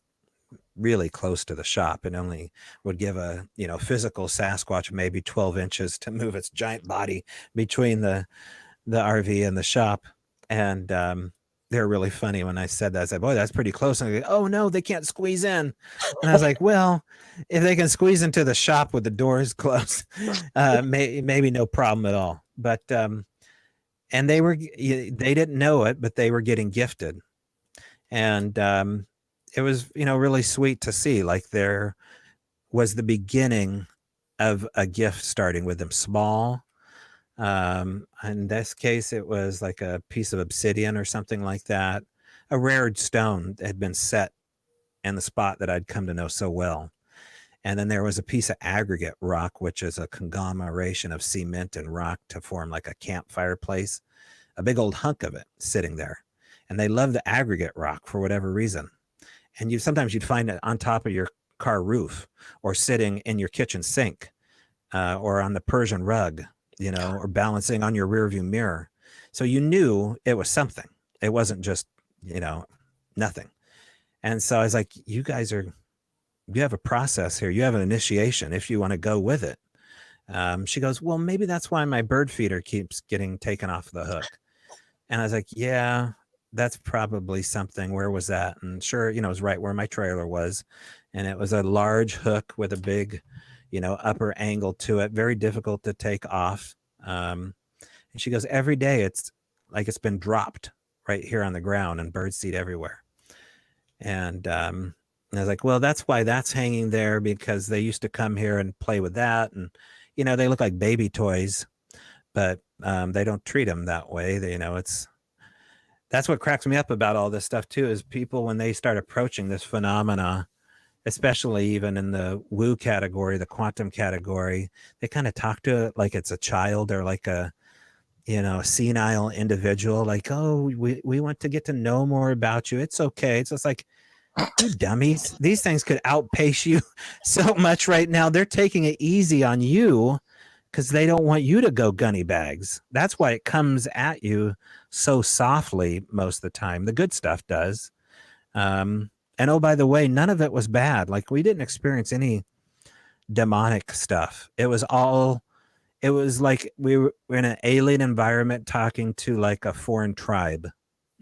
really close to the shop and only would give a, physical Sasquatch maybe 12 inches to move its giant body between the RV and the shop. And they're really funny when I said that. I said, boy, that's pretty close. And they go, oh no, they can't squeeze in. And I was like, well, if they can squeeze into the shop with the doors closed, maybe no problem at all. But and they didn't know it, but they were getting gifted. And it was, really sweet to see, like there was the beginning of a gift starting with them small. In this case, it was like a piece of obsidian or something like that. A rare stone had been set in the spot that I'd come to know so well. And then there was a piece of aggregate rock, which is a conglomeration of cement and rock to form like a campfire place, a big old hunk of it sitting there. And they love the aggregate rock for whatever reason. And sometimes you'd find it on top of your car roof or sitting in your kitchen sink or on the Persian rug, or balancing on your rearview mirror. So you knew it was something. It wasn't just, nothing. And so I was like, you have a process here. You have an initiation if you want to go with it. She goes, well, maybe that's why my bird feeder keeps getting taken off the hook. And I was like, yeah, that's probably something. Where was that? And sure, it was right where my trailer was. And it was a large hook with a big, upper angle to it. Very difficult to take off. And she goes, every day it's like it's been dropped right here on the ground and birdseed everywhere. And I was like, well, that's why that's hanging there, because they used to come here and play with that. And, they look like baby toys, but they don't treat them that way. That's what cracks me up about all this stuff too, is people, when they start approaching this phenomena, especially even in the woo category, the quantum category, they kind of talk to it like it's a child or like a senile individual, like, oh, we want to get to know more about you. It's okay. It's just like, you dummies, these things could outpace you so much right now. They're taking it easy on you because they don't want you to go gunny bags. That's why it comes at you so softly most of the time. The good stuff does. And oh, by the way, none of it was bad. Like, we didn't experience any demonic stuff. It was like we were in an alien environment talking to like a foreign tribe,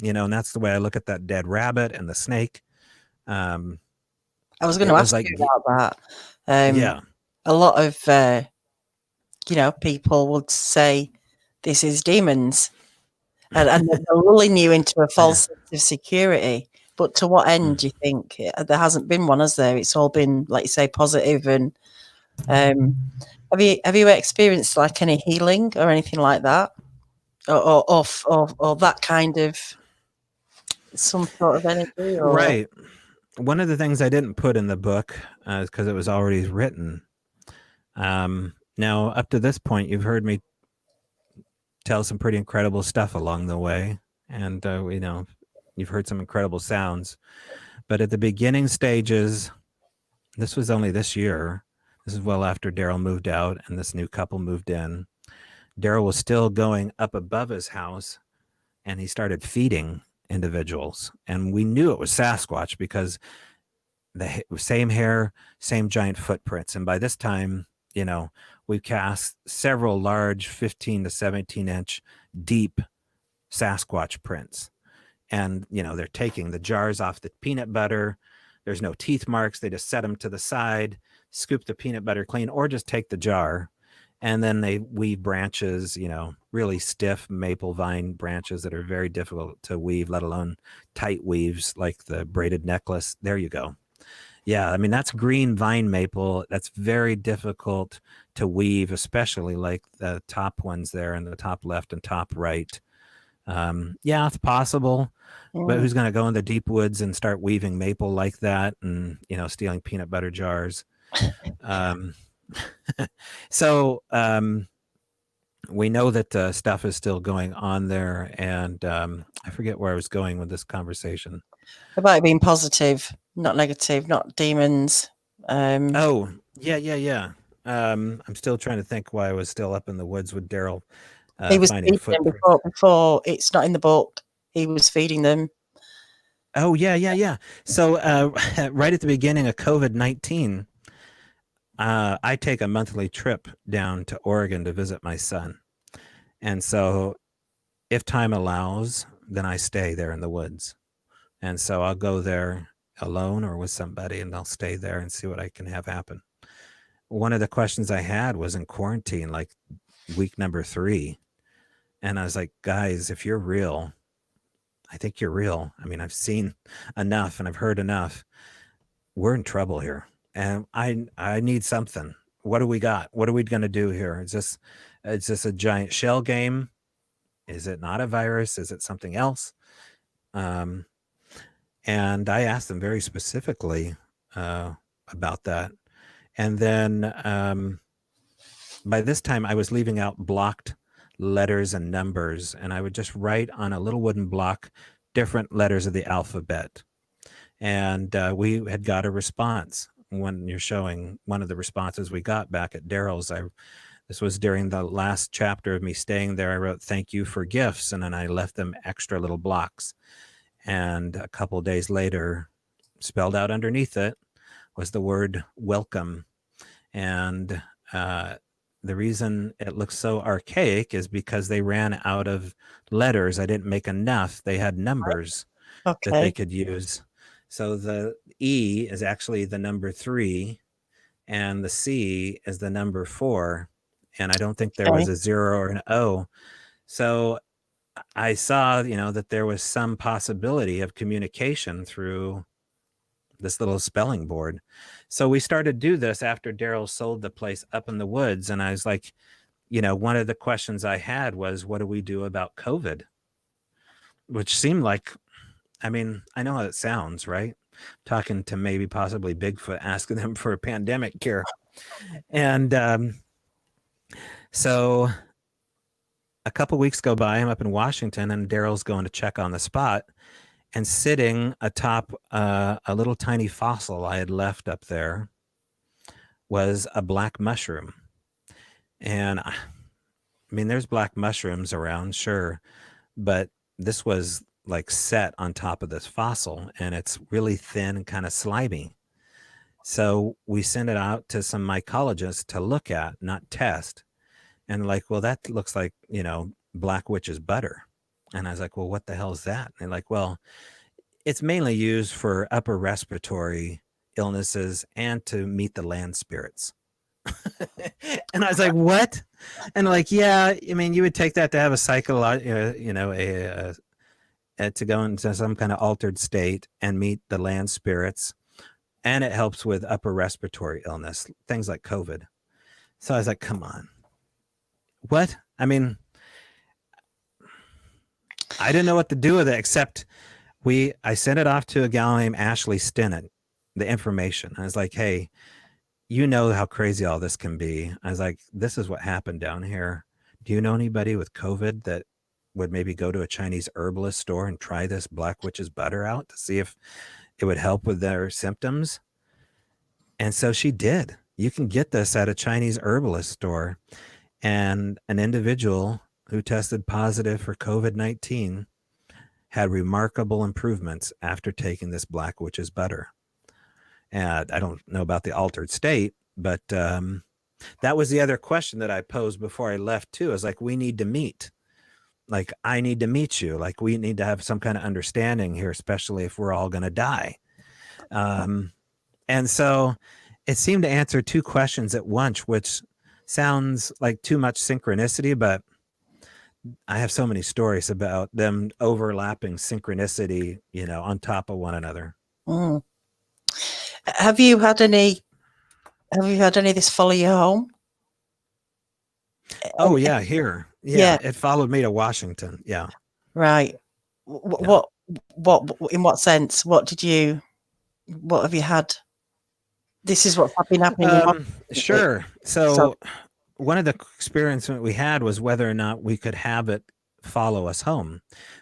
and that's the way I look at that dead rabbit and the snake. I was going to ask you about that. Yeah. A lot of, people would say this is demons and they're lulling you into a false sense of security. But to what end do you think? There hasn't been one, has there? It's all been, like you say, positive. And have you experienced like any healing or anything like that, or that kind of some sort of energy? Or... Right. One of the things I didn't put in the book is because it was already written. Now, up to this point, you've heard me tell some pretty incredible stuff along the way, and you've heard some incredible sounds. But at the beginning stages, this was only this year. This is well after Daryl moved out and this new couple moved in. Daryl was still going up above his house, and he started feeding individuals. And we knew it was Sasquatch because the same hair, same giant footprints. And by this time, we cast several large 15 to 17 inch deep Sasquatch prints. And, they're taking the jars off the peanut butter. There's no teeth marks. They just set them to the side, scoop the peanut butter clean, or just take the jar And then they weave branches, you know, really stiff maple vine branches that are very difficult to weave, let alone tight weaves like the braided necklace. There you go. Yeah, I mean, that's green vine maple. That's very difficult to weave, especially like the top ones there in the top left and top right. Yeah, it's possible, but who's going to go in the deep woods and start weaving maple like that and, you know, stealing peanut butter jars? Um, so we know that stuff is still going on there. And I forget where I was going with this conversation. About it being positive, not negative, not demons. Oh, yeah. I'm still trying to think why I was still up in the woods with Daryl. He was Finding feeding them footprints. before. It's not in the book. He was feeding them. Oh, yeah. So right at the beginning of COVID-19, I take a monthly trip down to Oregon to visit my son. And so if time allows, then I stay there in the woods. And so I'll go there alone or with somebody, and I'll stay there and see what I can have happen. One of the questions I had was in quarantine, like week number 3. And I was like, guys, if you're real, I think you're real. I mean, I've seen enough and I've heard enough. We're in trouble here. And I need something. What do we got? What are we going to do here? Is this a giant shell game? Is it not a virus? Is it something else? And I asked them very specifically about that. And then by this time, I was leaving out blocked letters and numbers, and I would just write on a little wooden block different letters of the alphabet. And we had got a response. When you're showing one of the responses we got back at Daryl's, this was during the last chapter of me staying there. I wrote, "Thank you for gifts," and then I left them extra little blocks. And a couple of days later, spelled out underneath it was the word "welcome." And the reason it looks so archaic is because they ran out of letters. I didn't make enough. They had numbers that they could use. So the E is actually the number 3, and the C is the number 4. And I don't think there was a 0 or an O. So I saw, you know, that there was some possibility of communication through this little spelling board. So we started to do this after Daryl sold the place up in the woods. And I was like, you know, one of the questions I had was, what do we do about COVID? Which seemed like, I mean, I know how it sounds, right? Talking to maybe possibly Bigfoot, asking them for a pandemic cure. And so a couple weeks go by, I'm up in Washington, and Daryl's going to check on the spot. And sitting atop a little tiny fossil I had left up there was a black mushroom. And I mean, there's black mushrooms around, sure, but this was like set on top of this fossil, and it's really thin and kind of slimy. So we sent it out to some mycologists to look at, not test. And like, well, that looks like, you know, black witch's butter. And I was like, well, what the hell is that? And they're like, well, it's mainly used for upper respiratory illnesses and to meet the land spirits. And I was like, what? And like, yeah, I mean, you would take that to have a psychological, you know, to go into some kind of altered state and meet the land spirits. And it helps with upper respiratory illness, things like COVID. So I was like, come on. What? I mean, I didn't know what to do with it, except I sent it off to a gal named Ashley Stinnett, the information. I was like, hey, you know how crazy all this can be. I was like, this is what happened down here. Do you know anybody with COVID that would maybe go to a Chinese herbalist store and try this black witch's butter out to see if it would help with their symptoms? And so she did. You can get this at a Chinese herbalist store. And an individual who tested positive for COVID-19 had remarkable improvements after taking this black witch's butter. And I don't know about the altered state, but that was the other question that I posed before I left too. I was like, we need to meet. Like, I need to meet you. Like, we need to have some kind of understanding here, especially if we're all going to die. And so it seemed to answer 2 questions at once, which sounds like too much synchronicity, but I have so many stories about them overlapping synchronicity, you know, on top of one another. Mm. Have you had any of this follow you home? Oh yeah, here. Yeah, Yeah. it followed me to Washington. Yeah. Right. Yeah. What, in what sense? What have you had? This is what's been happening in Washington. Sure. So one of the experiments we had was whether or not we could have it follow us home,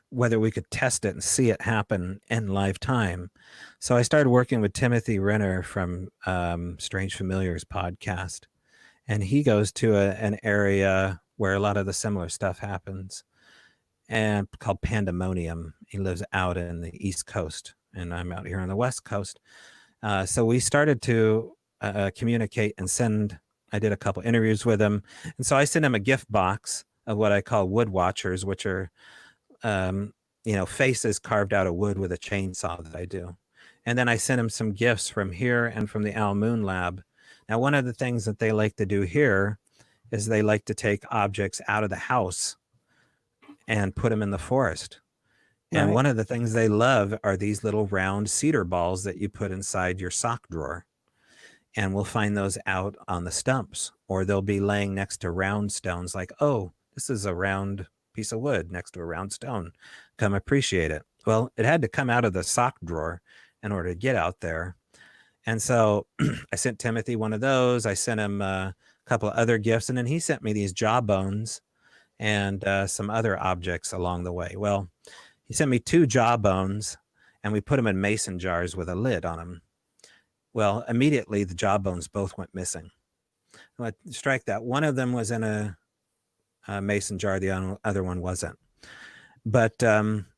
whether we could test it and see it happen in live time. So I started working with Timothy Renner from Strange Familiars podcast, and he goes to an area where a lot of the similar stuff happens, and called Pandemonium. He lives out in the East Coast, and I'm out here on the West Coast. So we started to communicate and send. I did a couple interviews with him, and so I sent him a gift box of what I call wood watchers, which are, faces carved out of wood with a chainsaw that I do. And then I sent him some gifts from here and from the Owl Moon Lab. Now, one of the things that they like to do here is they like to take objects out of the house and put them in the forest. And Right. one of the things they love are these little round cedar balls that you put inside your sock drawer. And we'll find those out on the stumps, or they'll be laying next to round stones like, oh, this is a round piece of wood next to a round stone. Come appreciate it. Well, it had to come out of the sock drawer in order to get out there. And so I sent Timothy one of those. I sent him a couple of other gifts, and then he sent me these jawbones and some other objects along the way. Well, he sent me 2 jawbones, and we put them in mason jars with a lid on them. Well, immediately the jawbones both went missing. Well, strike that. One of them was in a mason jar, the other one wasn't. But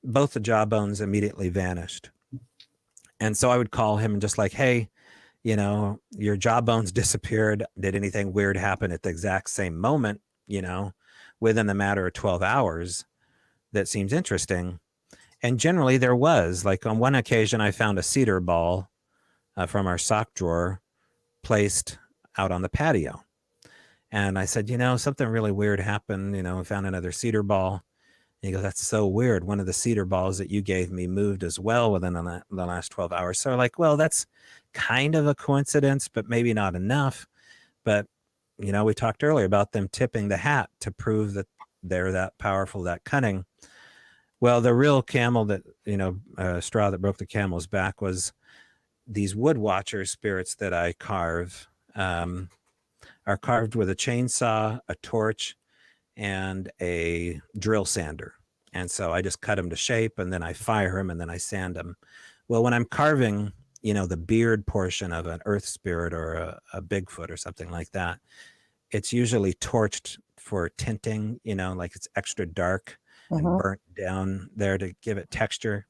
both the jawbones immediately vanished. And so I would call him and just like, hey, your jawbones disappeared. Did anything weird happen at the exact same moment, within the matter of 12 hours? That seems interesting. And generally there was. Like on one occasion, I found a cedar ball from our sock drawer placed out on the patio. And I said, something really weird happened. I found another cedar ball. And he goes, that's so weird. One of the cedar balls that you gave me moved as well within the last 12 hours. So like, well, that's kind of a coincidence, but maybe not enough. But, we talked earlier about them tipping the hat to prove that they're that powerful, that cunning. Well, the real camel that, straw that broke the camel's back was these wood watcher spirits that I carve are carved with a chainsaw, a torch, and a drill sander. And so I just cut them to shape, and then I fire them, and then I sand them. Well, when I'm carving, the beard portion of an earth spirit or a Bigfoot or something like that, it's usually torched for tinting, like it's extra dark and burnt down there to give it texture.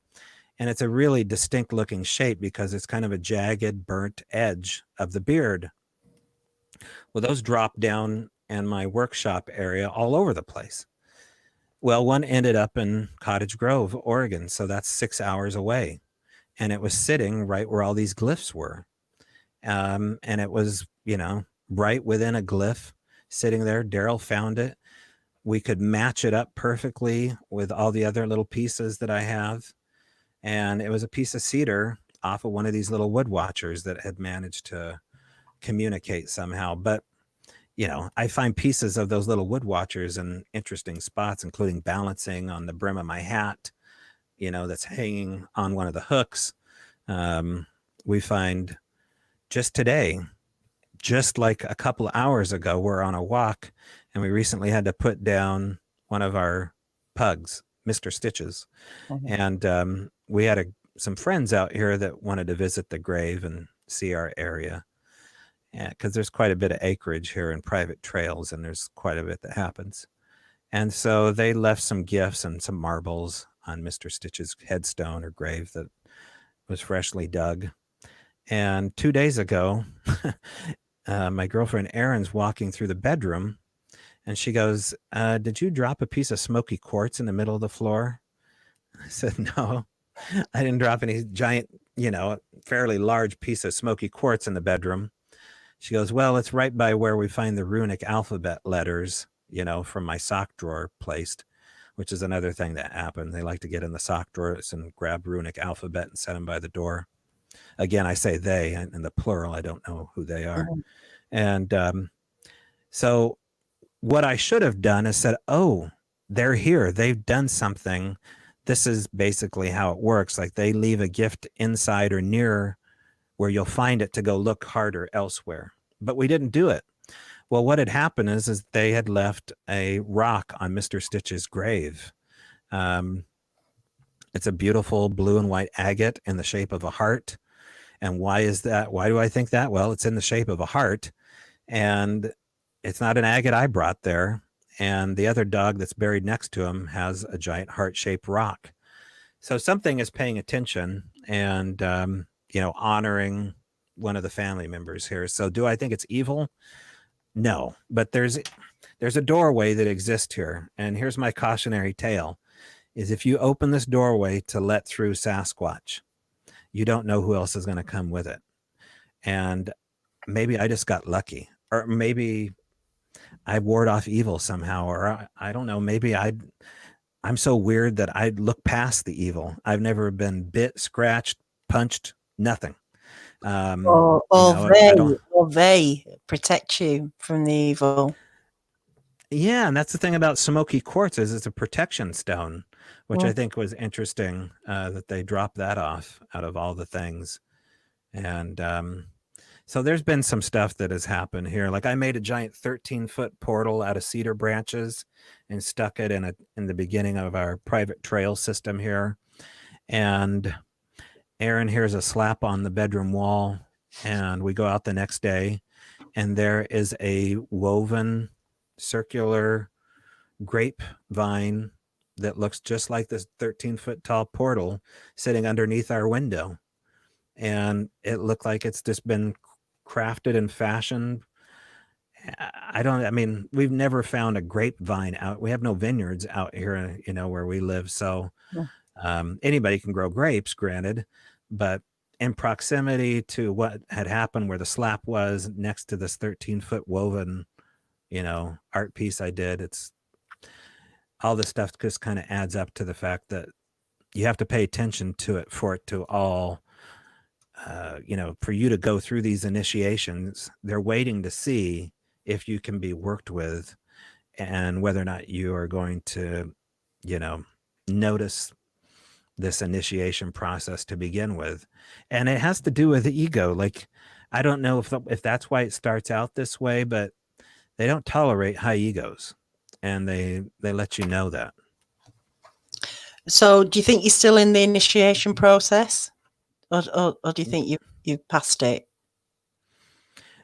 And it's a really distinct looking shape because it's kind of a jagged, burnt edge of the beard. Well, those drop down in my workshop area all over the place. Well, one ended up in Cottage Grove, Oregon. So that's 6 hours away. And it was sitting right where all these glyphs were. And it was, right within a glyph sitting there. Daryl found it. We could match it up perfectly with all the other little pieces that I have. And it was a piece of cedar off of one of these little wood watchers that had managed to communicate somehow. But, I find pieces of those little wood watchers in interesting spots, including balancing on the brim of my hat, that's hanging on one of the hooks. We find just today, just like a couple of hours ago, we're on a walk and we recently had to put down one of our pugs, Mr. Stitches. And we had some friends out here that wanted to visit the grave and see our area. Because there's quite a bit of acreage here and private trails, and there's quite a bit that happens. And so they left some gifts and some marbles on Mr. Stitch's headstone or grave that was freshly dug. And 2 days ago, my girlfriend Erin's walking through the bedroom, and she goes, did you drop a piece of smoky quartz in the middle of the floor? I said, no, I didn't drop any giant, fairly large piece of smoky quartz in the bedroom. She goes, well, it's right by where we find the runic alphabet letters, you know, from my sock drawer placed, which is another thing that happened. They like to get in the sock drawers and grab runic alphabet and set them by the door. Again, I say they in the plural. I don't know who they are. Mhm. And so what I should have done is said, oh, they're here. They've done something. This is basically how it works. Like they leave a gift inside or near where you'll find it to go look harder elsewhere. But we didn't do it. Well, what had happened is they had left a rock on Mr. Stitch's grave. It's a beautiful blue and white agate in the shape of a heart. And why is that? Why do I think that? Well, it's in the shape of a heart. And it's not an agate I brought there. And the other dog that's buried next to him has a giant heart-shaped rock. So something is paying attention and, you know, honoring one of the family members here. So do I think it's evil? No, but there's a doorway that exists here. And here's my cautionary tale is if you open this doorway to let through Sasquatch, you don't know who else is going to come with it. And maybe I just got lucky, or maybe I ward off evil somehow, or I don't know, maybe I'm so weird that I'd look past the evil. I've never been bit, scratched, punched, nothing. Or they protect you from the evil. Yeah, and that's the thing about smoky quartz is it's a protection stone, which I think was interesting that they dropped that off out of all the things. And so there's been some stuff that has happened here. Like I made a giant 13-foot portal out of cedar branches and stuck it in the beginning of our private trail system here. And Aaron hears a slap on the bedroom wall, and we go out the next day, and there is a woven circular grapevine that looks just like this 13-foot tall portal sitting underneath our window. And it looked like it's just been crafted and fashioned. I mean, we've never found a grapevine out. We have no vineyards out here, you know, where we live. So anybody can grow grapes, granted, but in proximity to what had happened where the slap was next to this 13-foot woven, you know, art piece I did, it's all this stuff just kind of adds up to the fact that you have to pay attention to it for it to all, you know, for you to go through these initiations. They're waiting to see if you can be worked with and whether or not you are going to, you know, notice this initiation process to begin with. And it has to do with the ego. Like, I don't know if that's why it starts out this way, but they don't tolerate high egos, and they let you know that. So do you think you're still in the initiation process, or do you think you've passed it?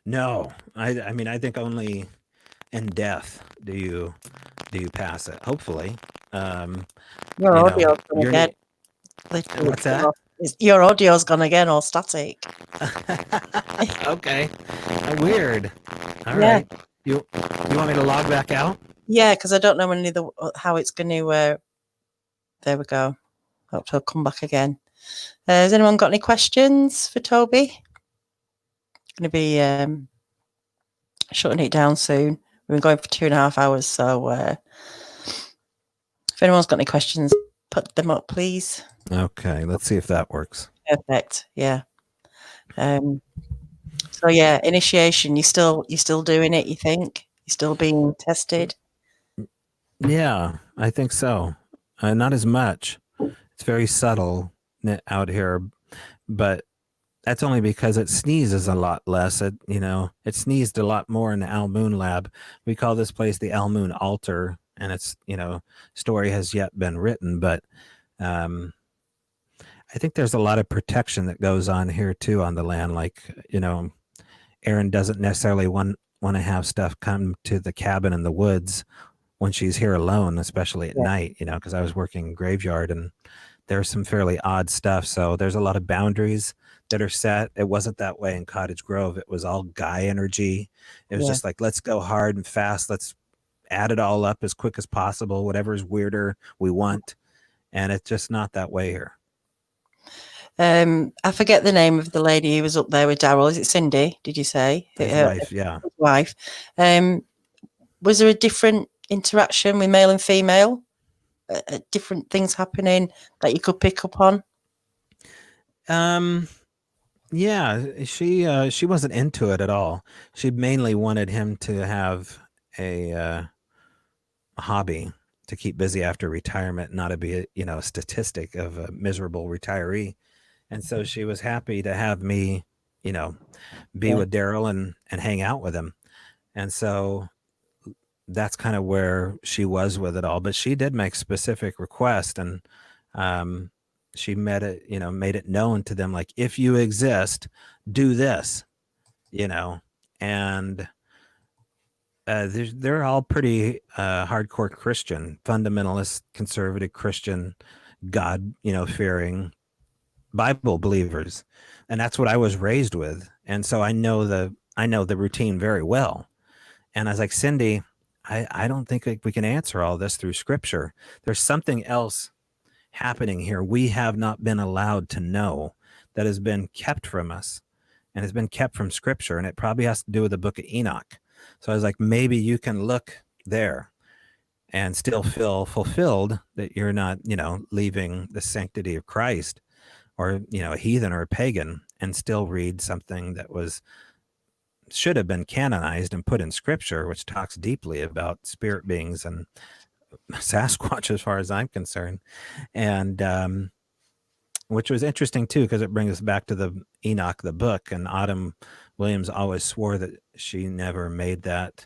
No, I mean, I think only in death do you pass it. Hopefully, Your you audio's know, gone again. Literally, what's that? Your audio's gone again, all static. Okay, weird. All right, you want me to log back out? Yeah, because I don't know how it's going to. There we go. Hope he'll come back again. Has anyone got any questions for Toby? Going to be shutting it down soon. We've been going for 2.5 hours, so if anyone's got any questions, put them up, please. Okay, let's see if that works. Perfect. Yeah. So yeah, initiation. You still doing it? You think you're still being tested? Yeah, I think so. Not as much. It's very subtle out here, but that's only because it sneezes a lot less. It sneezed a lot more in the Al Moon lab. We call this place the Al Moon Altar, and it's, story has yet been written, but I think there's a lot of protection that goes on here too on the land. Like, Erin doesn't necessarily want to have stuff come to the cabin in the woods when she's here alone, especially at night, because I was working graveyard and there's some fairly odd stuff. So there's a lot of boundaries that are set. It wasn't that way in Cottage Grove. It was all guy energy. It was just like, let's go hard and fast. Let's add it all up as quick as possible. Whatever is weirder, we want. And it's just not that way here. I forget the name of the lady who was up there with Daryl. Is it Cindy? Did you say His wife? Yeah. His wife. Was there a different interaction with male and female? Different things happening that you could pick up on? Yeah, she wasn't into it at all. She mainly wanted him to have a hobby to keep busy after retirement, not to be a statistic of a miserable retiree. And so she was happy to have me, be with Daryl and hang out with him. And so that's kind of where she was with it all. But she did make specific requests, and she made it known to them, like, if you exist, do this, and they're all pretty hardcore Christian, fundamentalist, conservative Christian, God, fearing Bible believers. And that's what I was raised with. And so I know the routine very well. And I was like, Cindy, I don't think we can answer all this through scripture. There's something else happening here we have not been allowed to know, that has been kept from us and has been kept from scripture. And it probably has to do with the book of Enoch. So I was like, maybe you can look there and still feel fulfilled that you're not, leaving the sanctity of Christ, or, a heathen or a pagan, and still read something that should have been canonized and put in scripture, which talks deeply about spirit beings and Sasquatch, as far as I'm concerned. And which was interesting too, because it brings us back to the Enoch, the book. And Autumn Williams always swore that she never made that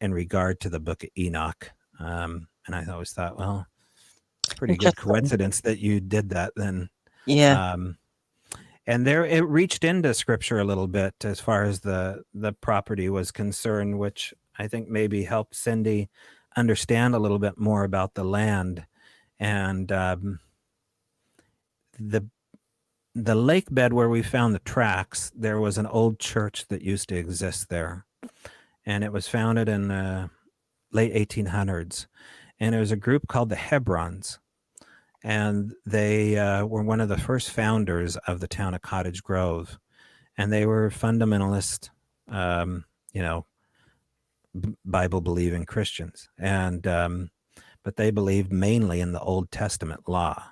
in regard to the book of Enoch. And I always thought, well, it's a pretty good coincidence that you did that then. Yeah. And there, it reached into scripture a little bit as far as the property was concerned, which I think maybe helped Cindy understand a little bit more about the land. And the lake bed where we found the tracks, there was an old church that used to exist there. And it was founded in the late 1800s. And it was a group called the Hebrons. And they were one of the first founders of the town of Cottage Grove. And they were fundamentalist, Bible-believing Christians. And but they believed mainly in the Old Testament law.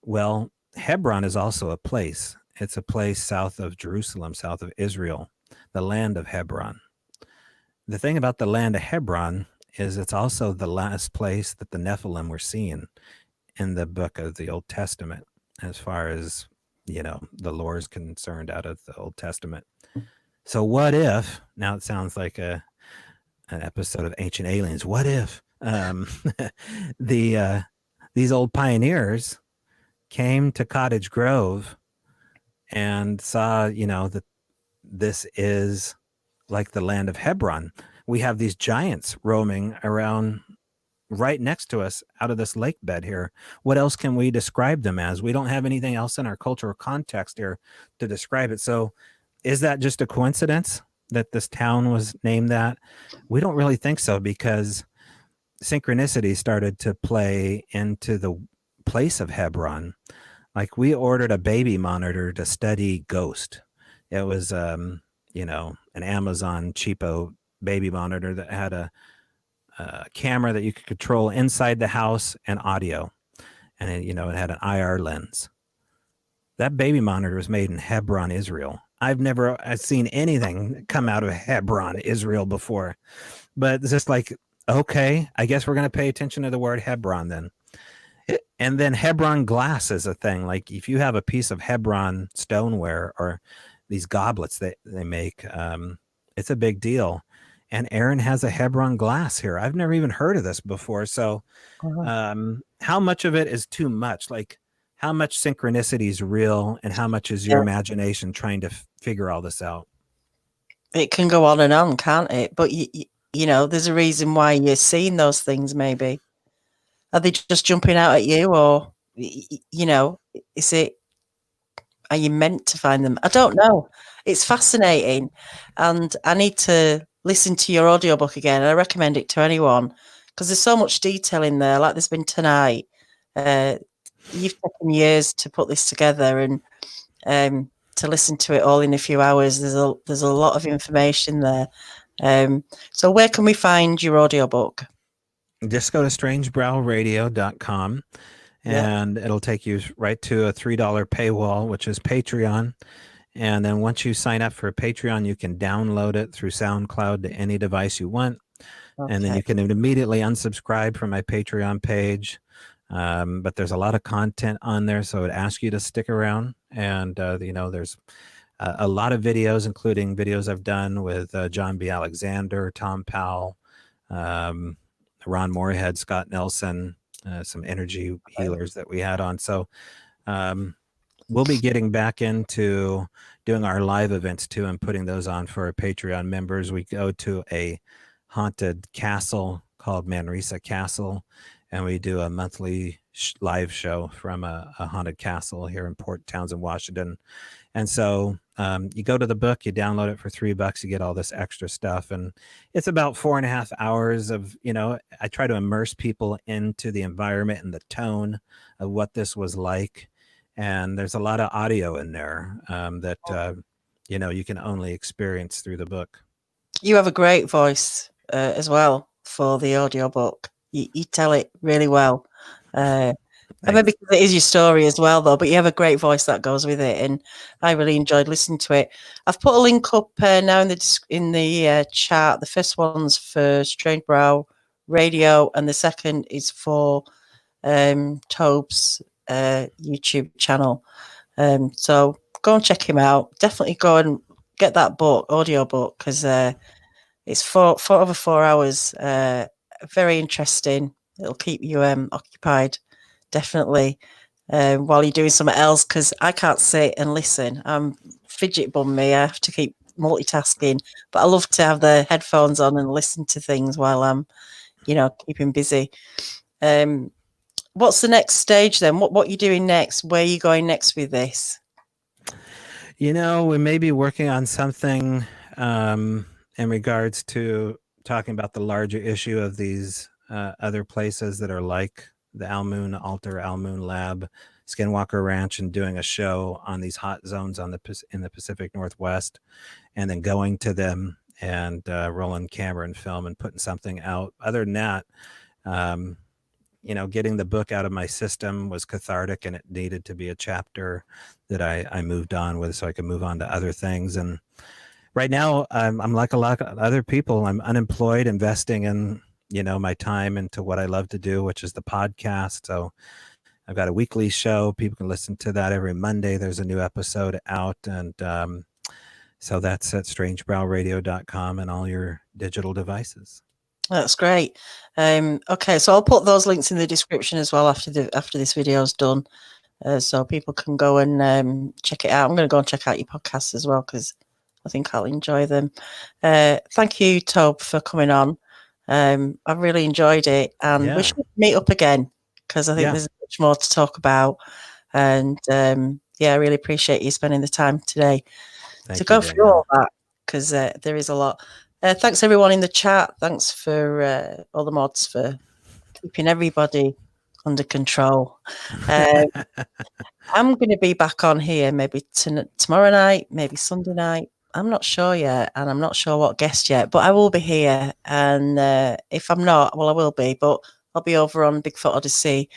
Well, Hebron is also a place. It's a place south of Jerusalem, south of Israel, the land of Hebron. The thing about the land of Hebron is it's also the last place that the Nephilim were seen in the book of the Old Testament, as far as, the lore is concerned out of the Old Testament. So what if, now it sounds like an episode of Ancient Aliens, what if these old pioneers came to Cottage Grove and saw, that this is like the land of Hebron. We have these giants roaming around right next to us out of this lake bed here. What else can we describe them as? We don't have anything else in our cultural context here to describe it. So is that just a coincidence that this town was named that? We don't really think so, because synchronicity started to play into the place of Hebron. Like, we ordered a baby monitor to study ghost. It was, an Amazon cheapo baby monitor that had a camera that you could control inside the house and audio. And it had an IR lens. That baby monitor was made in Hebron, Israel. I've seen anything come out of Hebron, Israel before. But it's just like, okay, I guess we're going to pay attention to the word Hebron then. And then Hebron glass is a thing. Like, if you have a piece of Hebron stoneware or these goblets that they make, it's a big deal. And Aaron has a Hebron glass here. I've never even heard of this before. So how much of it is too much? Like, how much synchronicity is real and how much is your imagination trying to figure all this out? It can go on and on, can't it? But, there's a reason why you're seeing those things, maybe. Are they just jumping out at you, or, is it, are you meant to find them? I don't know. It's fascinating. And I need to listen to your audiobook again. I recommend it to anyone, because there's so much detail in there, like there's been tonight. you've taken years to put this together, and to listen to it all in a few hours. There's a lot of information there. So where can we find your audiobook? Just go to strangebrowradio.com and it'll take you right to a $3 paywall, which is Patreon. And then once you sign up for Patreon, you can download it through SoundCloud to any device you want. Okay. And then you can immediately unsubscribe from my Patreon page. But there's a lot of content on there, so I'd ask you to stick around. And, there's a lot of videos, including videos I've done with John B. Alexander, Tom Powell, Ron Moorhead, Scott Nelson, some energy healers that we had on. So we'll be getting back into doing our live events too and putting those on for our Patreon members. We go to a haunted castle called Manresa Castle, and we do a monthly live show from a haunted castle here in Port Townsend, Washington. And so you go to the book, you download it for $3, you get all this extra stuff. And it's about 4.5 hours of, I try to immerse people into the environment and the tone of what this was like. And there's a lot of audio in there that, you can only experience through the book. You have a great voice as well for the audiobook. You tell it really well. I mean, because it is your story as well, though, but you have a great voice that goes with it, and I really enjoyed listening to it. I've put a link up now in the chat. The first one's for Strange Brow Radio, and the second is for Tobe's YouTube channel. So go and check him out. Definitely go and get that audio book, because it's for over 4 hours. Very interesting. It'll keep you occupied, definitely, while you're doing something else, because I can't sit and listen. I'm fidget bum me. I have to keep multitasking, but I love to have the headphones on and listen to things while I'm, keeping busy. What's the next stage then? What are you doing next? Where are you going next with this? We may be working on something in regards to talking about the larger issue of these other places that are like the Almoon Altar, Almoon Lab, Skinwalker Ranch, and doing a show on these hot zones in the Pacific Northwest, and then going to them and rolling camera and film and putting something out. Other than that, getting the book out of my system was cathartic, and it needed to be a chapter that I moved on with so I could move on to other things. And right now, I'm like a lot of other people. I'm unemployed, investing in my time into what I love to do, which is the podcast. So I've got a weekly show. People can listen to that every Monday. There's a new episode out. And so that's at strangebrowradio.com and all your digital devices. That's great. Okay, so I'll put those links in the description as well after this video is done, so people can go and check it out. I'm going to go and check out your podcasts as well, because I think I'll enjoy them. Thank you, Tobe, for coming on. I really enjoyed it, and we should meet up again, because I think there's much more to talk about. And I really appreciate you spending the time today to go through all that, because there is a lot. Thanks everyone in the chat. Thanks for all the mods for keeping everybody under control. I'm going to be back on here maybe tomorrow night, maybe Sunday night. I'm not sure yet, and I'm not sure what guest yet, but I will be here. And if I'm not, well, I will be, but I'll be over on Bigfoot Odyssey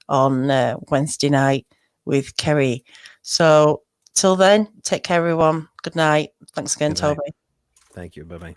on Wednesday night with Kerry. So till then, take care, everyone. Good night. Thanks again, Toby. Thank you. Bye-bye.